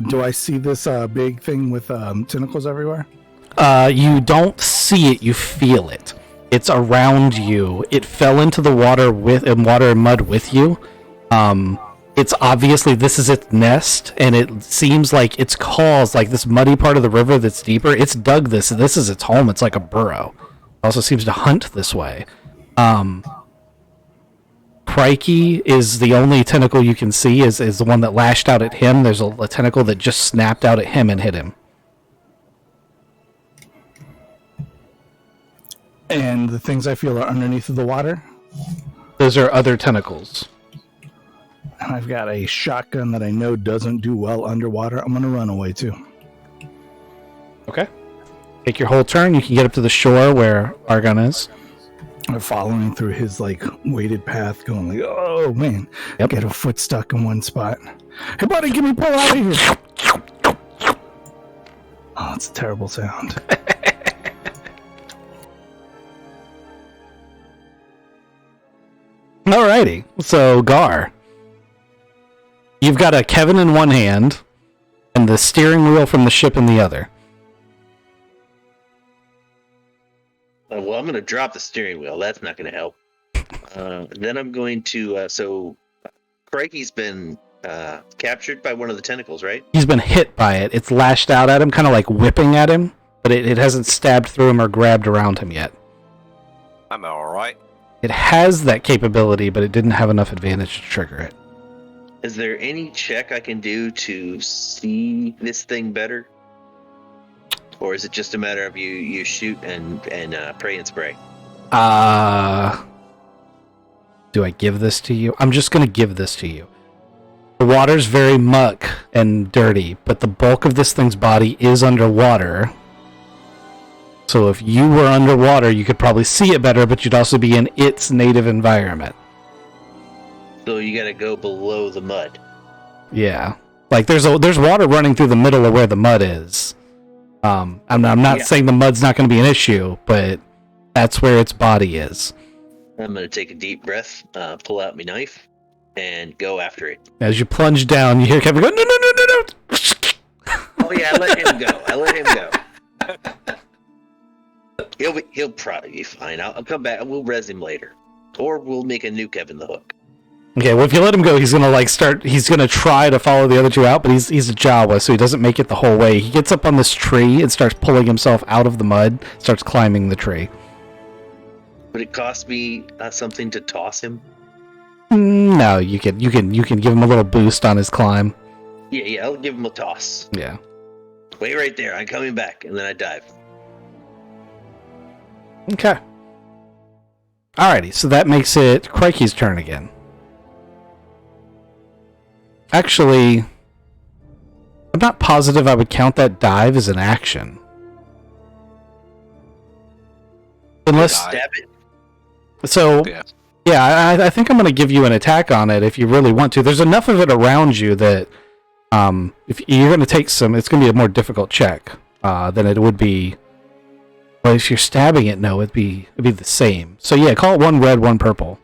Do I see this big thing with tentacles everywhere? You don't see it, you feel it. It's around you. It fell into the water and mud with you. It's obviously this is its nest, and it seems like its caused like this muddy part of the river that's deeper. It's dug this. This is its home. It's like a burrow. It also seems to hunt this way. Crikey is the only tentacle you can see. Is the one that lashed out at him. There's a tentacle that just snapped out at him and hit him. And the things I feel are underneath of the water? Those are other tentacles. And I've got a shotgun that I know doesn't do well underwater. I'm going to run away too. Okay. Take your whole turn. You can get up to the shore where Argon is. I'm following through his weighted path, going oh man, Yep. Get a foot stuck in one spot. Hey buddy, give me pull out of here. Oh, it's a terrible sound. Alrighty. So Gar, you've got a Kevin in one hand and the steering wheel from the ship in the other. Well, I'm going to drop the steering wheel. That's not going to help. Then I'm going to... so, Crikey's been captured by one of the tentacles, right? He's been hit by it. It's lashed out at him, kind of like whipping at him, but it hasn't stabbed through him or grabbed around him yet. I'm alright. It has that capability, but it didn't have enough advantage to trigger it. Is there any check I can do to see this thing better? Or is it just a matter of you shoot and pray and spray? Do I give this to you? I'm just going to give this to you. The water's very muck and dirty, but the bulk of this thing's body is underwater. So if you were underwater, you could probably see it better, but you'd also be in its native environment. So you got to go below the mud. Yeah. Like there's water running through the middle of where the mud is. I'm not saying the mud's not going to be an issue, but that's where its body is. I'm going to take a deep breath, pull out my knife, and go after it. As you plunge down, you hear Kevin go, no. Oh yeah, I let him go. He'll probably be fine. I'll come back. We'll res him later, or we'll make a new Kevin the Hook. Okay, well if you let him go, he's gonna he's gonna try to follow the other two out, but he's a Jawa, so he doesn't make it the whole way. He gets up on this tree and starts pulling himself out of the mud, starts climbing the tree. Would it cost me something to toss him? No, you can give him a little boost on his climb. Yeah, I'll give him a toss. Yeah. Wait right there, I'm coming back, and then I dive. Okay. Alrighty, so that makes it Crikey's turn again. Actually, I'm not positive I would count that dive as an action. Unless... Stab it. So, yeah, I think I'm going to give you an attack on it if you really want to. There's enough of it around you that if you're going to take some, it's going to be a more difficult check than it would be. Well, if you're stabbing it, no, it'd be the same. So yeah, call it one red, one purple.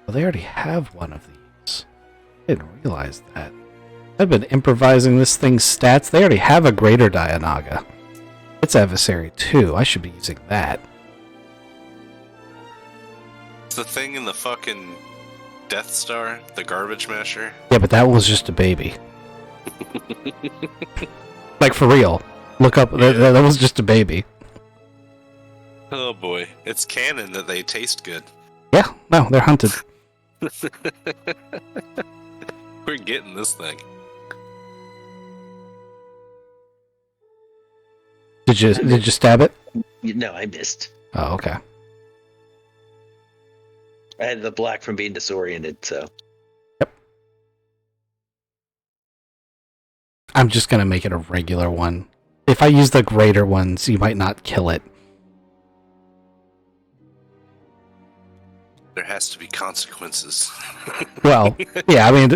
Well, they already have one of these. I didn't realize that. I've been improvising this thing's stats. They already have a greater Dianaga. It's adversary too. I should be using that. It's the thing in the fucking Death Star, the garbage masher. Yeah, but that was just a baby. Like for real. Look up. That was just a baby. Oh boy, it's canon that they taste good. Yeah, no, they're hunted. We're getting this thing. Did you stab it? No, I missed. Oh, okay. I had the black from being disoriented, so. I'm just gonna make it a regular one. If I use the greater ones, you might not kill it. There has to be consequences. Well, yeah, I mean,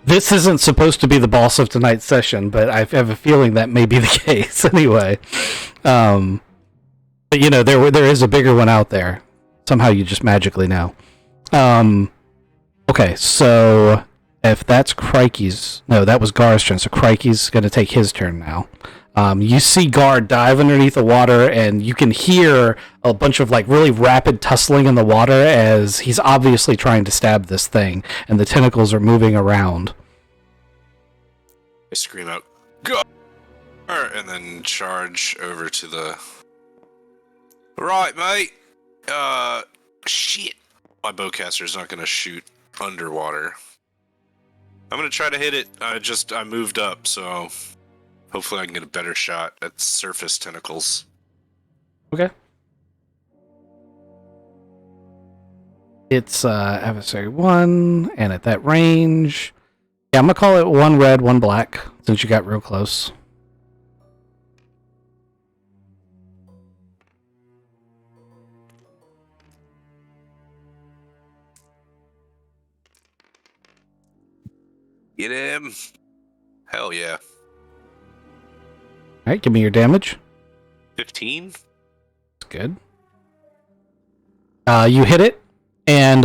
this isn't supposed to be the boss of tonight's session, but I have a feeling that may be the case anyway. But you know, there is a bigger one out there. Somehow you just magically know. Okay, so if that's Crikey's... No, that was Gar's turn, so Crikey's going to take his turn now. You see Gar dive underneath the water, and you can hear a bunch of like really rapid tussling in the water as he's obviously trying to stab this thing, and the tentacles are moving around. I scream out, "Go!" and then charge over to the... Right, mate. Shit. My bowcaster's not going to shoot underwater. I'm going to try to hit it. I moved up, so hopefully I can get a better shot at surface tentacles. Okay. It's adversary 1, and at that range... Yeah, I'm going to call it 1 red, 1 black, since you got real close. Get him. Hell yeah. Alright, give me your damage. 15? That's good. You hit it, and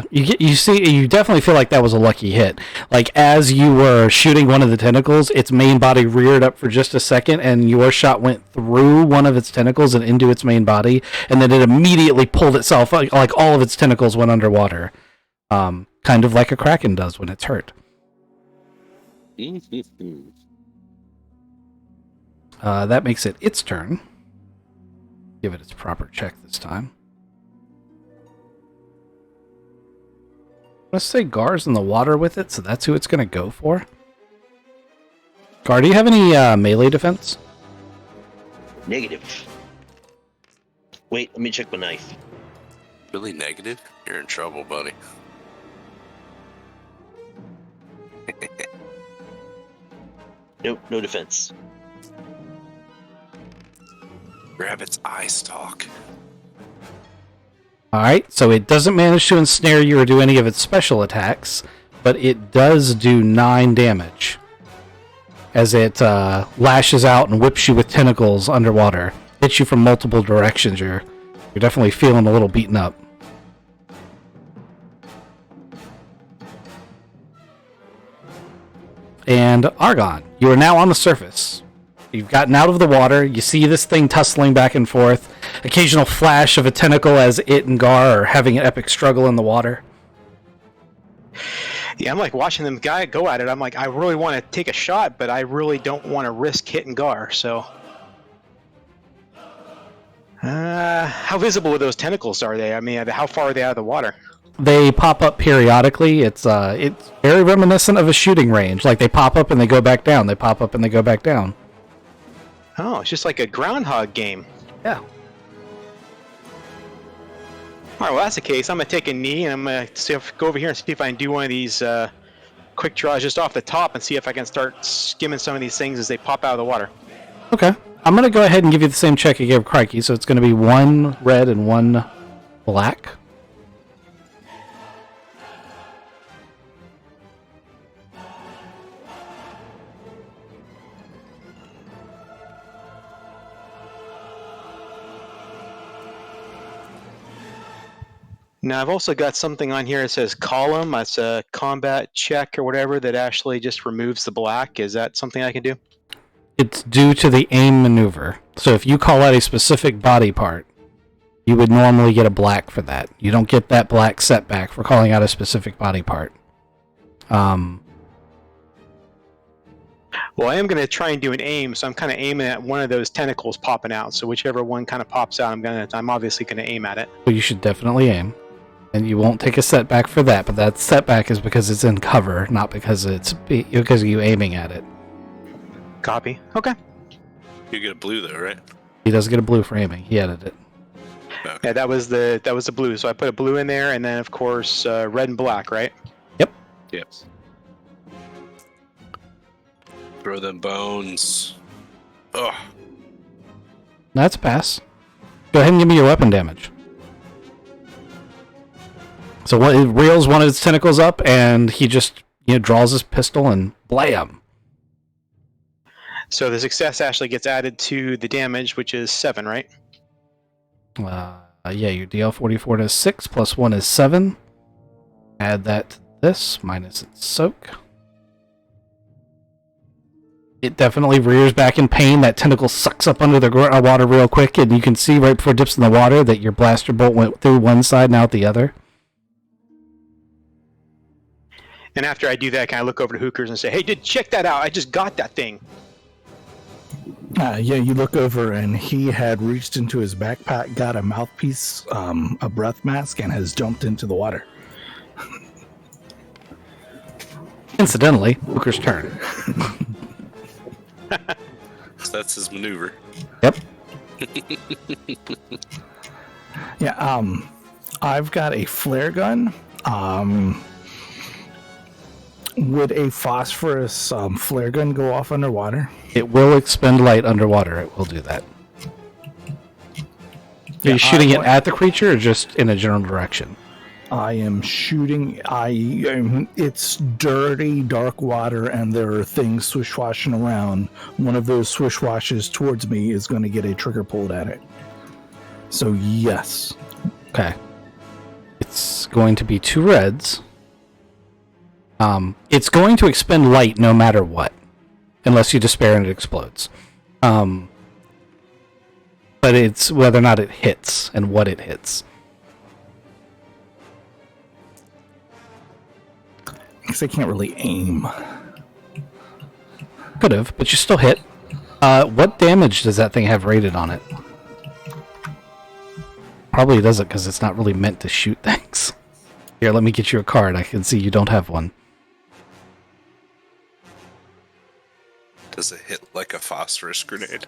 you definitely feel like that was a lucky hit. Like, as you were shooting one of the tentacles, its main body reared up for just a second, and your shot went through one of its tentacles and into its main body, and then it immediately pulled itself, like all of its tentacles went underwater. Kind of like a kraken does when it's hurt. That makes it its turn. Give it its proper check this time. Let's say Gar's in the water with it, so that's who it's going to go for. Gar, do you have any melee defense? Negative. Wait, let me check my knife. Really negative? You're in trouble, buddy. Nope, no defense. Grab its eye stalk. Alright, so it doesn't manage to ensnare you or do any of its special attacks, but it does do 9 damage. As it lashes out and whips you with tentacles underwater. Hits you from multiple directions. You're definitely feeling a little beaten up. And Argon, you are now on the surface. You've gotten out of the water. You see this thing tussling back and forth. Occasional flash of a tentacle as it and Gar are having an epic struggle in the water. Yeah, I'm like watching them guy go at it. I'm like, I really want to take a shot, but I really don't want to risk hitting Gar. So, how visible are those tentacles? Are they? I mean, how far are they out of the water? They pop up periodically. It's very reminiscent of a shooting range. Like they pop up and they go back down. They pop up and they go back down. Oh, it's just like a groundhog game. Yeah. All right, well, that's the case. I'm going to take a knee, and I'm going to go over here and see if I can do one of these quick draws just off the top and see if I can start skimming some of these things as they pop out of the water. Okay. I'm going to go ahead and give you the same check I gave Crikey, so it's going to be 1 red and 1 black. Now, I've also got something on here that says column. That's a combat check or whatever that actually just removes the black. Is that something I can do? It's due to the aim maneuver. So if you call out a specific body part, you would normally get a black for that. You don't get that black setback for calling out a specific body part. Well, I am going to try and do an aim, so I'm kind of aiming at one of those tentacles popping out. So whichever one kind of pops out, I'm obviously going to aim at it. So you should definitely aim. And you won't take a setback for that, but that setback is because it's in cover, not because it's because of you aiming at it. Copy. Okay. You get a blue though, right? He does get a blue for aiming. He added it. Okay. Yeah, that was the blue. So I put a blue in there, and then of course red and black, right? Yep. Throw them bones. Oh, That's a pass. Go ahead and give me your weapon damage. So what, it reels one of its tentacles up, and he just draws his pistol and blam. So the success actually gets added to the damage, which is 7, right? Yeah, your DL44 does 6, plus 1 is 7. Add that to this, minus its soak. It definitely rears back in pain. That tentacle sucks up under the water real quick, and you can see right before it dips in the water that your blaster bolt went through one side and out the other. And after I do that, can I look over to Hookers and say, "Hey, dude, check that out! I just got that thing." Yeah, you look over, and he had reached into his backpack, got a mouthpiece, a breath mask, and has jumped into the water. Incidentally, Hooker's turn. so that's his maneuver. Yep. Yeah, I've got a flare gun. Would a phosphorus flare gun go off underwater? It will expend light underwater. It will do that. Are you shooting it at the creature or just in a general direction? I am shooting. It's dirty, dark water, and there are things swish-washing around. One of those swish-washes towards me is going to get a trigger pulled at it. So, yes. Okay. It's going to be 2 reds. It's going to expend light no matter what, unless you despair and it explodes. But it's whether or not it hits and what it hits. Because I can't really aim. Could have, but you still hit. What damage does that thing have rated on it? Probably doesn't, because it's not really meant to shoot things. Here, let me get you a card. I can see you don't have one. Does it hit like a phosphorus grenade?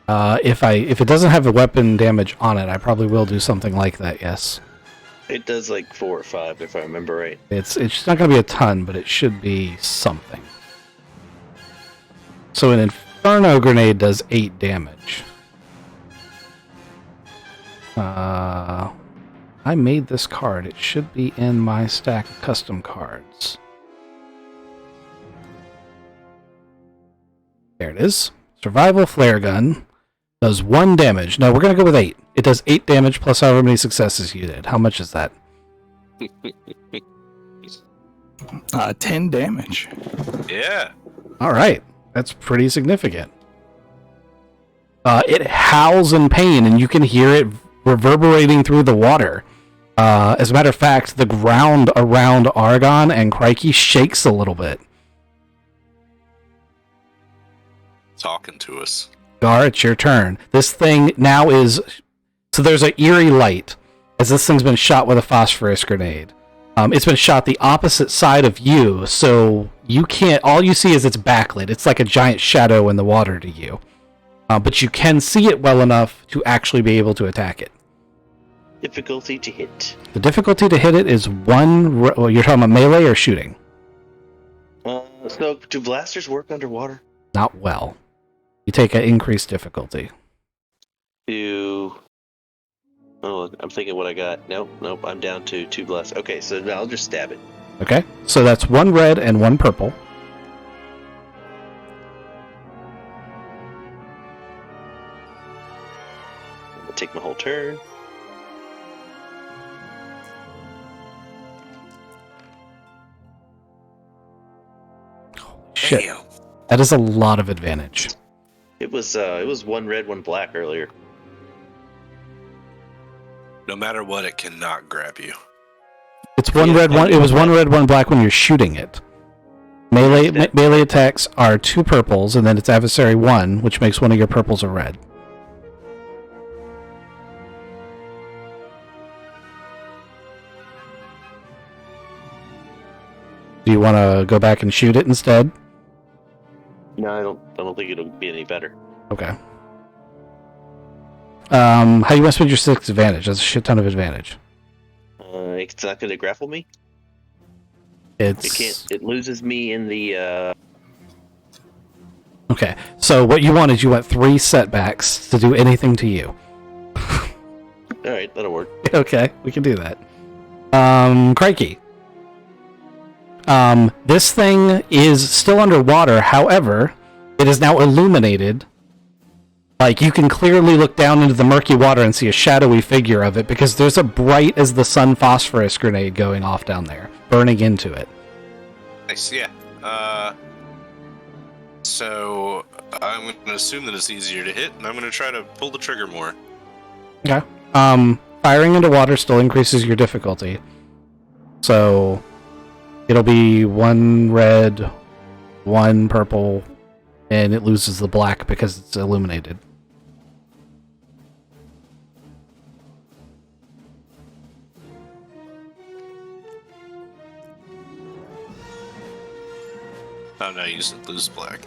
If it doesn't have a weapon damage on it, I probably will do something like that, yes. It does like 4 or 5, if I remember right. It's not going to be a ton, but it should be something. So an Inferno grenade does 8 damage. I made this card. It should be in my stack of custom cards. There it is. Survival flare gun does 1 damage. No, we're going to go with 8. It does 8 damage plus however many successes you did. How much is that? 10 damage. Yeah. All right. That's pretty significant. It howls in pain, and you can hear it reverberating through the water. As a matter of fact, the ground around Argon and Crikey shakes a little bit. Talking to us. Gar, it's your turn. This thing now is... So there's an eerie light as this thing's been shot with a phosphorus grenade. It's been shot the opposite side of you, so you can't... All you see is its backlit. It's like a giant shadow in the water to you. But you can see it well enough to actually be able to attack it. Difficulty to hit. The difficulty to hit it is 1... Well, you're talking about melee or shooting? So, do blasters work underwater? Not well. You take an increased difficulty. Oh, I'm thinking what I got. Nope, I'm down to 2 blasters. Okay, so now I'll just stab it. Okay, so that's 1 red and 1 purple. I'll take my whole turn. Shit. Damn. That is a lot of advantage. It was 1 red, 1 black earlier. No matter what, it cannot grab you. It's 1 red, 1. It was 1 red, 1 black when you're shooting it. Melee attacks are 2 purples, and then it's adversary 1, which makes one of your purples a red. Do you want to go back and shoot it instead? No, I don't think it'll be any better. Okay. How do you want to spend your 6 advantage? That's a shit ton of advantage. It's not going to grapple me. It's It can't. It loses me in the. Okay, so what you want is you want 3 setbacks to do anything to you. All right, that'll work. Okay, we can do that. Crikey. This thing is still underwater, however, it is now illuminated. Like, you can clearly look down into the murky water and see a shadowy figure of it, because there's a bright as the sun phosphorus grenade going off down there, burning into it. Nice, yeah. So I'm going to assume that it's easier to hit, and I'm going to try to pull the trigger more. Okay. Firing into water still increases your difficulty. So it'll be 1 red, 1 purple, and it loses the black because it's illuminated. Oh no, you said lose black.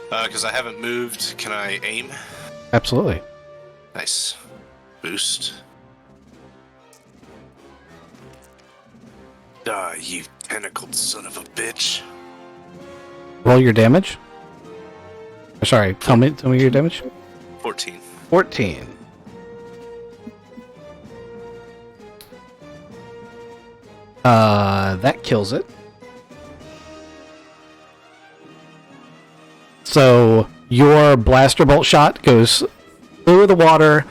Because I haven't moved, can I aim? Absolutely. Nice. Boost. Ah, you tentacled son of a bitch. Roll your damage. Or sorry, tell me your damage. 14. 14. That kills it. So your blaster bolt shot goes through the water,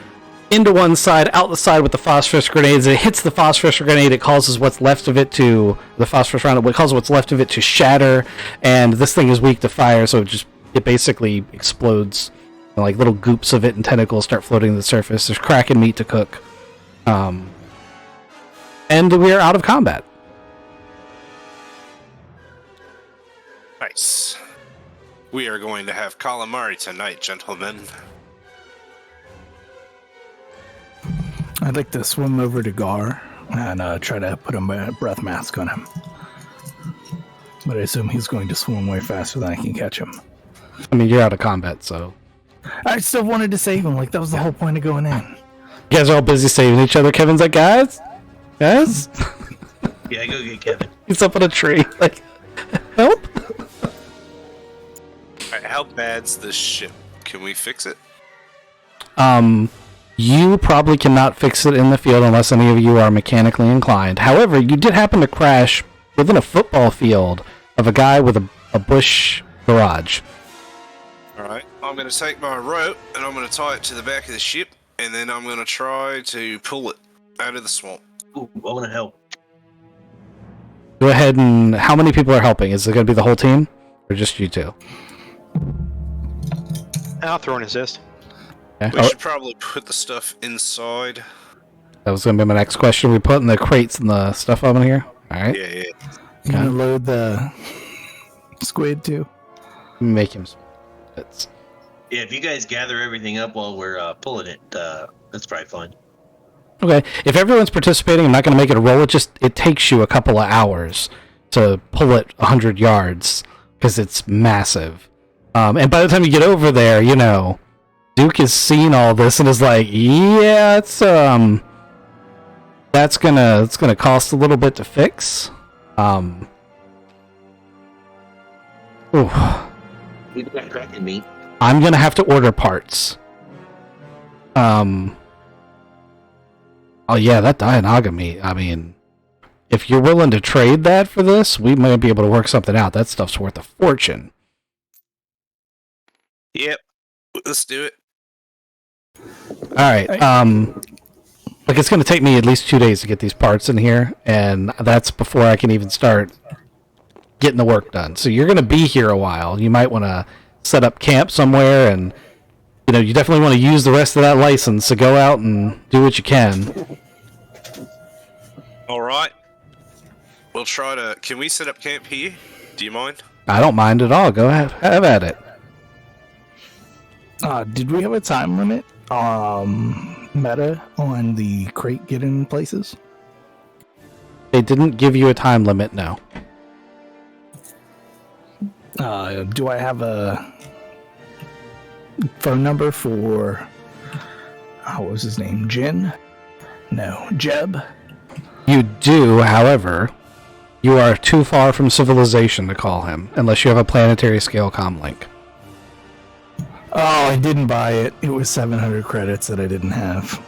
into one side, out the side with the phosphorus grenades. It hits the phosphorus grenade. It causes what's left of it to the phosphorus round. It causes what's left of it to shatter, and this thing is weak to fire, so it basically explodes. And like little goops of it and tentacles start floating to the surface. There's Kraken meat to cook, and we are out of combat. Nice. We are going to have calamari tonight, gentlemen. I'd like to swim over to Gar and try to put a breath mask on him. But I assume he's going to swim way faster than I can catch him. I mean, you're out of combat, so... I still wanted to save him. Like, that was the whole point of going in. You guys are all busy saving each other. Kevin's like, guys? Guys? Yeah, go get Kevin. He's up on a tree. Like, help? Alright, how bad's this ship? Can we fix it? You probably cannot fix it in the field unless any of you are mechanically inclined. However, you did happen to crash within a football field of a guy with a bush garage. Alright, I'm going to take my rope and I'm going to tie it to the back of the ship, and then I'm going to try to pull it out of the swamp. Ooh, I want to help. Go ahead and... How many people are helping? Is it going to be the whole team? Or just you two? I'll throw an assist. Okay. We should probably put the stuff inside. That was going to be my next question. We putting the crates and the stuff up in here? Alright. Yeah, yeah. You gonna load the squid too? Make him... It's... Yeah, if you guys gather everything up while we're pulling it, that's probably fine. Okay, if everyone's participating, I'm not going to make it a roll. It takes you a couple of hours to pull it 100 yards because it's massive. And by the time you get over there, you know, Duke has seen all this and is like, yeah, it's gonna cost a little bit to fix. Ooh. We've got Kraken meat. I'm gonna have to order parts. Oh yeah, that Dianaga meat. I mean, if you're willing to trade that for this, we might be able to work something out. That stuff's worth a fortune. Yep. Let's do it. Alright, like it's gonna take me at least 2 days to get these parts in here, and that's before I can even start getting the work done. So you're gonna be here a while. You might want to set up camp somewhere, and you know, you definitely want to use the rest of that license to go out and do what you can. Alright. We'll try to... Can we set up camp here? Do you mind? I don't mind at all. Go ahead, have at it. Did we have a time limit? Meta on the crate getting places? They didn't give you a time limit, no. Do I have a phone number for what was his name? Jin? No, Jeb. You do, however, you are too far from civilization to call him, unless you have a planetary scale comlink. Oh, I didn't buy it. It was 700 credits that I didn't have.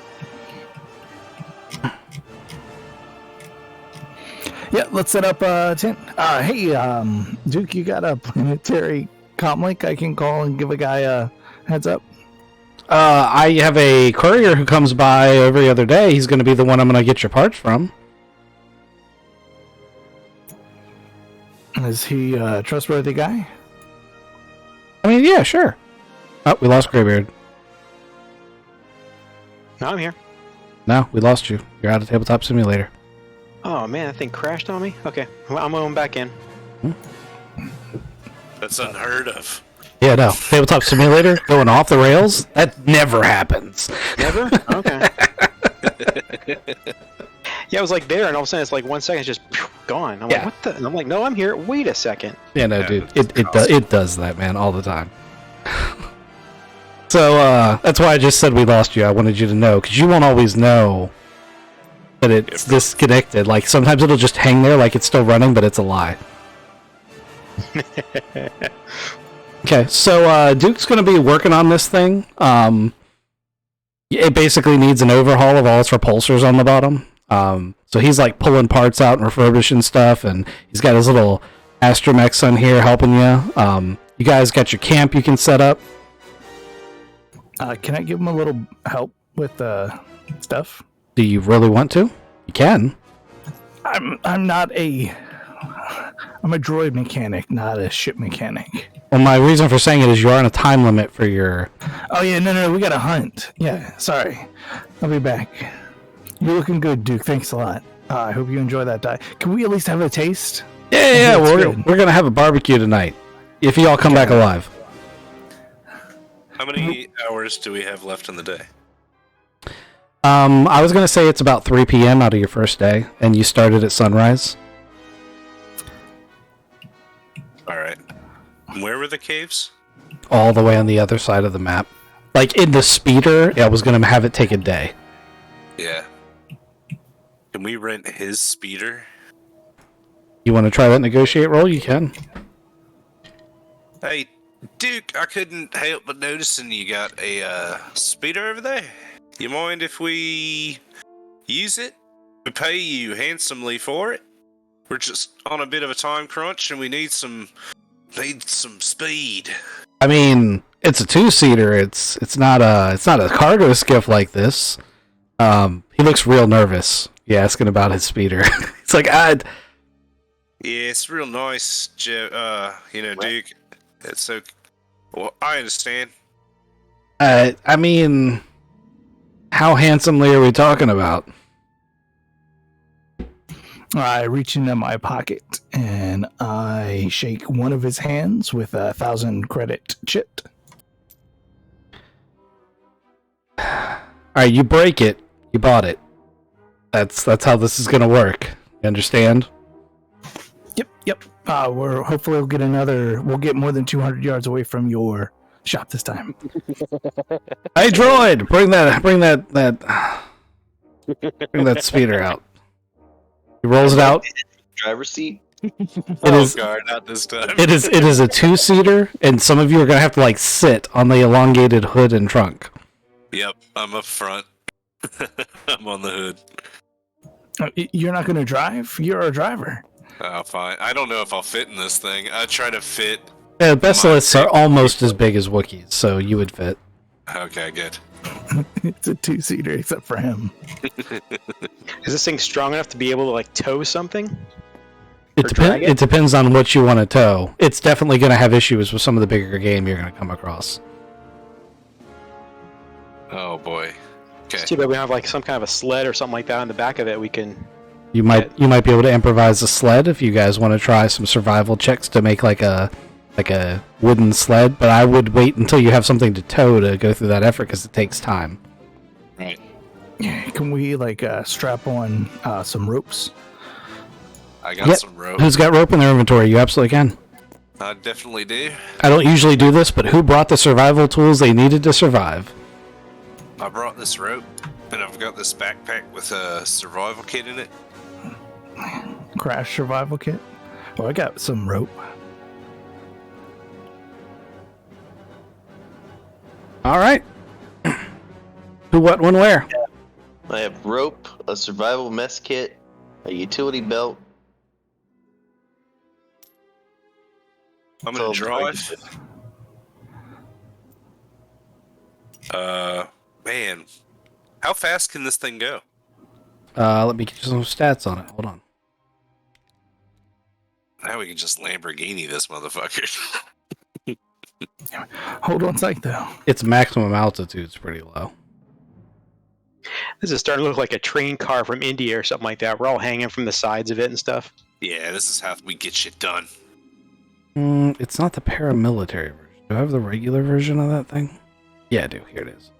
Yeah, let's set up 10. Hey, Duke, you got a planetary comlink I can call and give a guy a heads up? I have a courier who comes by every other day. He's going to be the one I'm going to get your parts from. Is he a trustworthy guy? I mean, yeah, sure. Oh, we lost Greybeard. No, I'm here. No, we lost you. You're out of Tabletop Simulator. Oh man, that thing crashed on me. Okay, well, I'm going back in. That's unheard of. Yeah, no. Tabletop Simulator going off the rails? That never happens. Never? Okay. Yeah, I was like there, and all of a sudden it's like 1 second, it's just gone. I'm like, what the? And I'm like, no, I'm here. Wait a second. Yeah, no, dude. It does that, man, all the time. So, that's why I just said we lost you. I wanted you to know, because you won't always know that it's disconnected. Like, sometimes it'll just hang there like it's still running, but it's a lie. Okay, so Duke's going to be working on this thing. It basically needs an overhaul of all its repulsors on the bottom. So he's like pulling parts out and refurbishing stuff, and he's got his little astromechs on here helping you. You guys got your camp you can set up. Can I give him a little help with stuff? Do you really want to? You can. I'm not a... I'm a droid mechanic, not a ship mechanic. Well, my reason for saying it is you're on a time limit for your... Oh, yeah, no, we got to hunt. Yeah, sorry. I'll be back. You're looking good, Duke. Thanks a lot. I hope you enjoy that die. Can we at least have a taste? Yeah, we're going to have a barbecue tonight, if you all come back alive. How many hours do we have left in the day? I was going to say it's about 3 p.m. out of your first day, and you started at sunrise. Alright. Where were the caves? All the way on the other side of the map. Like, in the speeder, I was going to have it take a day. Yeah. Can we rent his speeder? You want to try that negotiate roll? You can. Hey, Duke, I couldn't help but noticing you got a speeder over there. You mind if we use it? We pay you handsomely for it. We're just on a bit of a time crunch, and we need some speed. I mean, it's a two-seater. It's not a cargo skiff like this. He looks real nervous. You asking about his speeder. It's like Yeah, it's real nice, Duke. It's so. Well, I understand. I mean, how handsomely are we talking about? I reach into my pocket and I shake one of his hands with 1,000 credit chit. Alright, you break it. You bought it. That's how this is gonna work. You understand? Yep. We'll get more than 200 yards away from your shop this time. Hey, droid, bring that speeder out. He rolls it out. Driver's seat. God, not this time. It is a two-seater, and some of you are gonna have to like sit on the elongated hood and trunk. Yep, I'm up front. I'm on the hood. You're not going to drive? You're a driver. Oh, fine. I don't know if I'll fit in this thing. I try to fit. Yeah, Basilisks are almost as big as Wookiees, so you would fit. Okay, good. It's a two-seater, except for him. Is this thing strong enough to be able to like tow something? It depends on what you want to tow. It's definitely going to have issues with some of the bigger game you're going to come across. Oh boy. Okay. It's too bad we have like some kind of a sled or something like that on the back of it. We can. You might be able to improvise a sled if you guys want to try some survival checks to make like a wooden sled. But I would wait until you have something to tow to go through that effort because it takes time. Right. Can we strap on some ropes? I got some rope. Who's got rope in their inventory? You absolutely can. I definitely do. I don't usually do this, but who brought the survival tools they needed to survive? I brought this rope, and I've got this backpack with a survival kit in it. Crash survival kit. Oh, I got some rope. All right. Who, what, when, where? I have rope, a survival mess kit, a utility belt. I'm gonna drive. Man, how fast can this thing go? Let me get you some stats on it. Hold on. Now we can just Lamborghini this motherfucker. Hold on tight, though. Its maximum altitude's pretty low. This is starting to look like a train car from India or something like that. We're all hanging from the sides of it and stuff. Yeah, this is how we get shit done. It's not the paramilitary version. Do I have the regular version of that thing? Yeah, I do. Here it is.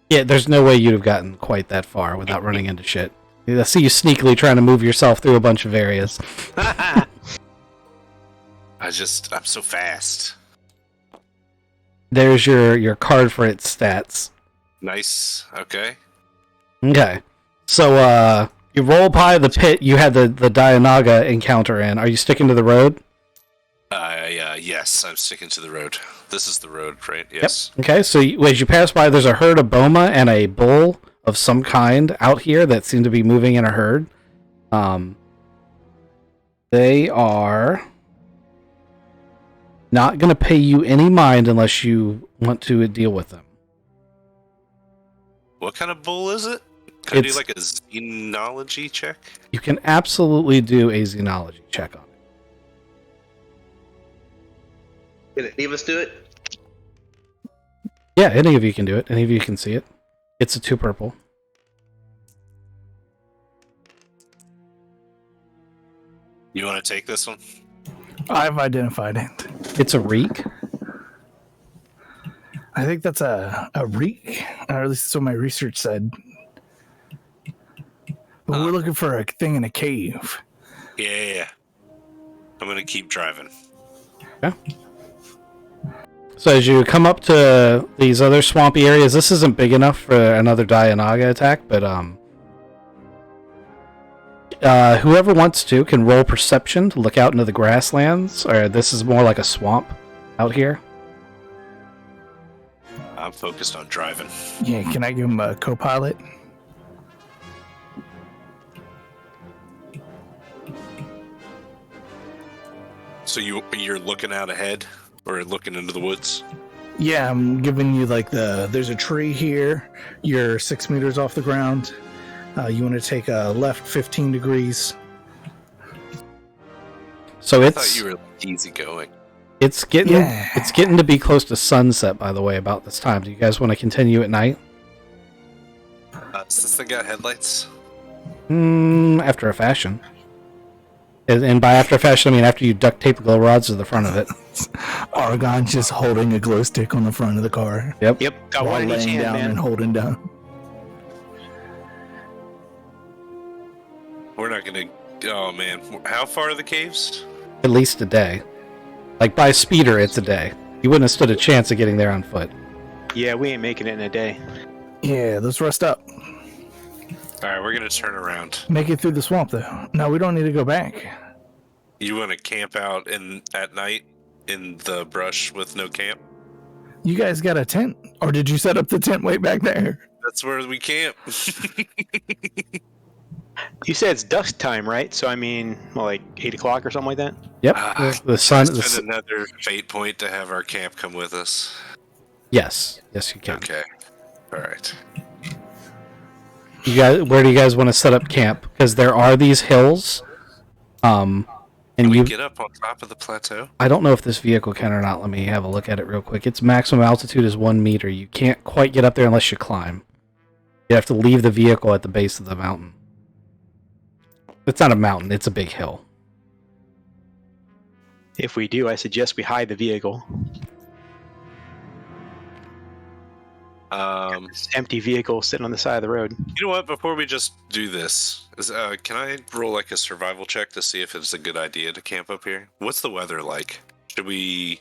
Yeah, there's no way you'd have gotten quite that far without running into shit. I see you sneakily trying to move yourself through a bunch of areas. I'm so fast. There's your card for its stats. Nice. Okay. Okay. So, you roll by the pit you had the Dianaga encounter in. Are you sticking to the road? Yes, I'm sticking to the road. This is the road, right? Yes. Yep. Okay, so as you pass by, there's a herd of boma and a bull of some kind out here that seem to be moving in a herd. They are not going to pay you any mind unless you want to deal with them. What kind of bull is it? Can I do like a xenology check? You can absolutely do a xenology check on it. Can any of us do it? Yeah, any of you can do it. Any of you can see it. It's a 2 purple. You want to take this one? I've identified it. It's a reek. I think that's a reek, or at least that's what my research said. But we're looking for a thing in a cave. Yeah. I'm gonna keep driving. Okay. So as you come up to these other swampy areas, this isn't big enough for another Dianaga attack, but whoever wants to can roll perception to look out into the grasslands, or this is more like a swamp out here. I'm focused on driving. Yeah, can I give him a co-pilot? So you're looking out ahead, or looking into the woods? Yeah, I'm giving you like there's a tree here. You're 6 meters off the ground. You want to take a left 15 degrees. So I it's thought you were easy going. it's getting to be close to sunset, by the way, about this time. Do you guys want to continue at night? Does this thing got headlights? After a fashion. And by after a fashion, I mean after you duct tape the glow rods to the front of it. Argon just holding a glow stick on the front of the car. Yep. Got While one in each laying hand, down man. and holding down. We're not gonna. Oh man, how far are the caves? At least a day. Like by speeder, it's a day. You wouldn't have stood a chance of getting there on foot. Yeah, we ain't making it in a day. Yeah, let's rest up. All right, we're gonna turn around. Make it through the swamp, though. No, we don't need to go back. You want to camp out at night in the brush with no camp? You guys got a tent? Or did you set up the tent way back there? That's where we camp. You said it's dusk time, right? So, I mean, well, like 8 o'clock or something like that? Yep. the sun. Spend another fate point to have our camp come with us. Yes, you can. Okay. All right. You guys, where do you guys want to set up camp? Because there are these hills. And Can we you get up on top of the plateau? I don't know if this vehicle can or not. Let me have a look at it real quick. Its maximum altitude is 1 meter. You can't quite get up there unless you climb. You have to leave the vehicle at the base of the mountain. It's not a mountain, it's a big hill. If we do, I suggest we hide the vehicle. This empty vehicle sitting on the side of the road. You know what? Before we just do this, can I roll like a survival check to see if it's a good idea to camp up here? What's the weather like? Should we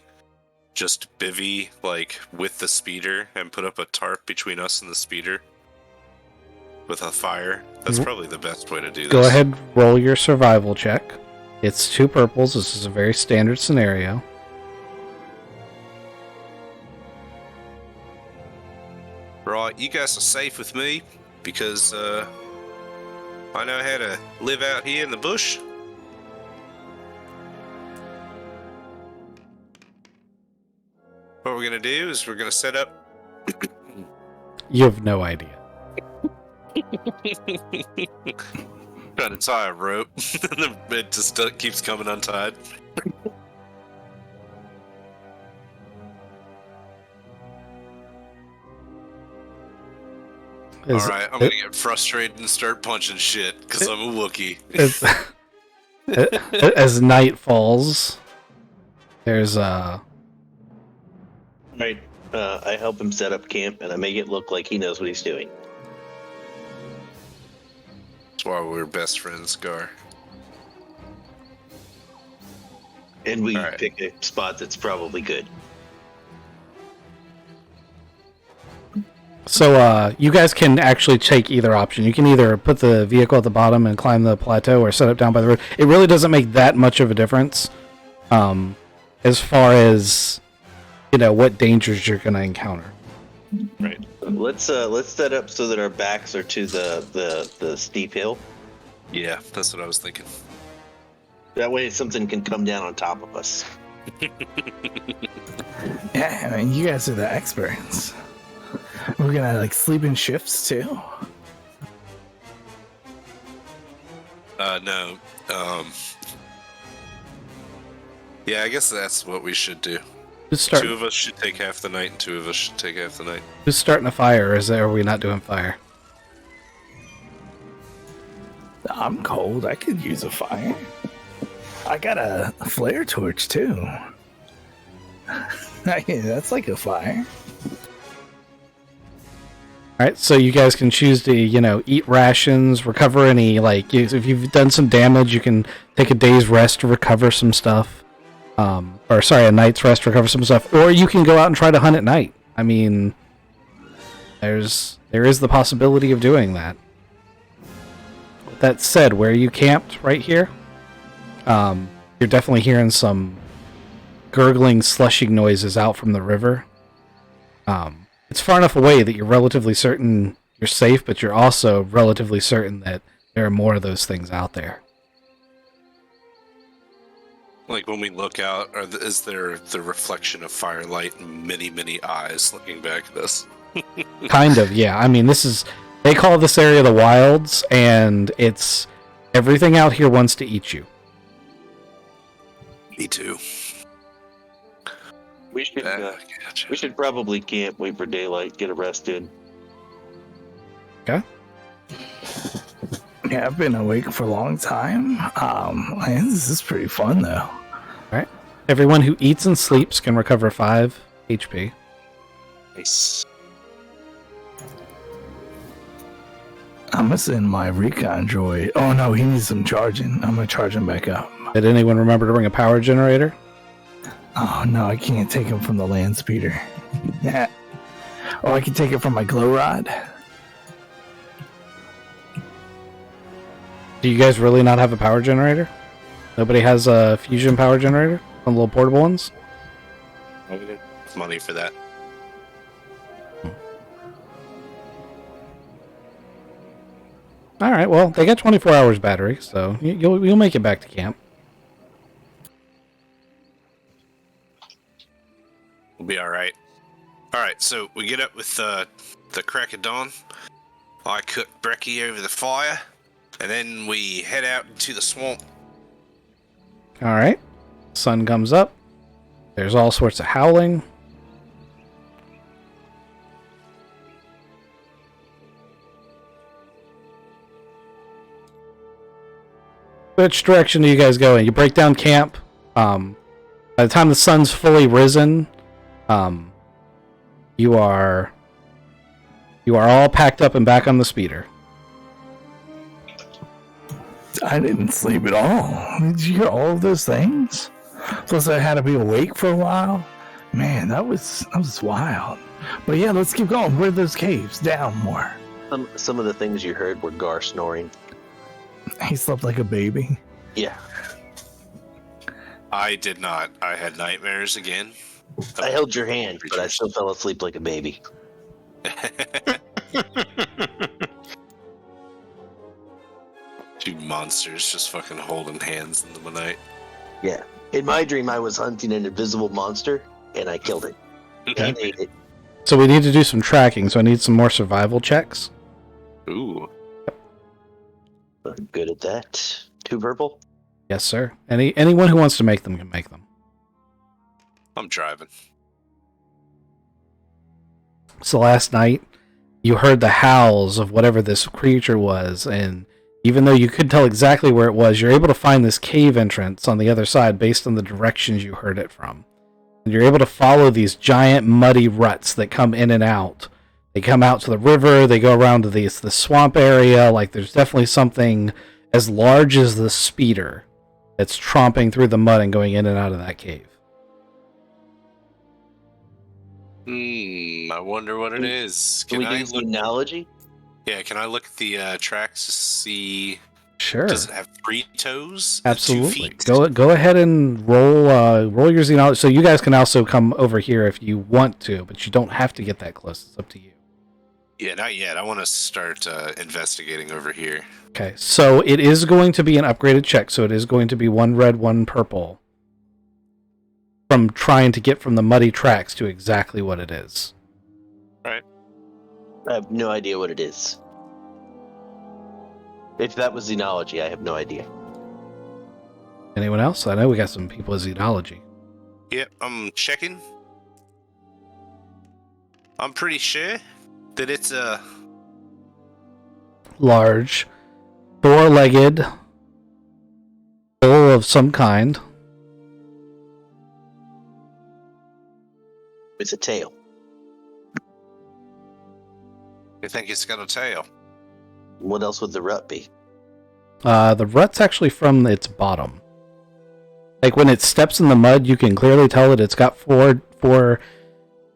just bivvy like with the speeder and put up a tarp between us and the speeder with a fire. That's probably the best way to do this. Go ahead, roll your survival check. It's 2 purples. This is a very standard scenario. Right, you guys are safe with me because I know how to live out here in the bush. What we're gonna do is we're gonna set up. You have no idea. Trying to tie a rope, and it just keeps coming untied. Alright, I'm gonna get frustrated and start punching shit, because I'm a Wookiee. As night falls, there's Right. I help him set up camp, and I make it look like he knows what he's doing. That's why we're best friends, Scar. And we All right. pick a spot that's probably good. So you guys can actually take either option. You can either put the vehicle at the bottom and climb the plateau, or set it down by the road. It really doesn't make that much of a difference, as far as what dangers you're going to encounter. Right. Let's set up so that our backs are to the steep hill. Yeah, that's what I was thinking. That way, something can come down on top of us. Yeah, I mean, you guys are the experts. We're gonna sleep in shifts too. No. Yeah, I guess that's what we should do. Who's 2 of us should take half the night, and 2 of us should take half the night. Who's starting a fire? Are we not doing fire? I'm cold. I could use a fire. I got a flare torch too. That's like a fire. All right, so you guys can choose to, eat rations, recover any, if you've done some damage, you can take a day's rest to recover some stuff. A night's rest to recover some stuff. Or you can go out and try to hunt at night. I mean, there is the possibility of doing that. With that said, where you camped right here, you're definitely hearing some gurgling, slushing noises out from the river. It's far enough away that you're relatively certain you're safe, but you're also relatively certain that there are more of those things out there. Like when we look out, is there the reflection of firelight and many, many eyes looking back at us? Kind of, yeah. I mean, they call this area the Wilds, and it's everything out here wants to eat you. Me too. We should Gotcha. we should probably camp, wait for daylight, get arrested. Okay. Yeah, I've been awake for a long time. This is pretty fun though. Alright. Everyone who eats and sleeps can recover 5 HP. Nice. I'm gonna send my recon droid. Oh no, he needs some charging. I'm gonna charge him back up. Did anyone remember to bring a power generator? Oh no, I can't take him from the land speeder. Yeah. Oh, I can take it from my glow rod. Do you guys really not have a power generator? Nobody has a fusion power generator? One of the little portable ones? Money for that. Alright, well, they got 24 hours battery, so you'll make it back to camp. We'll be alright. Alright, so we get up with the crack of dawn. I cook brekkie over the fire, and then we head out into the swamp. Alright. Sun comes up. There's all sorts of howling. Which direction do you guys go in? You break down camp. By the time the sun's fully risen, you are all packed up and back on the speeder. I didn't sleep at all. Did you hear all of those things? Plus, I had to be awake for a while. Man, that was wild. But yeah, let's keep going. Where are those caves? Down more. Some of the things you heard were Gar snoring. He slept like a baby. Yeah. I did not. I had nightmares again. I held your hand, but I still fell asleep like a baby. Two monsters just fucking holding hands in the night. Yeah. In my dream, I was hunting an invisible monster, and I killed it. And ate it. So we need to do some tracking, so I need some more survival checks. Ooh. I'm good at that. 2 purple? Yes, sir. Anyone who wants to make them can make them. I'm driving. So last night, you heard the howls of whatever this creature was, and even though you couldn't tell exactly where it was, you're able to find this cave entrance on the other side based on the directions you heard it from. And you're able to follow these giant muddy ruts that come in and out. They come out to the river, they go around to the swamp area, like there's definitely something as large as the speeder that's tromping through the mud and going in and out of that cave. I wonder what it is. Can we I do some analogy? Yeah, can I look at the tracks to see? Sure. Does it have 3 toes? 2 Absolutely. feet? Go ahead and roll your xenology. So you guys can also come over here if you want to, but you don't have to get that close. It's up to you. Yeah, not yet. I want to start investigating over here. Okay, so it is going to be an upgraded check, so it is going to be 1 red, 1 purple. From trying to get from the muddy tracks to exactly what it is. I have no idea what it is. If that was xenology, I have no idea. Anyone else? I know we got some people with xenology. Yep, I'm checking. I'm pretty sure that it's a Large, 4-legged, bull of some kind. It's a tail. I think it's got a tail. What else would the rut be? The rut's actually from its bottom. Like when it steps in the mud, you can clearly tell that it's got four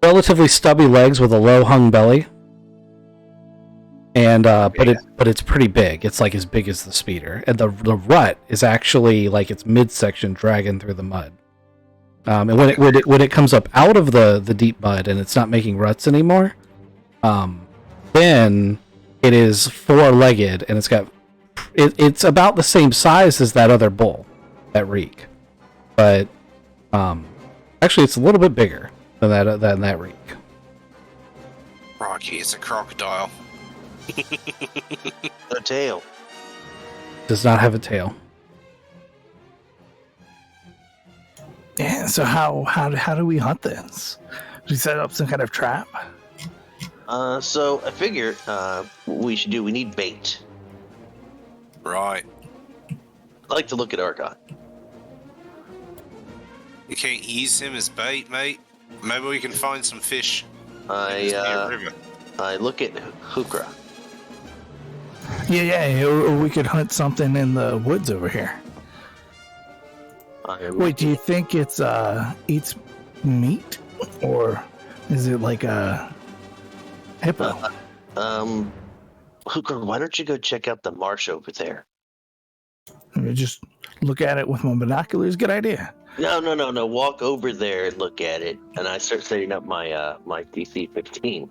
relatively stubby legs with a low hung belly. And but it's pretty big. It's like as big as the speeder. And the rut is actually like its midsection dragging through the mud. And when it comes up out of the deep mud and it's not making ruts anymore, then it is 4-legged and it's about the same size as that other bull, that reek, but actually it's a little bit bigger than that reek. Rocky, it's a crocodile. A tail. Does not have a tail. Yeah, so how do we hunt this? Do we set up some kind of trap? So I figure we need bait. Right. I like to look at Argon. You can't use him as bait, mate. Maybe we can find some fish in this near river. I look at Hukra. Yeah, or we could hunt something in the woods over here. Wait, do you think it's eats meat, or is it like a hippo? Hukra, why don't you go check out the marsh over there? I mean, just look at it with my binoculars. Good idea. No. Walk over there and look at it, and I start setting up my my DC 15.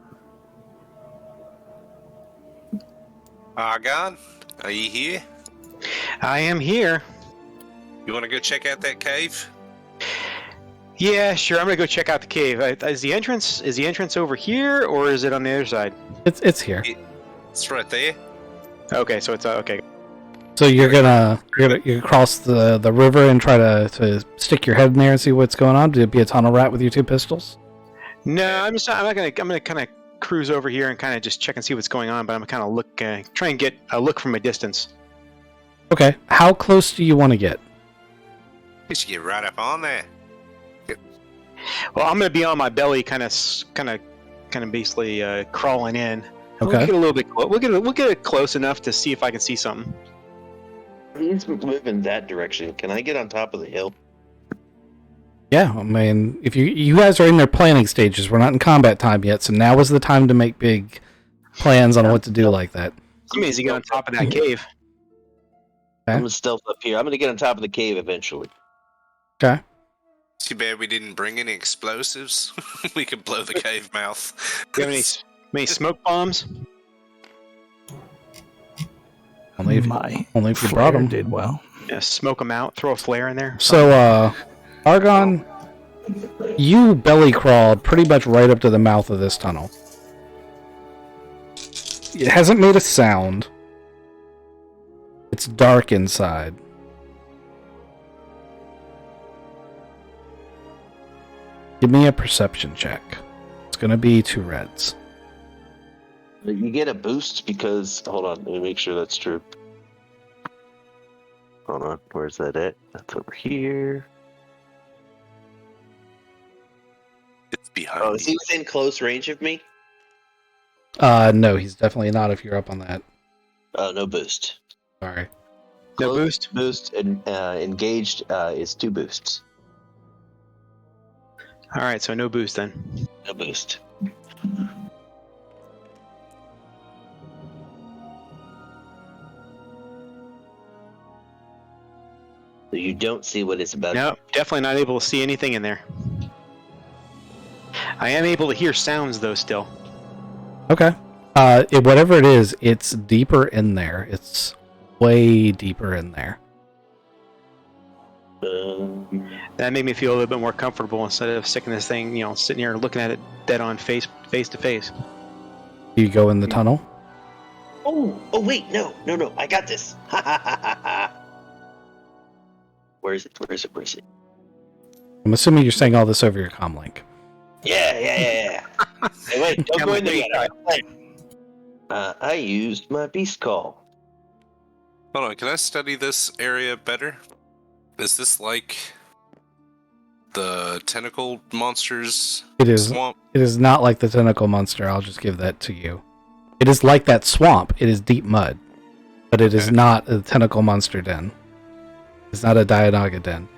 Argon, are you here? I am here. You want to go check out that cave? Yeah, sure. I'm gonna go check out the cave. Is the entrance over here, or is it on the other side? It's here. It's right there. Okay, so it's okay. So you're gonna cross the river and try to stick your head in there and see what's going on? To be a tunnel rat with your 2 pistols? No, I'm gonna kind of cruise over here and kind of just check and see what's going on. But I'm kind of try and get a look from a distance. Okay. How close do you want to get? You should get right up on there. Well, I'm gonna be on my belly, kind of basically crawling in. Okay. We'll get a little bit. We'll get it close enough to see if I can see something. He's moving that direction. Can I get on top of the hill? Yeah, I mean, if you guys are in their planning stages, we're not in combat time yet, so now is the time to make big plans on what to do like that. That means you get on top of that cave. I'm gonna stealth up here. I'm gonna get on top of the cave eventually. Okay. Too bad we didn't bring any explosives. We could blow the cave mouth. Do you have any smoke bombs? Only if you brought them. Did well. Yeah, smoke them out. Throw a flare in there. So, Argon, you belly crawled pretty much right up to the mouth of this tunnel. It hasn't made a sound. It's dark inside. Give me a perception check. It's going to be 2 reds. You get a boost because hold on, let me make sure that's true. Hold on, where's that at? That's over here. It's behind Oh, is he within close range of me? No, he's definitely not if you're up on that. Oh, no boost. Sorry. No Close boost? Boost and engaged is 2 boosts. All right, so no boost then. No boost. So you don't see what it's about. No, definitely not able to see anything in there. I am able to hear sounds though still. Okay. Whatever it is, it's deeper in there. It's way deeper in there. That made me feel a little bit more comfortable instead of sticking this thing, sitting here looking at it dead on face to face. You go in the tunnel? Oh, wait, no, I got this. Ha ha ha ha ha. Where is it? I'm assuming you're saying all this over your comm link. Yeah. Hey, wait, don't go in there yet. I used my beast call. Hold on, can I study this area better? Is this like the tentacle monsters It is. swamp? It is not like the tentacle monster. I'll just give that to you. It is like that swamp. It is deep mud, but it is not a tentacle monster den. It's not a Dianoga den.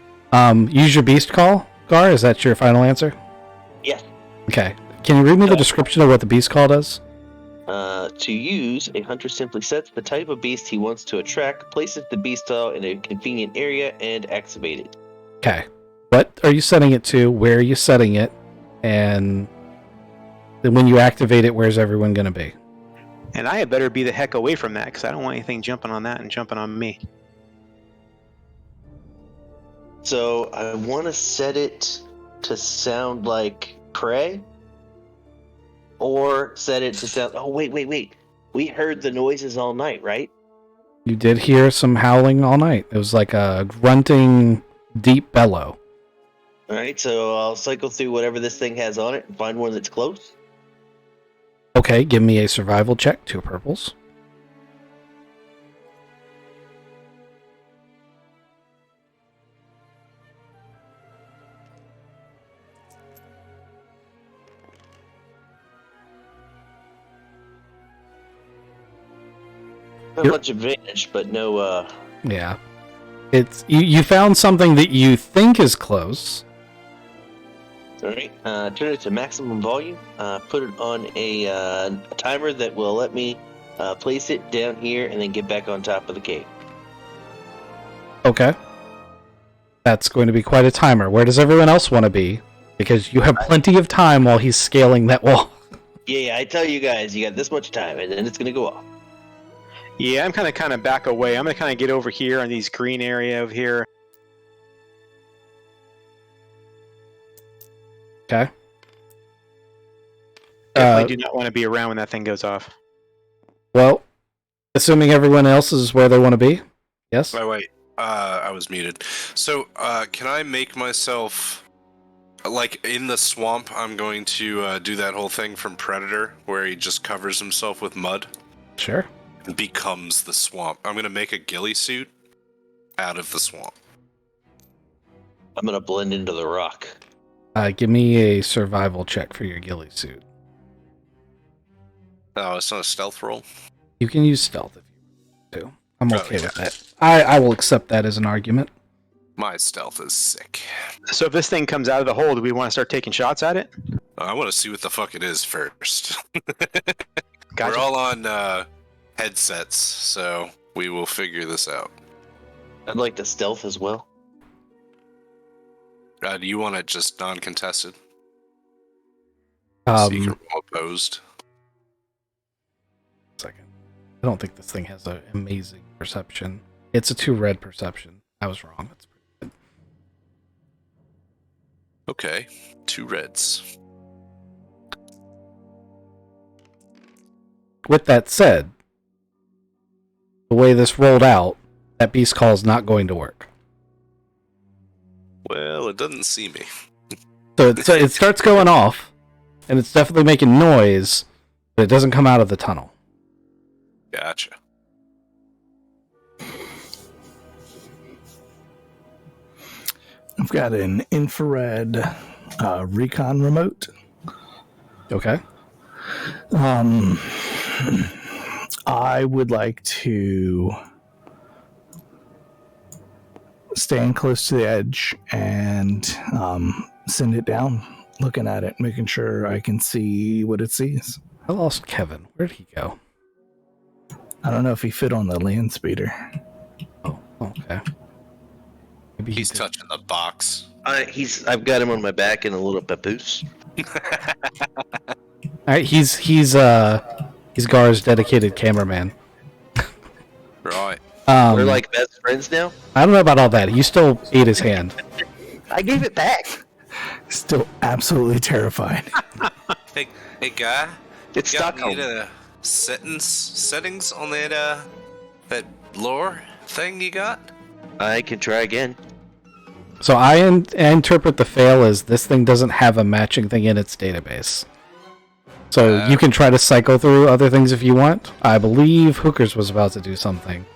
Use your beast call, Gar. Is that your final answer? Yes. Okay. Can you read me the description of what the beast call does? To use, a hunter simply sets the type of beast he wants to attract, places the beast style in a convenient area, and activates it. Okay. What are you setting it to? Where are you setting it? And then when you activate it, where's everyone going to be? And I had better be the heck away from that because I don't want anything jumping on that and jumping on me. So I want to set it to sound like prey, or set it to sound. Oh wait! We heard the noises all night, right? You did hear some howling all night. It was like a grunting, deep bellow. All right, so I'll cycle through whatever this thing has on it and find one that's close. Okay, give me a survival check, 2 purples. Not much advantage, but no. Yeah. It's you found something that you think is close. All right, turn it to maximum volume. Put it on a timer that will let me place it down here and then get back on top of the cave. Okay. That's going to be quite a timer. Where does everyone else want to be? Because you have plenty of time while he's scaling that wall. Yeah, I tell you guys, you got this much time, and then it's gonna go off. Yeah, I'm kind of back away. I'm going to kind of get over here on these green area over here. Okay. Definitely do not want to be around when that thing goes off. Well, assuming everyone else is where they want to be? Yes? Wait. I was muted. So, can I make myself... Like, in the swamp, I'm going to do that whole thing from Predator, where he just covers himself with mud. Sure. And becomes the swamp. I'm going to make a ghillie suit out of the swamp. I'm gonna blend into the rock. Give me a survival check for your ghillie suit. Oh, it's not a stealth roll? You can use stealth if you want to. I'm okay yeah. with that. I will accept that as an argument. My stealth is sick. So if this thing comes out of the hole, do we want to start taking shots at it? I want to see what the fuck it is first. Gotcha. We're all on headsets, so we will figure this out. I'd like to stealth as well. Do you want it just non-contested? Um, Secret while opposed? second. I don't think this thing has an amazing perception. It's a 2 red perception. I was wrong. That's pretty good. Okay, 2 reds. With that said, the way this rolled out, that beast call is not going to work. Well, it doesn't see me. So it starts going off, and it's definitely making noise, but it doesn't come out of the tunnel. Gotcha. I've got an infrared recon remote. Okay. I would like to stand close to the edge and send it down, looking at it, making sure I can see what it sees. I lost Kevin. Where'd he go? I don't know if he fit on the land speeder. Oh, okay. Maybe He's did. touching the box. I've got him on my back in a little papoose. All right, he's Gar's dedicated cameraman. Right. We're like best friends now. I don't know about all that. You still ate his hand. I gave it back. Still absolutely terrified. Hey guy. It's You got Stockholm. any settings on that lore thing you got? I can try again. So I interpret the fail as this thing doesn't have a matching thing in its database. So you can try to cycle through other things if you want. I believe Hookers was about to do something.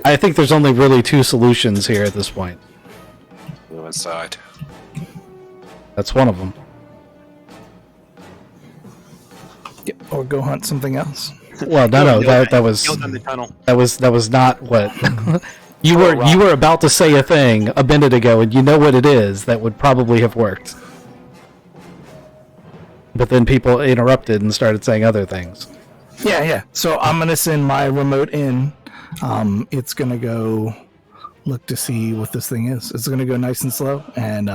I think there's only really 2 solutions here at this point. Go inside. That's one of them. Yep, or go hunt something else. Well, no, that was Killed in the tunnel. that was not what you were about to say a thing a minute ago, and you know what it is that would probably have worked. But then people interrupted and started saying other things. Yeah. So I'm gonna send my remote in. It's gonna go look to see what this thing is. It's gonna go nice and slow, and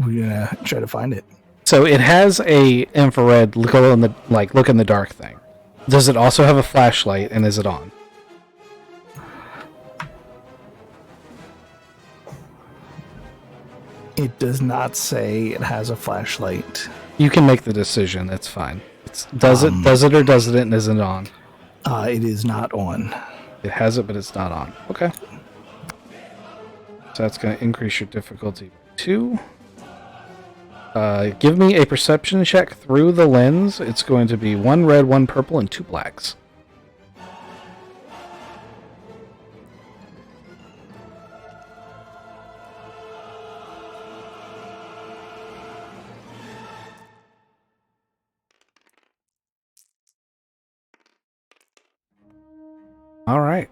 we're gonna try to find it. So it has a infrared look in the dark thing. Does it also have a flashlight, and is it on? It does not say it has a flashlight. You can make the decision. It's fine. Does it or doesn't it, and is it on? It is not on. It has it, but it's not on. Okay. So that's going to increase your difficulty 2. Give me a perception check through the lens. It's going to be 1 red, 1 purple, and 2 blacks. All right.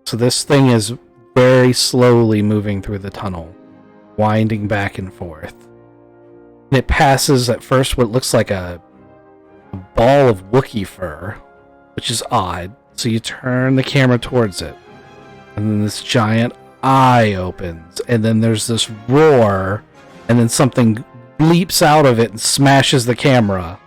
So this thing is very slowly moving through the tunnel, winding back and forth. And it passes at first what looks like a ball of Wookiee fur, which is odd. So you turn the camera towards it, and then this giant eye opens, and then there's this roar, and then something leaps out of it and smashes the camera.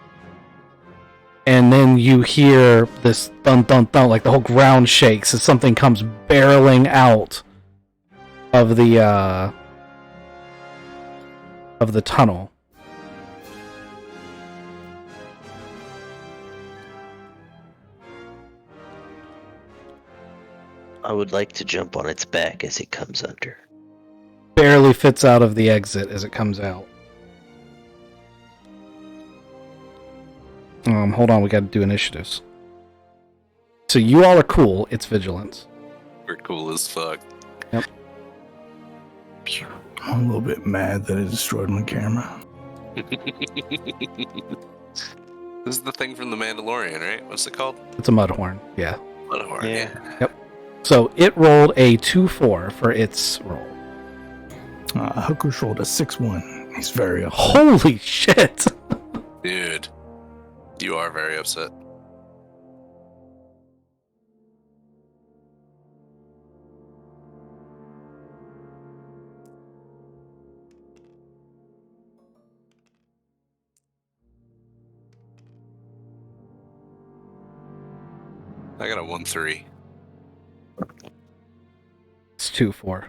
And then you hear this thun thun thun, like the whole ground shakes as something comes barreling out of the tunnel. I would like to jump on its back as it comes under. Barely fits out of the exit as it comes out. Hold on, we got to do initiatives. So you all are cool. It's vigilance. We're cool as fuck. Yep. I'm a little bit mad that it destroyed my camera. This is the thing from the Mandalorian, right? What's it called? It's a mudhorn. Yeah. Bloodhorn, yeah. So it rolled a 2-4 for its roll. Hooker's rolled a 6-1. He's very upset. Holy shit! Dude, you are very upset. I got a 1-3. It's 2-4.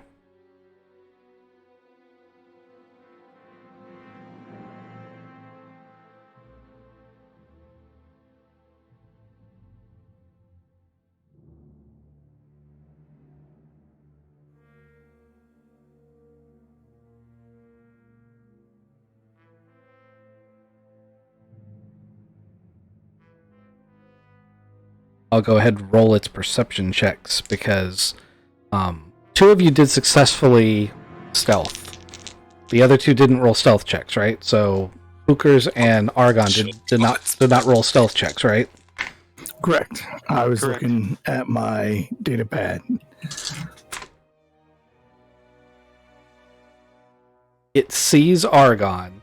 I'll go ahead and roll its perception checks because 2 of you did successfully stealth. The other 2 didn't roll stealth checks, right? So Hookers and Argon did not roll stealth checks, right? Correct. I was looking at my data pad. It sees Argon,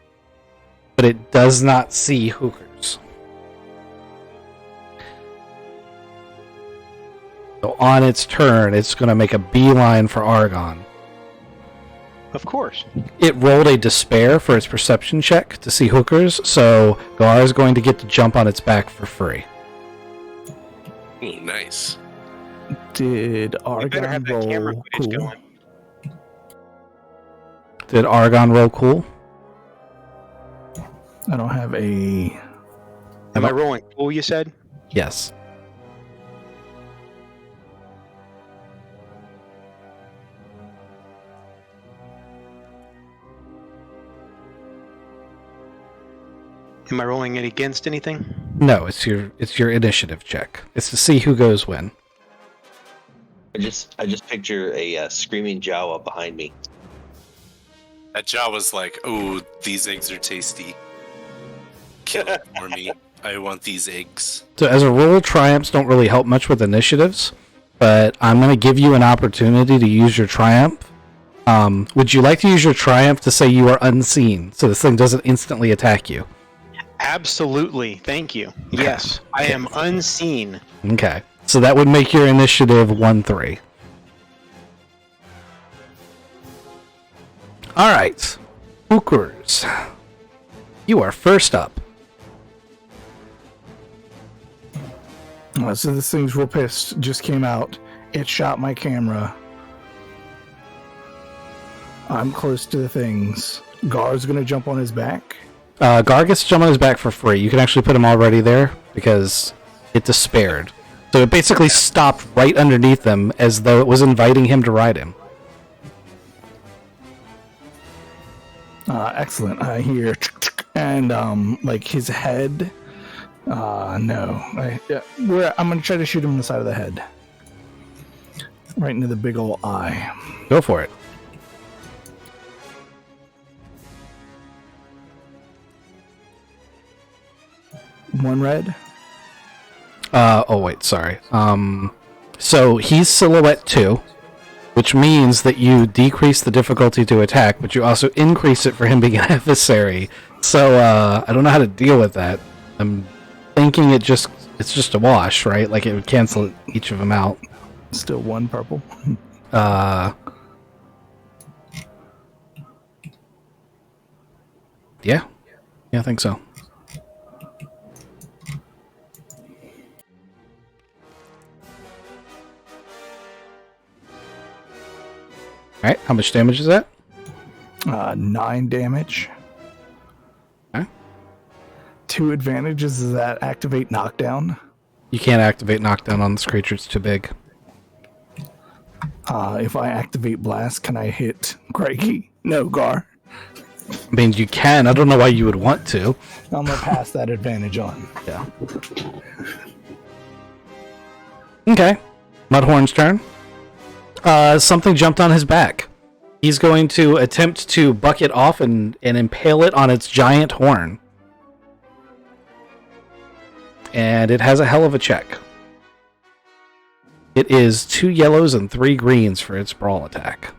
but it does not see Hookers. So on its turn, it's going to make a beeline for Argon. Of course. It rolled a despair for its perception check to see Hookers, so Gar is going to get to jump on its back for free. Ooh, nice. Did We better have Argon that camera roll footage cool? going. Did Argon roll cool? I don't have a... Am I rolling cool, you said? Yes. Am I rolling it against anything? No, it's your initiative check. It's to see who goes when. I just picture a screaming Jawa behind me. That jaw was like, oh, these eggs are tasty. Kill it for me. I want these eggs. So as a rule, triumphs don't really help much with initiatives, but I'm going to give you an opportunity to use your triumph. Would you like to use your triumph to say you are unseen, so this thing doesn't instantly attack you? Absolutely. Thank you. Yes. I am unseen. Okay. So that would make your initiative 1-3. Alright. Hookers. You are first up. So this thing's real pissed. Just came out. It shot my camera. I'm close to the things. Gar's gonna jump on his back. Gar gets to jump on his back for free. You can actually put him already there because it despaired. So it basically stopped right underneath him as though it was inviting him to ride him. Excellent. I hear and like his head. No. I'm gonna try to shoot him in the side of the head, right into the big old eye. Go for it. One red. Oh wait, sorry. So he's silhouette 2, which means that you decrease the difficulty to attack, but you also increase it for him being an adversary. So I don't know how to deal with that. I'm thinking it's just a wash, right? Like it would cancel each of them out. Still one purple. Yeah, I think so. All right, how much damage is that? 9 damage. Okay. 2 advantages. Does that activate knockdown? You can't activate knockdown on this creature; it's too big. If I activate blast, can I hit Craigie? No, Gar. I mean, you can. I don't know why you would want to. I'm gonna pass that advantage on. Yeah. Okay. Mudhorn's turn. Something jumped on his back. He's going to attempt to buck it off and impale it on its giant horn. And it has a hell of a check. It is 2 yellows and 3 greens for its brawl attack.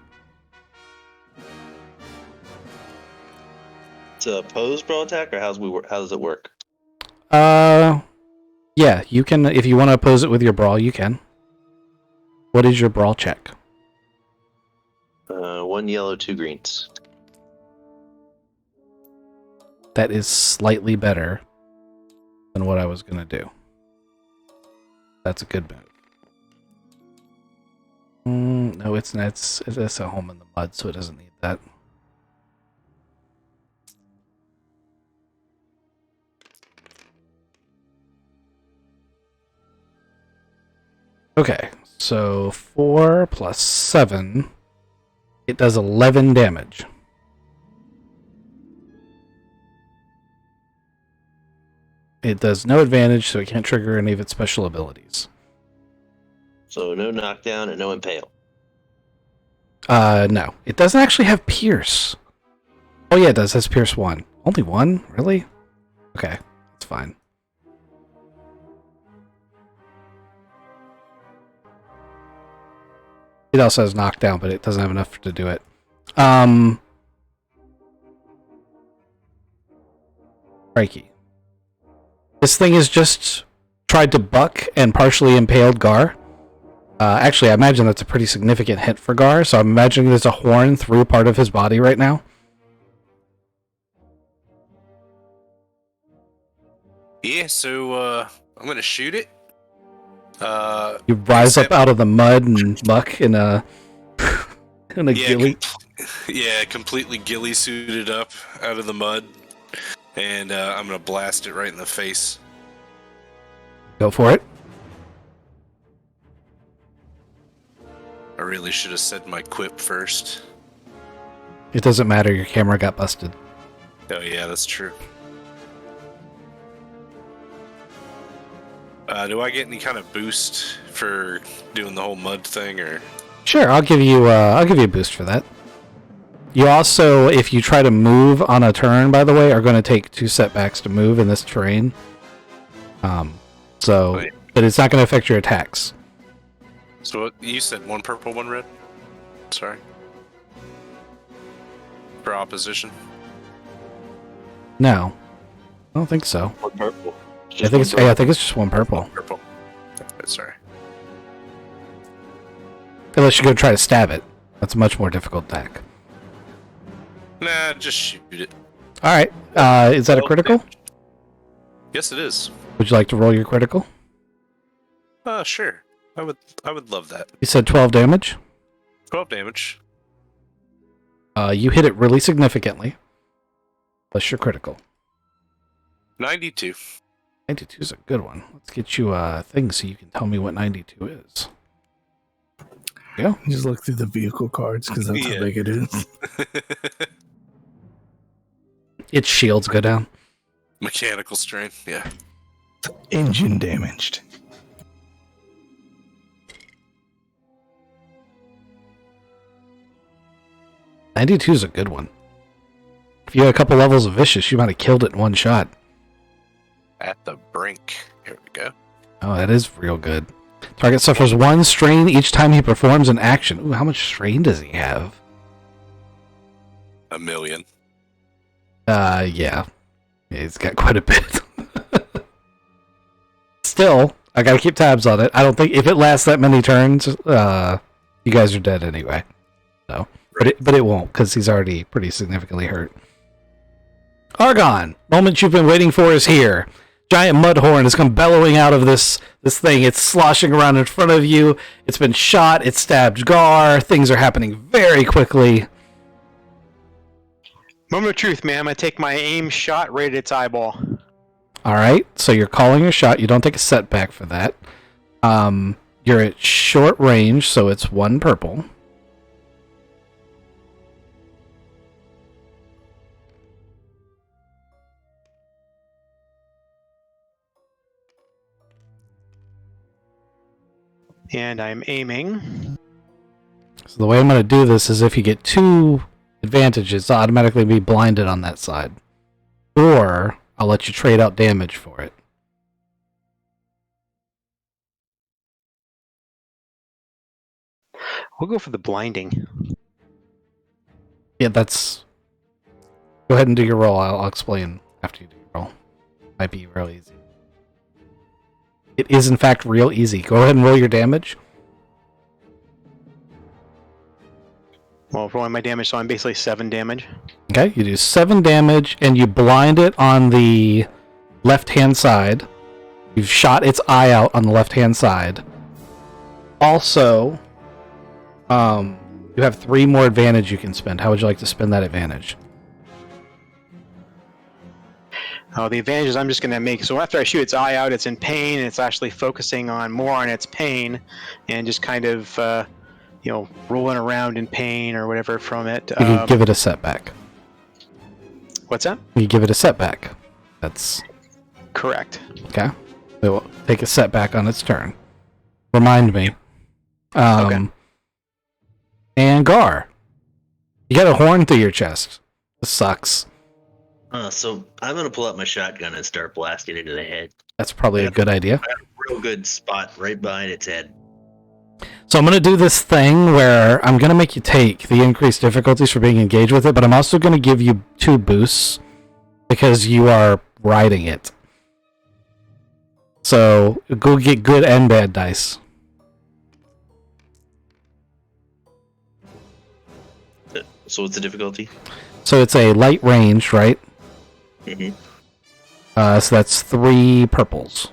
It's a opposed brawl attack, or how does it work? Yeah, you can, if you want to oppose it with your brawl, you can. What is your brawl check? 1 yellow, 2 greens. That is slightly better than what I was going to do. That's a good move. No, it's not. It's a home in the mud, so it doesn't need that. Okay, so 4 plus 7. It does 11 damage. It does no advantage, so it can't trigger any of its special abilities. So no knockdown and no impale. No. It doesn't actually have Pierce. Oh yeah, it does. It has Pierce 1. Only 1? Really? Okay, that's fine. It also has knockdown, but it doesn't have enough to do it. Crikey. This thing has just tried to buck and partially impaled Gar. Actually, I imagine that's a pretty significant hit for Gar, so I'm imagining there's a horn through part of his body right now. Yeah, so I'm gonna shoot it. You rise up out of the mud and buck in a in a ghillie. Completely ghillie suited up out of the mud, and I'm gonna blast it right in the face. Go for it. I really should have said my quip first. It doesn't matter, your camera got busted. Oh yeah, that's true. Do I get any kind of boost for doing the whole mud thing, or? Sure, I'll give you a boost for that. You also, if you try to move on a turn, by the way, are going to take 2 setbacks to move in this terrain. But it's not going to affect your attacks. So what, you said 1 purple, 1 red? Sorry. For opposition? No, I don't think so. 1 purple. I think it's just 1 purple. Purple. Sorry. Unless you go try to stab it. That's a much more difficult attack. Nah, just shoot it. Alright, is that a critical? Yes, it is. Would you like to roll your critical? Sure. I would love that. You said 12 damage? 12 damage. You hit it really significantly. Plus your critical. 92. 92 is a good one. Let's get you a thing so you can tell me what 92 is. Yeah. Just look through the vehicle cards because that's how big it is. Its shields go down. Mechanical strain, yeah. Engine damaged. '92 is a good one. If you had a couple levels of vicious, you might have killed it in 1 shot. At the brink. Here we go. Oh, that is real good. Target suffers 1 strain each time he performs an action. Ooh, how much strain does he have? 1 million. Yeah. He's got quite a bit. Still, I gotta keep tabs on it. I don't think if it lasts that many turns, you guys are dead anyway. So, but it won't because he's already pretty significantly hurt. Argon, moment you've been waiting for is here. Giant mud horn has come bellowing out of this thing. It's sloshing around in front of you. It's been shot. It stabbed Gar. Things are happening very quickly. Moment of truth, man. I'm gonna take my aim shot right at its eyeball. All right, so you're calling your shot. You don't take a setback for that. You're at short range, so it's 1 purple. And I'm aiming. So the way I'm going to do this is if you get 2 advantages, it'll automatically be blinded on that side. Or I'll let you trade out damage for it. We'll go for the blinding. Yeah, that's Go ahead and do your roll. I'll explain after you do your roll. Might be real easy. It is, in fact, real easy. Go ahead and roll your damage. Well, rolling my damage, so I'm basically 7 damage. Okay, you do 7 damage, and you blind it on the left-hand side. You've shot its eye out on the left-hand side. Also, you have 3 more advantage you can spend. How would you like to spend that advantage? Oh, the advantage is I'm just going to make... So after I shoot its eye out, it's in pain, and it's actually focusing more on its pain, and just kind of, rolling around in pain or whatever from it. You can give it a setback. What's that? You give it a setback. That's... Correct. Okay. It will take a setback on its turn. Remind me. Okay. And Gar. You got a horn through your chest. This sucks. So I'm gonna pull out my shotgun and start blasting into the head. That's probably a good idea. I have a real good spot right behind its head. So I'm going to do this thing where I'm going to make you take the increased difficulties for being engaged with it, but I'm also going to give you 2 boosts because you are riding it. So go get good and bad dice. So what's the difficulty? So it's a light range, right? Mm-hmm. So that's 3 purples.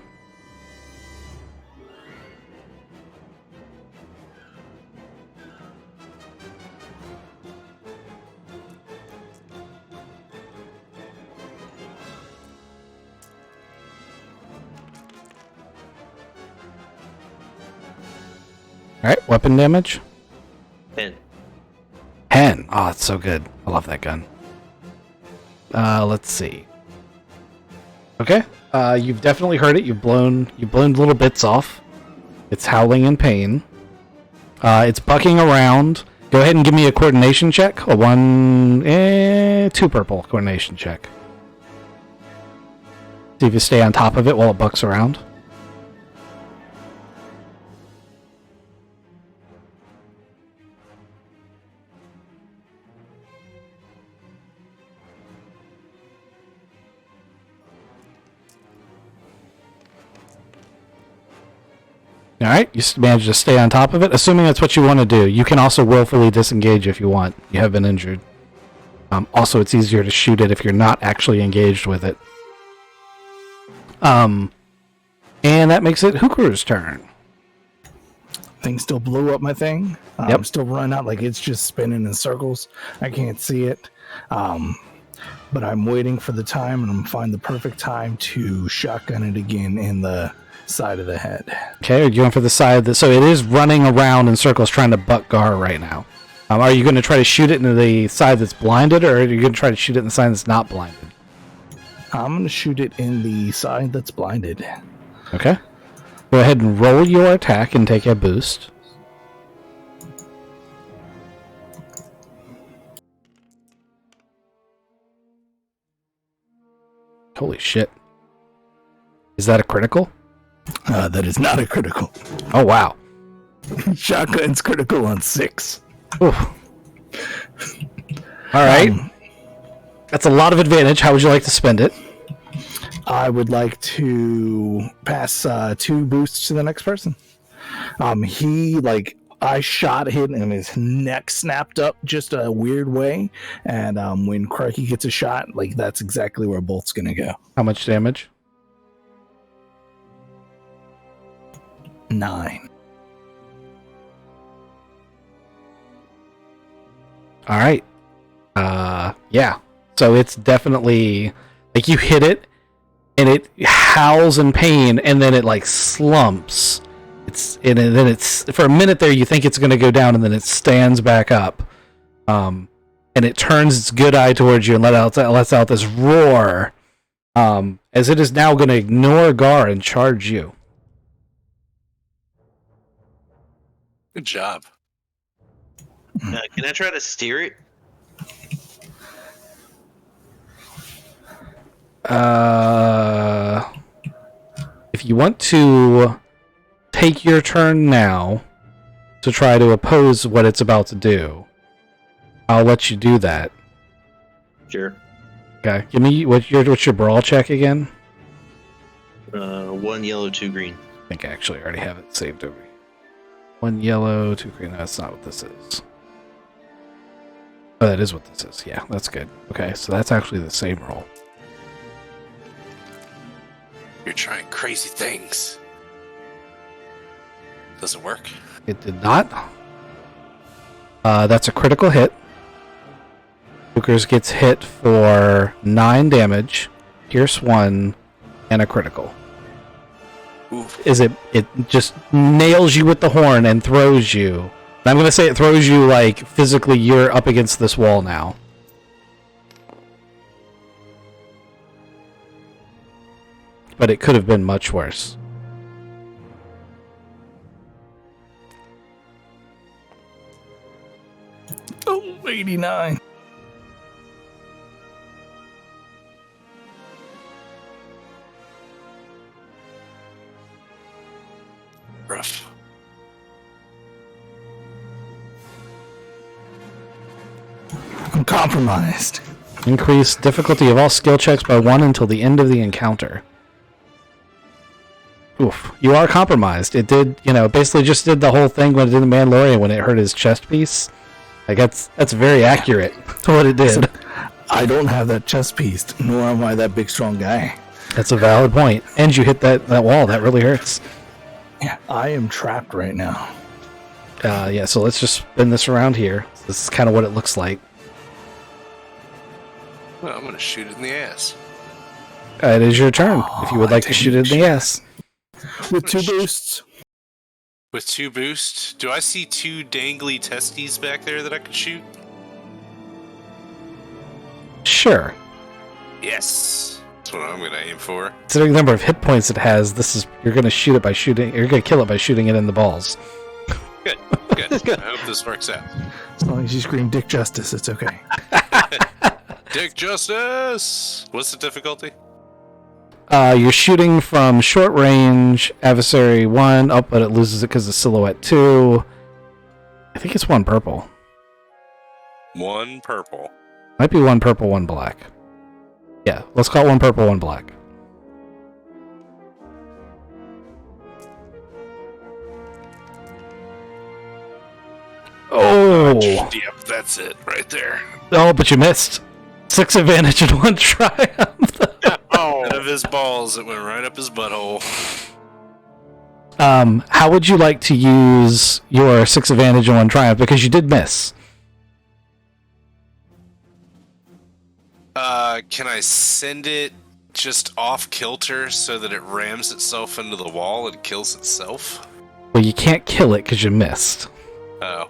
Alright, weapon damage? 10. 10. Oh, it's so good. I love that gun. Let's see. Okay. You've definitely heard it. You've blown little bits off. It's howling in pain. It's bucking around. Go ahead and give me a coordination check. A 2 purple coordination check. See if you stay on top of it while it bucks around. Alright, you managed to stay on top of it, assuming that's what you want to do. You can also willfully disengage if you want. You have been injured. Also, it's easier to shoot it if you're not actually engaged with it. And that makes it Hooker's turn. Thing still blew up my thing. Yep. I'm still running out like it's just spinning in circles. I can't see it. But I'm waiting for the time, and I'm find the perfect time to shotgun it again in the side of the head. Okay, are you going for the side that... So it is running around in circles trying to butt Gar right now. Are you going to try to shoot it into the side that's blinded, or are you going to try to shoot it in the side that's not blinded? I'm going to shoot it in the side that's blinded. Okay. Go ahead and roll your attack and take a boost. Holy shit. Is that a critical? That is not a critical. Oh, wow. Shotgun's critical on 6. Oof. All right. That's a lot of advantage. How would you like to spend it? I would like to pass 2 boosts to the next person. I shot him and his neck snapped up just a weird way. And when Crikey gets a shot, that's exactly where a bolt's going to go. How much damage? 9. All right. Yeah. So it's definitely you hit it and it howls in pain and then it slumps. And then it's for a minute there you think it's going to go down and then it stands back up. And it turns its good eye towards you and lets out this roar. As it is now going to ignore Gar and charge you. Good job. Can I try to steer it? If you want to take your turn now to try to oppose what it's about to do, I'll let you do that. Sure. Okay, give me what's your brawl check again? 1 yellow, 2 green. I think I actually already have it saved over. 1 yellow, 2 green. That's not what this is. Oh, that is what this is. Yeah, that's good. Okay, so that's actually the same roll. You're trying crazy things. Does it work? It did not. That's a critical hit. Hookers gets hit for 9 damage, Pierce 1, and a critical. Oof. It just nails you with the horn and throws you. And I'm going to say it throws you like physically you're up against this wall now. But it could have been much worse. Oh, 89. Rough. I'm compromised. Increase difficulty of all skill checks by 1 until the end of the encounter. Oof. You are compromised. It did, basically just did the whole thing when it did the Mandalorian when it hurt his chest piece. Like, that's very accurate to what it did. I don't have that chest piece, nor am I that big, strong guy. That's a valid point. And you hit that wall. That really hurts. Yeah, I am trapped right now. Yeah, so let's just spin this around here. This is kind of what it looks like. Well, I'm gonna shoot it in the ass. It is your turn, if you would like to shoot it in the ass. With 2 boosts. With 2 boosts, do I see 2 dangly testes back there that I could shoot? Sure. Yes, that's what I'm gonna aim for. Considering the number of hit points it has, you're gonna shoot it by shooting. You're gonna kill it by shooting it in the balls. Good, good. I hope this works out. As long as you scream Dick Justice, it's okay. Dick Justice! What's the difficulty? You're shooting from short range, adversary 1, but it loses it because of silhouette 2. I think it's 1 purple. 1 purple. Might be 1 purple, 1 black. Yeah, let's call it 1 purple, 1 black. Oh! Yep, that's it, right there. Oh, but you missed. 6 advantage and 1 triumph. Out of his balls, it went right up his butthole. How would you like to use your 6 advantage and 1 triumph? Because you did miss. Can I send it just off kilter so that it rams itself into the wall and kills itself? Well, you can't kill it because you missed. Oh.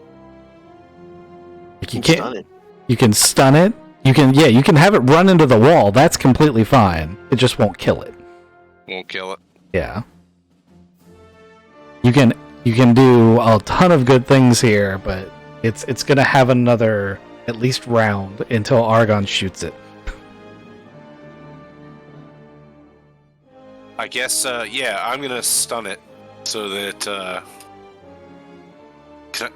Like, you Stun can't. it. You can stun it. You can have it run into the wall. That's completely fine. It just won't kill it. Won't kill it. Yeah. You can do a ton of good things here, but it's gonna have another at least round until Argon shoots it. I guess, I'm gonna stun it so that,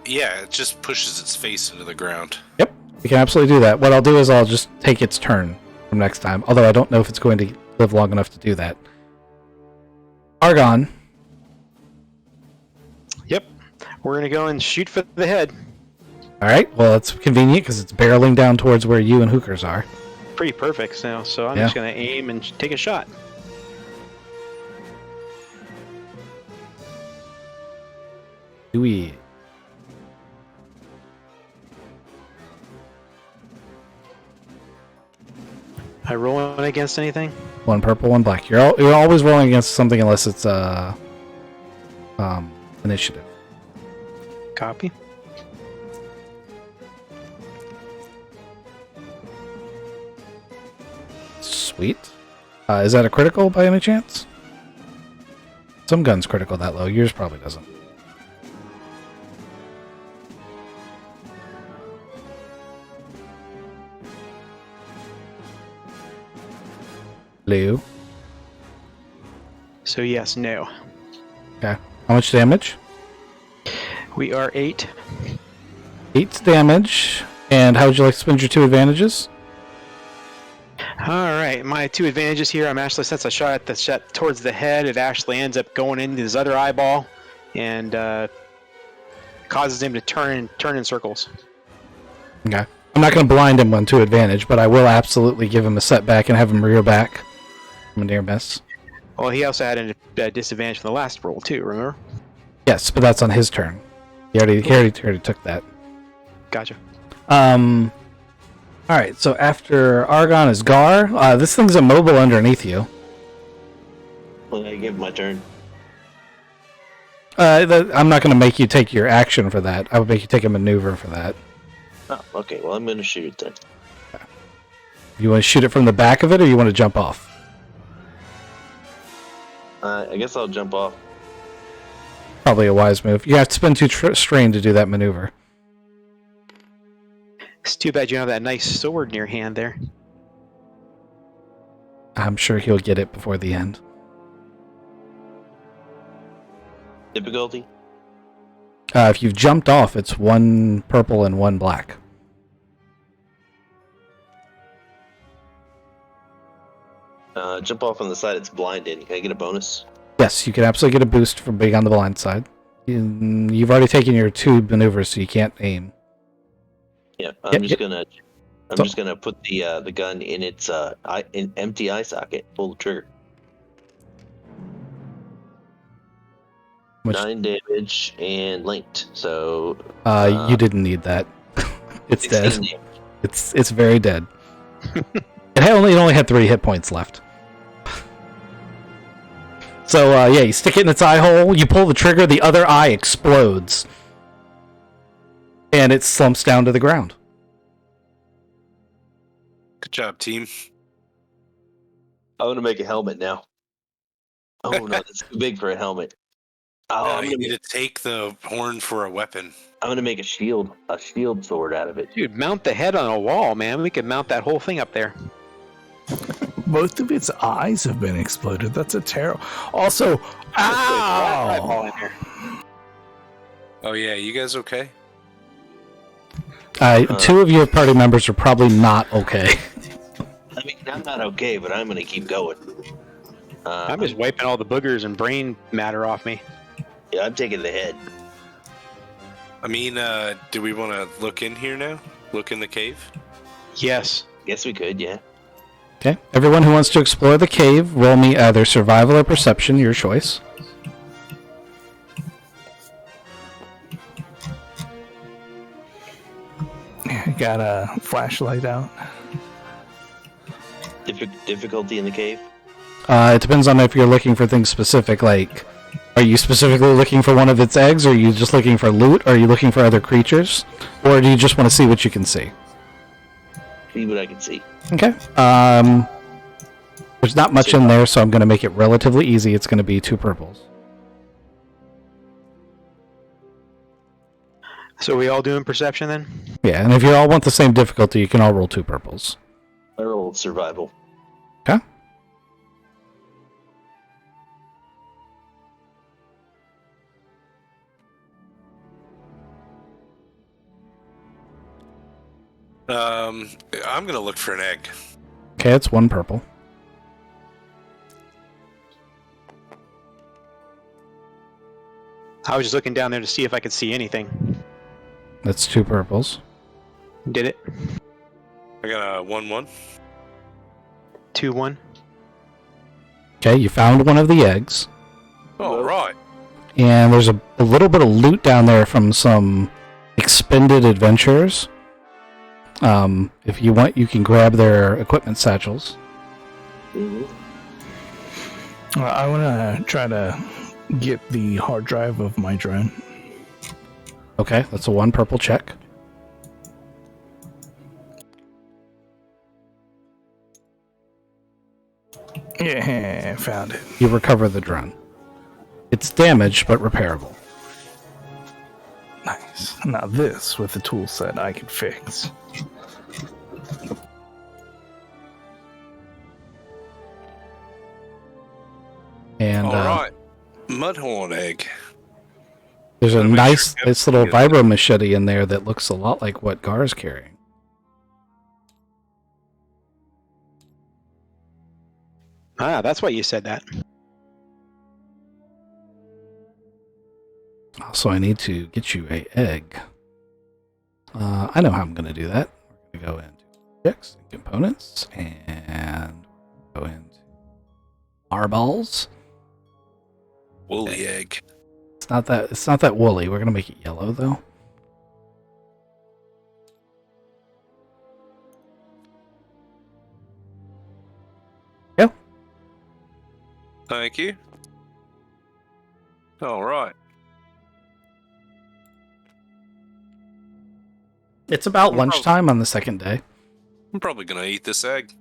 it just pushes its face into the ground. Yep, you can absolutely do that. What I'll do is I'll just take its turn from next time, although I don't know if it's going to live long enough to do that. Argon. Yep. We're going to go and shoot for the head. Alright, well, it's convenient because it's barreling down towards where you and Hookers are. Pretty perfect now, so I'm just going to aim and take a shot. Do we? I rolling against anything? 1 purple, 1 black. You're always rolling against something unless it's initiative. Copy. Sweet. Is that a critical by any chance? Some guns critical that low. Yours probably doesn't. Blue. So yes, no. Okay. How much damage? We are 8. 8 damage. And how would you like to spend your 2 advantages? All right, my 2 advantages here. I'm actually, since I shot at the shot towards the head, it actually ends up going into his other eyeball and causes him to turn in circles. Okay. I'm not going to blind him on 2 advantage, but I will absolutely give him a setback and have him rear back from a near miss. Well, he also had a disadvantage from the last roll too. Remember? Yes, but that's on his turn. He already took that. Gotcha. All right. So after Argon is Gar. This thing's immobile underneath you. Well, I give him my turn. I'm not going to make you take your action for that. I would make you take a maneuver for that. Oh, okay. Well, I'm going to shoot it then. You want to shoot it from the back of it, or you want to jump off? I guess I'll jump off. Probably a wise move. You have to spend 2 strain to do that maneuver. It's too bad you don't have that nice sword in your hand there. I'm sure he'll get it before the end. Difficulty? If you've jumped off, it's 1 purple and 1 black. Jump off on the side it's blinded. Can I get a bonus? Yes, you can absolutely get a boost from being on the blind side. You've already taken your 2 maneuvers, so you can't aim. Yeah, I'm just gonna put the gun in its empty eye socket. Pull the trigger. Which, 9 damage and linked. So you didn't need that. It's dead. damage. It's very dead. It only had 3 hit points left. So yeah, you stick it in its eye hole. You pull the trigger. The other eye explodes, and it slumps down to the ground. Good job, team. I'm gonna make a helmet now. Oh no, that's too big for a helmet. Oh, You need to take the horn for a weapon. I'm gonna make a shield sword out of it. Dude, mount the head on a wall, man. We could mount that whole thing up there. Both of its eyes have been exploded. That's a terrible. Also, ow! Oh yeah, you guys okay? 2 of your party members are probably not okay. I mean, I'm not okay, but I'm gonna keep going. I'm just wiping all the boogers and brain matter off me. Yeah, I'm taking the head. I mean, do we want to look in here now? Look in the cave? Yes. Guess we could, yeah. Okay. Everyone who wants to explore the cave, roll me either survival or perception, your choice. Got a flashlight out. Difficulty in the cave? It depends on if you're looking for things specific, like, are you specifically looking for one of its eggs, or are you just looking for loot, or are you looking for other creatures, or do you just want to see what you can see? See what I can see. Okay. There's not much in there, so I'm going to make it relatively easy. It's going to be 2 purples. So are we all doing perception then? Yeah, and if you all want the same difficulty, you can all roll 2 purples. I rolled survival. Okay. I'm gonna look for an egg. Okay, it's 1 purple. I was just looking down there to see if I could see anything. That's 2 purples. Did it? I got a 1-1. 2-1. Okay, you found one of the eggs. All right. And there's a little bit of loot down there from some expended adventurers. If you want, you can grab their equipment satchels. Mm-hmm. I want to try to get the hard drive of my drone. Okay, that's a 1 purple check. Yeah, found it. You recover the drone. It's damaged, but repairable. Nice. Now this, with the tool set, I can fix. And All right. Mudhorn egg. there's a Let me nice check this little the- vibro machete in there that looks a lot like what Gar's carrying. Ah, that's why you said that. So I need to get you a egg. I know how I'm going to do that. We're going to go into objects and components and go into marbles. Woolly egg. It's not that woolly. We're going to make it yellow though. Yeah. Thank you. All right. It's about lunchtime on the second day. I'm probably gonna eat this egg.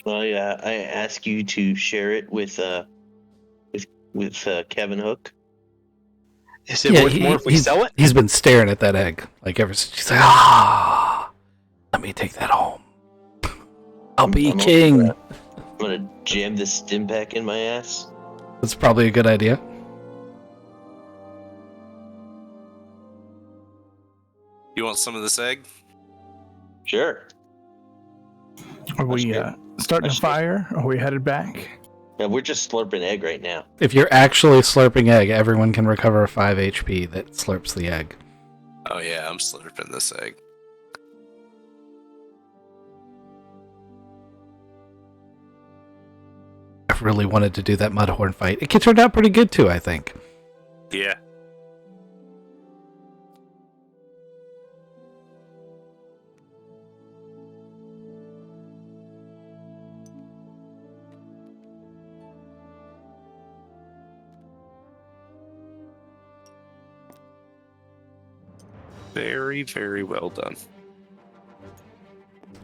I ask you to share it with Kevin Hook. Is it worth more if we sell it? He's been staring at that egg like ever since. He's like, let me take that home. I'll be king. I'm gonna jam this stim pack in my ass. That's probably a good idea. You want some of this egg? Sure. Are we starting a fire? Are we headed back? Yeah, we're just slurping egg right now. If you're actually slurping egg, everyone can recover 5 HP that slurps the egg. Oh yeah, I'm slurping this egg. I really wanted to do that Mudhorn fight. It turned out pretty good too, I think. Yeah. Very, very well done.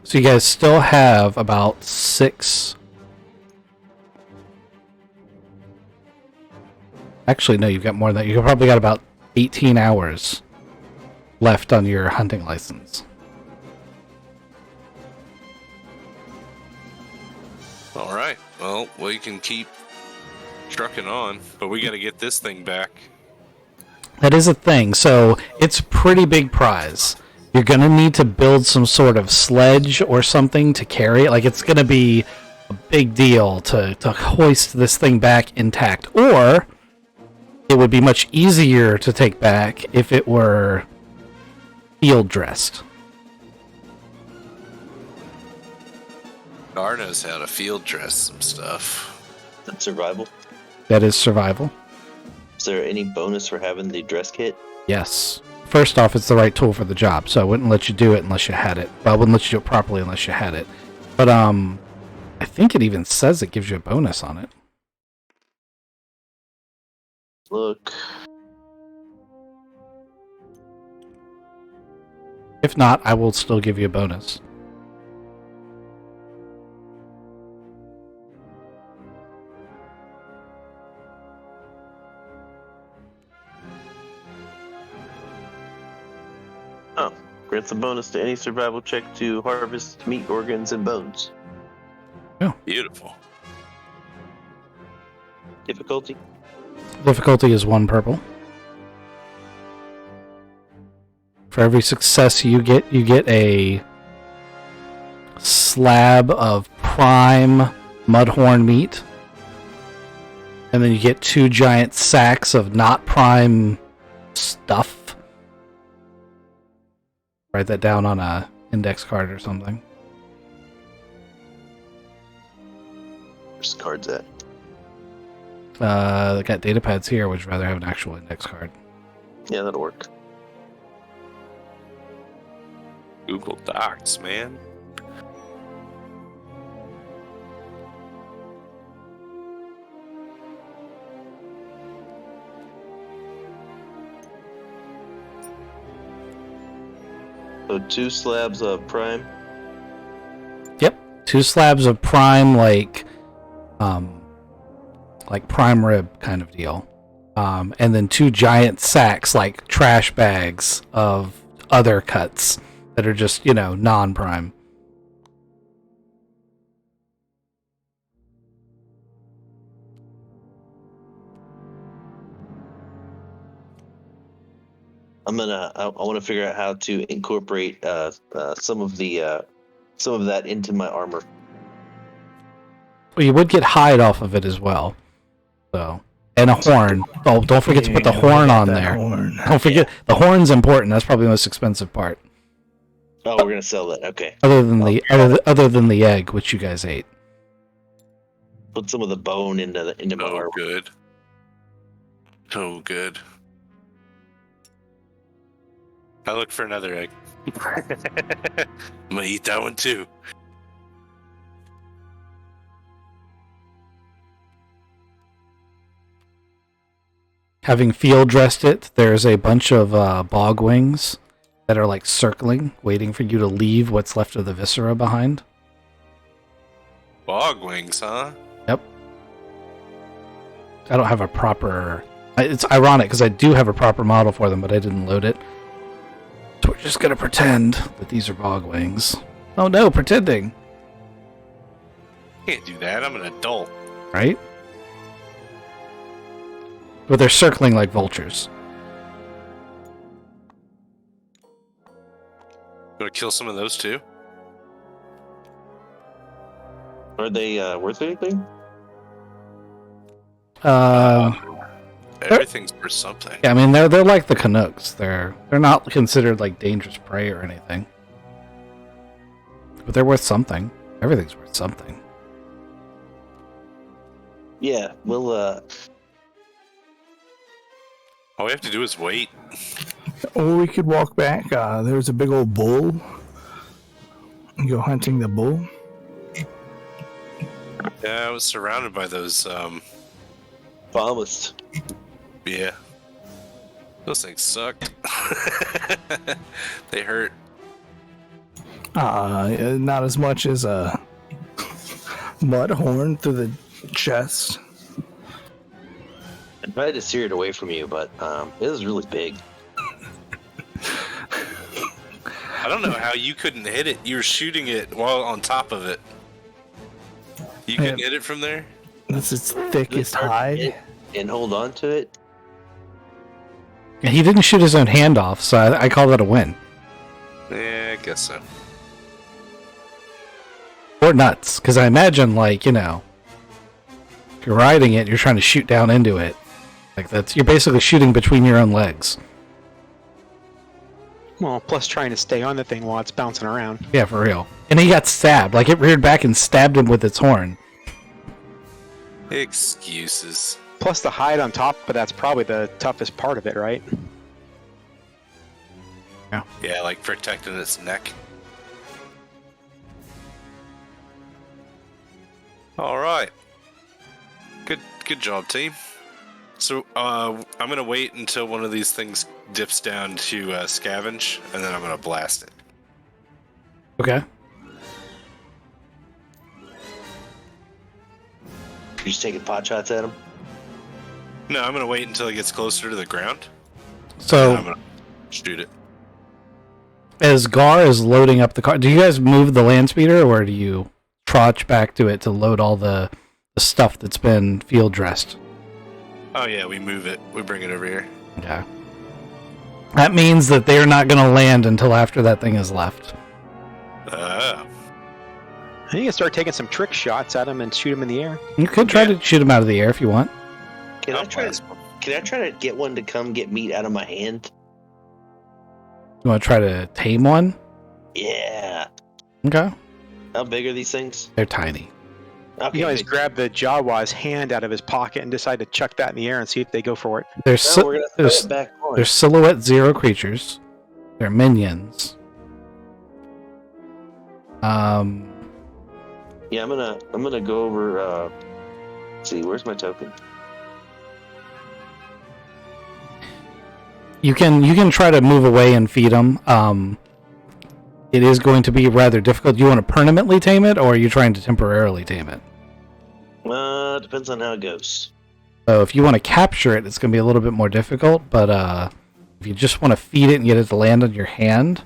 So you guys still have about 6... Actually, no, you've got more than that. You've probably got about 18 hours left on your hunting license. All right. Well, we can keep trucking on, but we got to get this thing back. That is a thing. So it's a pretty big prize. You're going to need to build some sort of sledge or something to carry it. Like, it's going to be a big deal to hoist this thing back intact. Or it would be much easier to take back if it were field dressed. Gar knows how to field dress some stuff. That's survival. That is survival. Is there any bonus for having the dress kit? Yes. First off, it's the right tool for the job, so I wouldn't let you do it unless you had it. But I wouldn't let you do it properly unless you had it. But I think it even says it gives you a bonus on it. Look. If not, I will still give you a bonus. Oh, grants a bonus to any survival check to harvest meat, organs, and bones. Beautiful. Difficulty? Difficulty is 1 purple. For every success you get a slab of prime mudhorn meat. And then you get 2 giant sacks of not prime stuff. Write that down on a index card or something. Where's the cards at? They got data pads here. Would you rather have an actual index card? Yeah, that'll work. Google Docs, man. So 2 slabs of prime. Yep, 2 slabs of prime, like prime rib kind of deal, and then 2 giant sacks, like trash bags of other cuts that are just non-prime. I want to figure out how to incorporate some of the some of that into my armor. Well, you would get hide off of it as well. So, and a horn. Oh, don't forget to put the horn on there. Don't forget the horn's important. That's probably the most expensive part. Oh, we're gonna sell that. Okay. Other than the egg, which you guys ate. Put some of the bone into my Oh, armor. good. Oh, good. I look for another egg. I'm gonna eat that one too. Having field dressed it, there's a bunch of bog wings that are like circling, waiting for you to leave what's left of the viscera behind. Bog wings, huh? Yep. I don't have a proper... It's ironic because I do have a proper model for them, but I didn't load it. So we're just going to pretend that these are bog wings. Oh no, pretending. Can't do that. I'm an adult. Right? But they're circling like vultures. Gonna kill some of those too. Are they worth anything? Everything's for something. Yeah, I mean they're like the Canucks. They're not considered like dangerous prey or anything. But they're worth something. Everything's worth something. Yeah, we'll All we have to do is wait. Or we could walk back. There's a big old bull. And go hunting the bull. Yeah, I was surrounded by those. promised. Yeah. Those things sucked. They hurt. Not as much as a mud horn through the chest. I tried to steer it away from you, but it was really big. I don't know how you couldn't hit it. You were shooting it while on top of it. You couldn't hit it from there? That's its thickest hide. And hold on to it. And he didn't shoot his own hand off, so I call that a win. Yeah, I guess so. Or nuts, because I imagine, like, you know, if you're riding it, you're trying to shoot down into it. Like, you're basically shooting between your own legs. Well, plus trying to stay on the thing while it's bouncing around. Yeah, for real. And he got stabbed. Like, it reared back and stabbed him with its horn. Excuses. Plus the hide on top, but that's probably the toughest part of it, right? Yeah, like protecting its neck. All right. Good job, team. So I'm gonna wait until one of these things dips down to scavenge, and then I'm gonna blast it. Okay. You're just taking pot shots at him. No, I'm gonna wait until it gets closer to the ground. So, And I'm gonna shoot it. as Gar is loading up the car, do you guys move the land speeder, or do you trotch back to it to load all the stuff that's been field dressed? Oh yeah, we move it. We bring it over here. Okay. That means that they're not going to land until after that thing is left. Oh. You can start taking some trick shots at him and shoot him in the air. You could try to shoot him out of the air if you want. Can I try to get one to come get meat out of my hand? You want to try to tame one? Yeah. Okay. How big are these things? They're tiny. You Okay. can always grab the Jawa's hand out of his pocket and decide to chuck that in the air and see if they go for it. They're, Now we're gonna throw there's, it back on. they're Silhouette Zero creatures. They're minions. Yeah, I'm gonna go over. Let's see, where's my token? You can try to move away and feed them. It is going to be rather difficult. Do you want to permanently tame it, or are you trying to temporarily tame it? Depends on how it goes. So if you want to capture it, it's going to be a little bit more difficult. But if you just want to feed it and get it to land on your hand,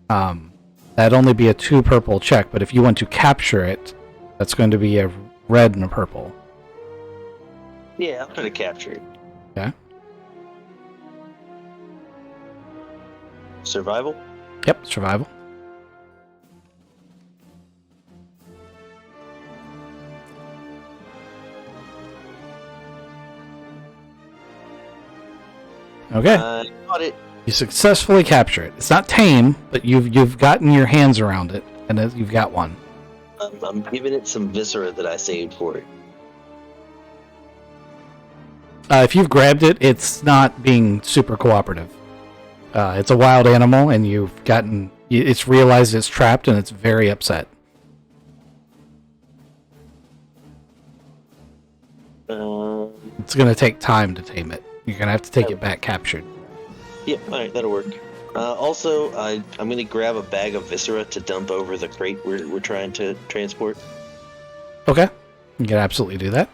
that'd only be a 2 purple check. But if you want to capture it, that's going to be a red and a purple. Yeah, I'm trying to capture it. Okay. Survival? Yep, survival. Okay. I caught it. You successfully capture it. It's not tame, but you've gotten your hands around it, and you've got one. I'm giving it some viscera that I saved for it. If you've grabbed it, it's not being super cooperative. It's a wild animal, and it's realized it's trapped, and it's very upset. It's going to take time to tame it. You're going to have to take it back captured. Yeah, alright, that'll work. Also, I'm going to grab a bag of viscera to dump over the crate we're trying to transport. Okay. You can absolutely do that.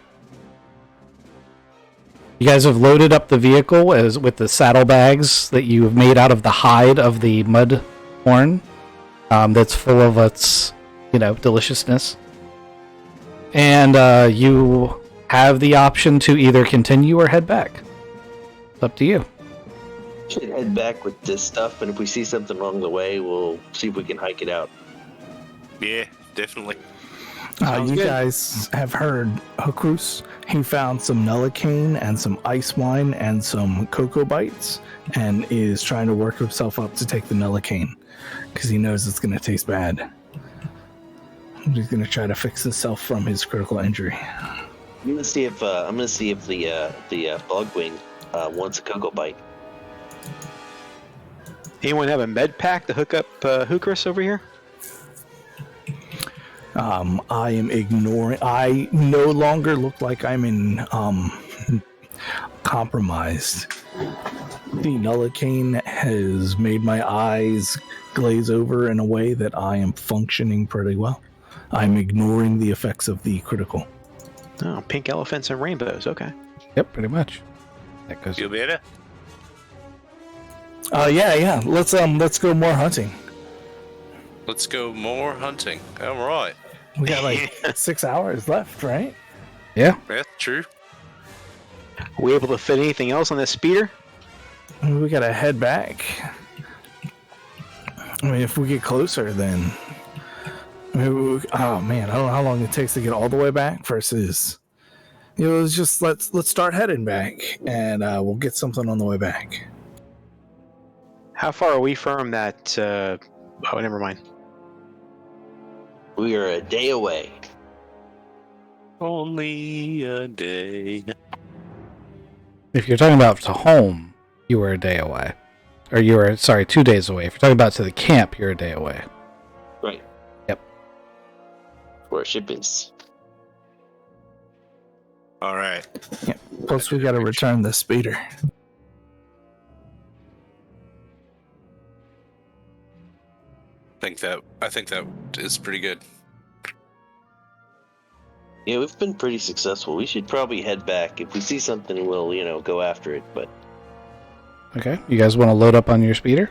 You guys have loaded up the vehicle with the saddlebags that you have made out of the hide of the mud horn that's full of its, deliciousness. And you have the option to either continue or head back. It's up to you. Should head back with this stuff, and if we see something along the way, we'll see if we can hike it out. Yeah, definitely. You guys have heard Hokrus. He found some Nullicane and some ice wine and some cocoa bites, and is trying to work himself up to take the Nullicane because he knows it's going to taste bad. He's going to try to fix himself from his critical injury. I'm gonna see if the bugwing wants a cocoa bite. Anyone have a med pack to hook up Hookris over here? I am ignoring. I no longer look like I'm in compromised. The Nullicane has made my eyes glaze over in a way that I am functioning pretty well. I'm ignoring the effects of the critical. Oh, pink elephants and rainbows. Okay. Yep, pretty much. That goes. Feel better? Yeah. Let's go more hunting. Let's go more hunting. All right. We got like 6 hours left, right? Yeah. That's true. Are we able to fit anything else on this speeder? We gotta head back. I mean, if we get closer, then. Oh man, I don't know how long it takes to get all the way back versus. Let's start heading back, and we'll get something on the way back. How far are we from that? Oh, never mind. We are a day away. Only a day. If you're talking about to home, you were a day away. Or 2 days away. If you're talking about to the camp, you're a day away. Right. Yep. Where our ship is. All right. Yeah. Plus, we gotta return the speeder. I think that is pretty good. Yeah, we've been pretty successful. We should probably head back. If we see something, we'll, go after it. But Okay. You guys want to load up on your speeder?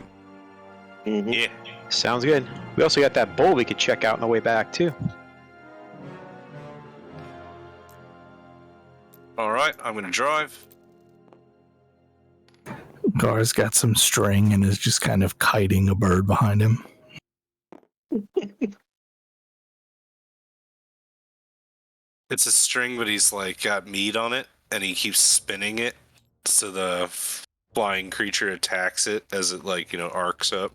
Yeah. Sounds good. We also got that bowl we could check out on the way back too. All right. I'm gonna drive. Gar's got some string and is just kind of kiting a bird behind him. It's a string, but he's like got meat on it, and he keeps spinning it, so the flying creature attacks it as it arcs up.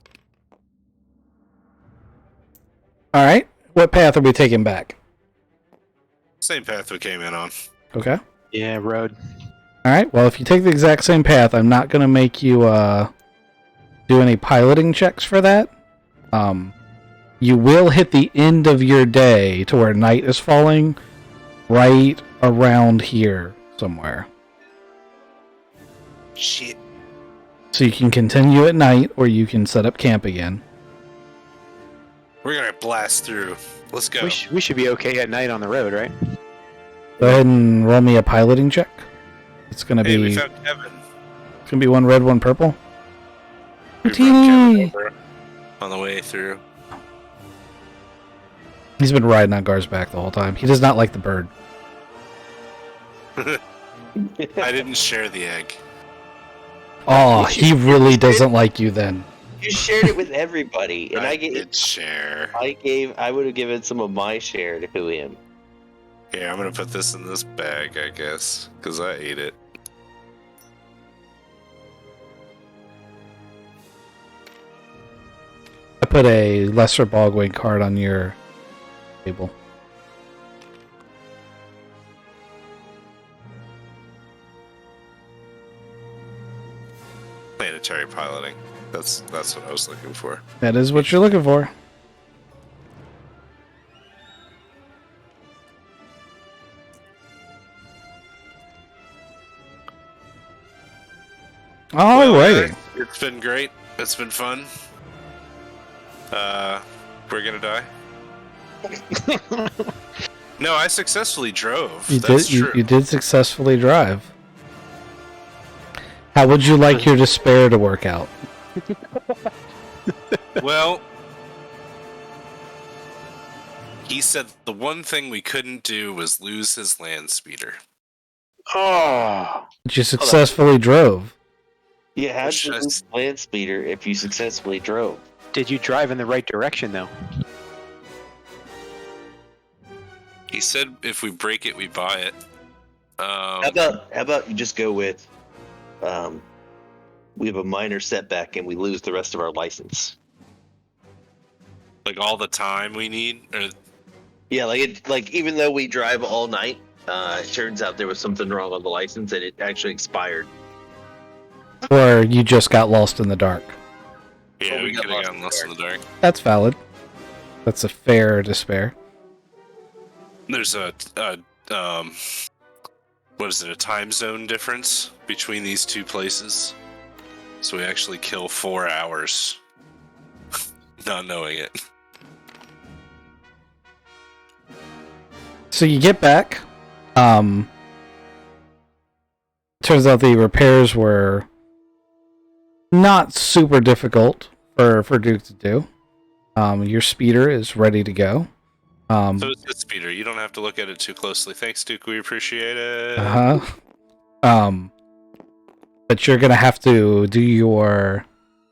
All right. What path are we taking back? Same path we came in on. Okay. Yeah, road. All right. Well, if you take the exact same path, I'm not going to make you do any piloting checks for that. You will hit the end of your day to where night is falling right around here somewhere. Shit. So you can continue at night, or you can set up camp again. We're gonna blast through. Let's go. We should be okay at night on the road, right? Go ahead and roll me a piloting check. It's going to Hey, be... we found Kevin. It's going to be one red, one purple. We brought Teeny. Kevin over on the way through. He's been riding on Gar's back the whole time. He does not like the bird. I didn't share the egg. Oh, he really doesn't like you then. you shared it with everybody, and I did share. I would have given some of my share to him. Here, I'm gonna put this in this bag, I guess, because I ate it. put a lesser Bogwing card on your table. Planetary piloting. That's what I was looking for. That is what you're looking for. Alrighty. It's been great. It's been fun. We're gonna die. No, I successfully drove. That's true. You did successfully drive. How would you like your despair to work out? Well, he said the one thing we couldn't do was lose his land speeder. Oh, But you successfully drove. You had Which to is- lose land speeder if you successfully drove. Did you drive in the right direction, though? He said if we break it, we buy it. How about you just go with, we have a minor setback and we lose the rest of our license. Like all the time we need? Or, Yeah, like even though we drive all night, it turns out there was something wrong on the license and it actually expired. Or you just got lost in the dark. yeah, we we got could have lost gotten in the lost in the dark. That's valid. That's a fair despair. There's a what is it? A time zone difference between these two places. So we actually kill 4 hours, not knowing it. So you get back. Turns out the repairs were not super difficult for Duke to do. Your speeder is ready to go. So it's good speeder. You don't have to look at it too closely. Thanks, Duke. We appreciate it. But you're gonna have to do your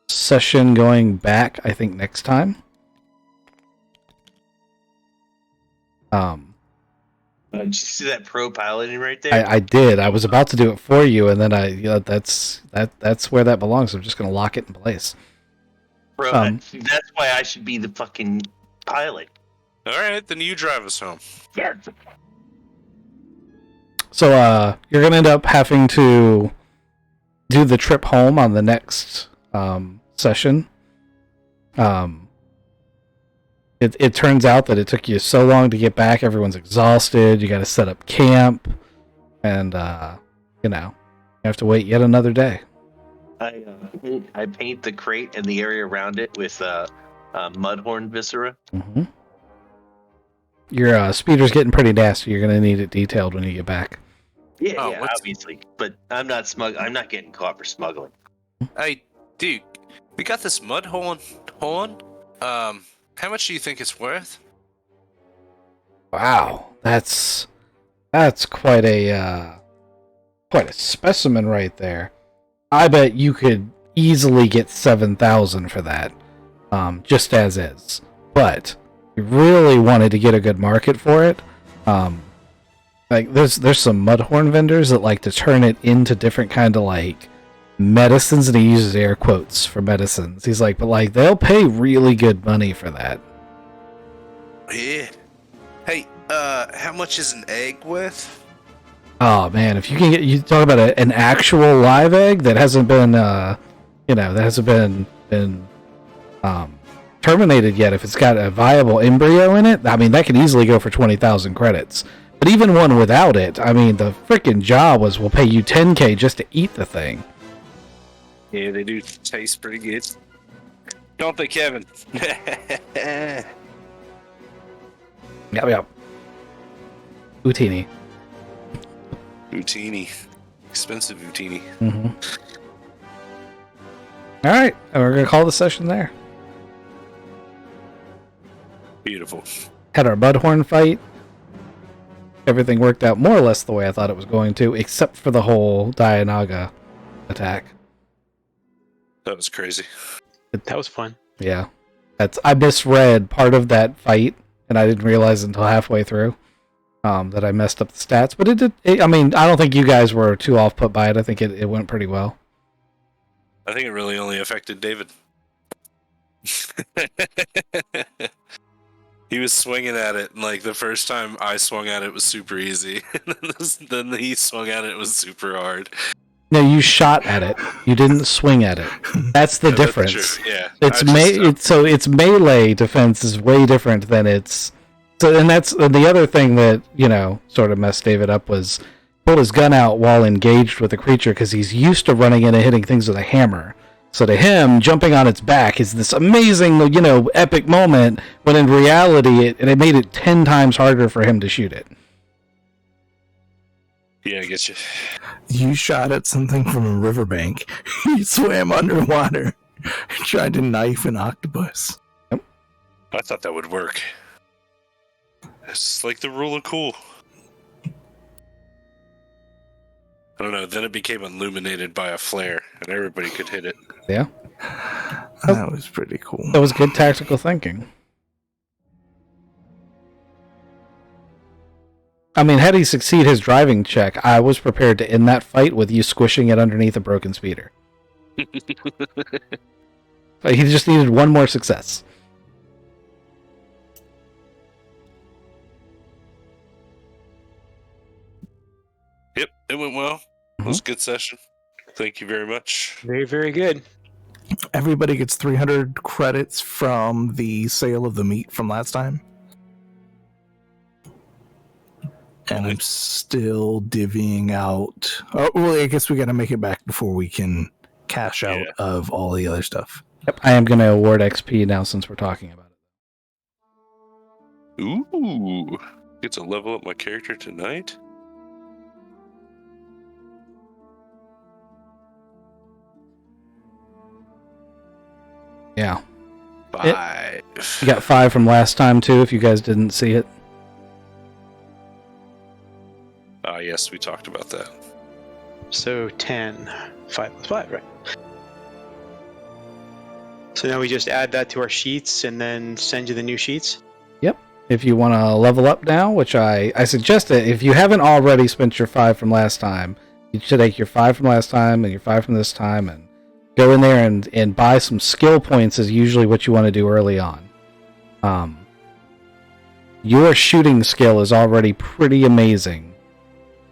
session going back, I think, next time. Did you see that pro piloting right there? I did. I was about to do it for you, and then that's where that belongs. I'm just gonna lock it in place. Bro, that's why I should be the fucking pilot. All right, then you drive us home. Yeah. So you're gonna end up having to do the trip home on the next session. It turns out that it took you so long to get back. Everyone's exhausted. You got to set up camp, and you have to wait yet another day. I paint the crate and the area around it with mudhorn viscera. Mm-hmm. Your speeder's getting pretty nasty. You're gonna need it detailed when you get back. Yeah, Oh, yeah, what's- obviously. But I'm not getting caught for smuggling. Hey, Duke, we got this mud horn. How much do you think it's worth? Wow, that's quite a specimen right there. I bet you could easily get 7,000 for that, just as is. But you really wanted to get a good market for it. Like there's some mudhorn vendors that like to turn it into different kind of like medicines, and he uses air quotes for medicines. He's like, but like they'll pay really good money for that. Yeah. Hey, how much is an egg worth? Oh man, if you can get, you talk about an actual live egg that hasn't been terminated yet. If it's got a viable embryo in it, I mean that could easily go for 20,000 credits. But even one without it, I mean the freaking job was we'll pay you 10K just to eat the thing. Yeah, they do taste pretty good. Don't they, Kevin? Yep. Utini. Utini. Expensive Utini. Mm-hmm. All right, and we're gonna call the session there. Beautiful. Had our Mudhorn fight. Everything worked out more or less the way I thought it was going to, except for the whole Dianaga attack. That was crazy. That was fun. Yeah, I misread part of that fight, and I didn't realize until halfway through that I messed up the stats. But it did. I mean, I don't think you guys were too off put by it. I think it went pretty well. I think it really only affected David. He was swinging at it, and like the first time I swung at it was super easy. And then he swung at it was super hard. No, you shot at it. You didn't swing at it. That's the Yeah, difference. That's true. Yeah, Its melee defense is way different than its. So, and that's the other thing that sort of messed David up was pulled his gun out while engaged with the creature because he's used to running in and hitting things with a hammer. So to him, jumping on its back is this amazing, epic moment. When in reality, it made it 10 times harder for him to shoot it. Yeah, I get you. You shot at something from a riverbank. You swam underwater and tried to knife an octopus. I thought that would work. It's like the rule of cool. I don't know. Then it became illuminated by a flare, and everybody could hit it. Yeah. That was pretty cool. That was good tactical thinking. I mean, had he succeed his driving check, I was prepared to end that fight with you squishing it underneath a broken speeder. But he just needed one more success. Yep, it went well. It was a good session. Thank you very much. Very, very good. Everybody gets 300 credits from the sale of the meat from last time. And I'm still divvying out. Oh, well, I guess we got to make it back before we can cash out of all the other stuff. Yep, I am going to award XP now since we're talking about it. Ooh, get to level up my character tonight. Yeah. 5. You got 5 from last time, too, if you guys didn't see it. Yes, we talked about that. So 10. 5 plus 5, right? So now we just add that to our sheets and then send you the new sheets? Yep. If you want to level up now, which I suggest that if you haven't already spent your 5 from last time, you should take your 5 from last time and your 5 from this time and go in there and buy some skill points is usually what you want to do early on. Your shooting skill is already pretty amazing.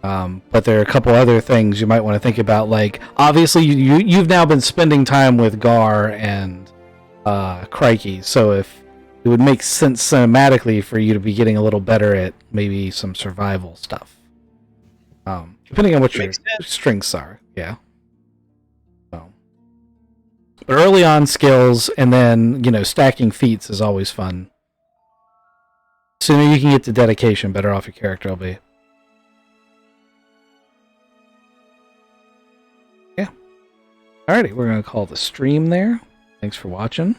But there are a couple other things you might want to think about. Like, obviously, you've now been spending time with Gar and Crikey, so if it would make sense cinematically for you to be getting a little better at maybe some survival stuff. Depending on what your strengths are, yeah. So, but early on skills, and then stacking feats is always fun. Sooner you can get to dedication, better off your character will be. Alrighty, we're going to call the stream there. Thanks for watching.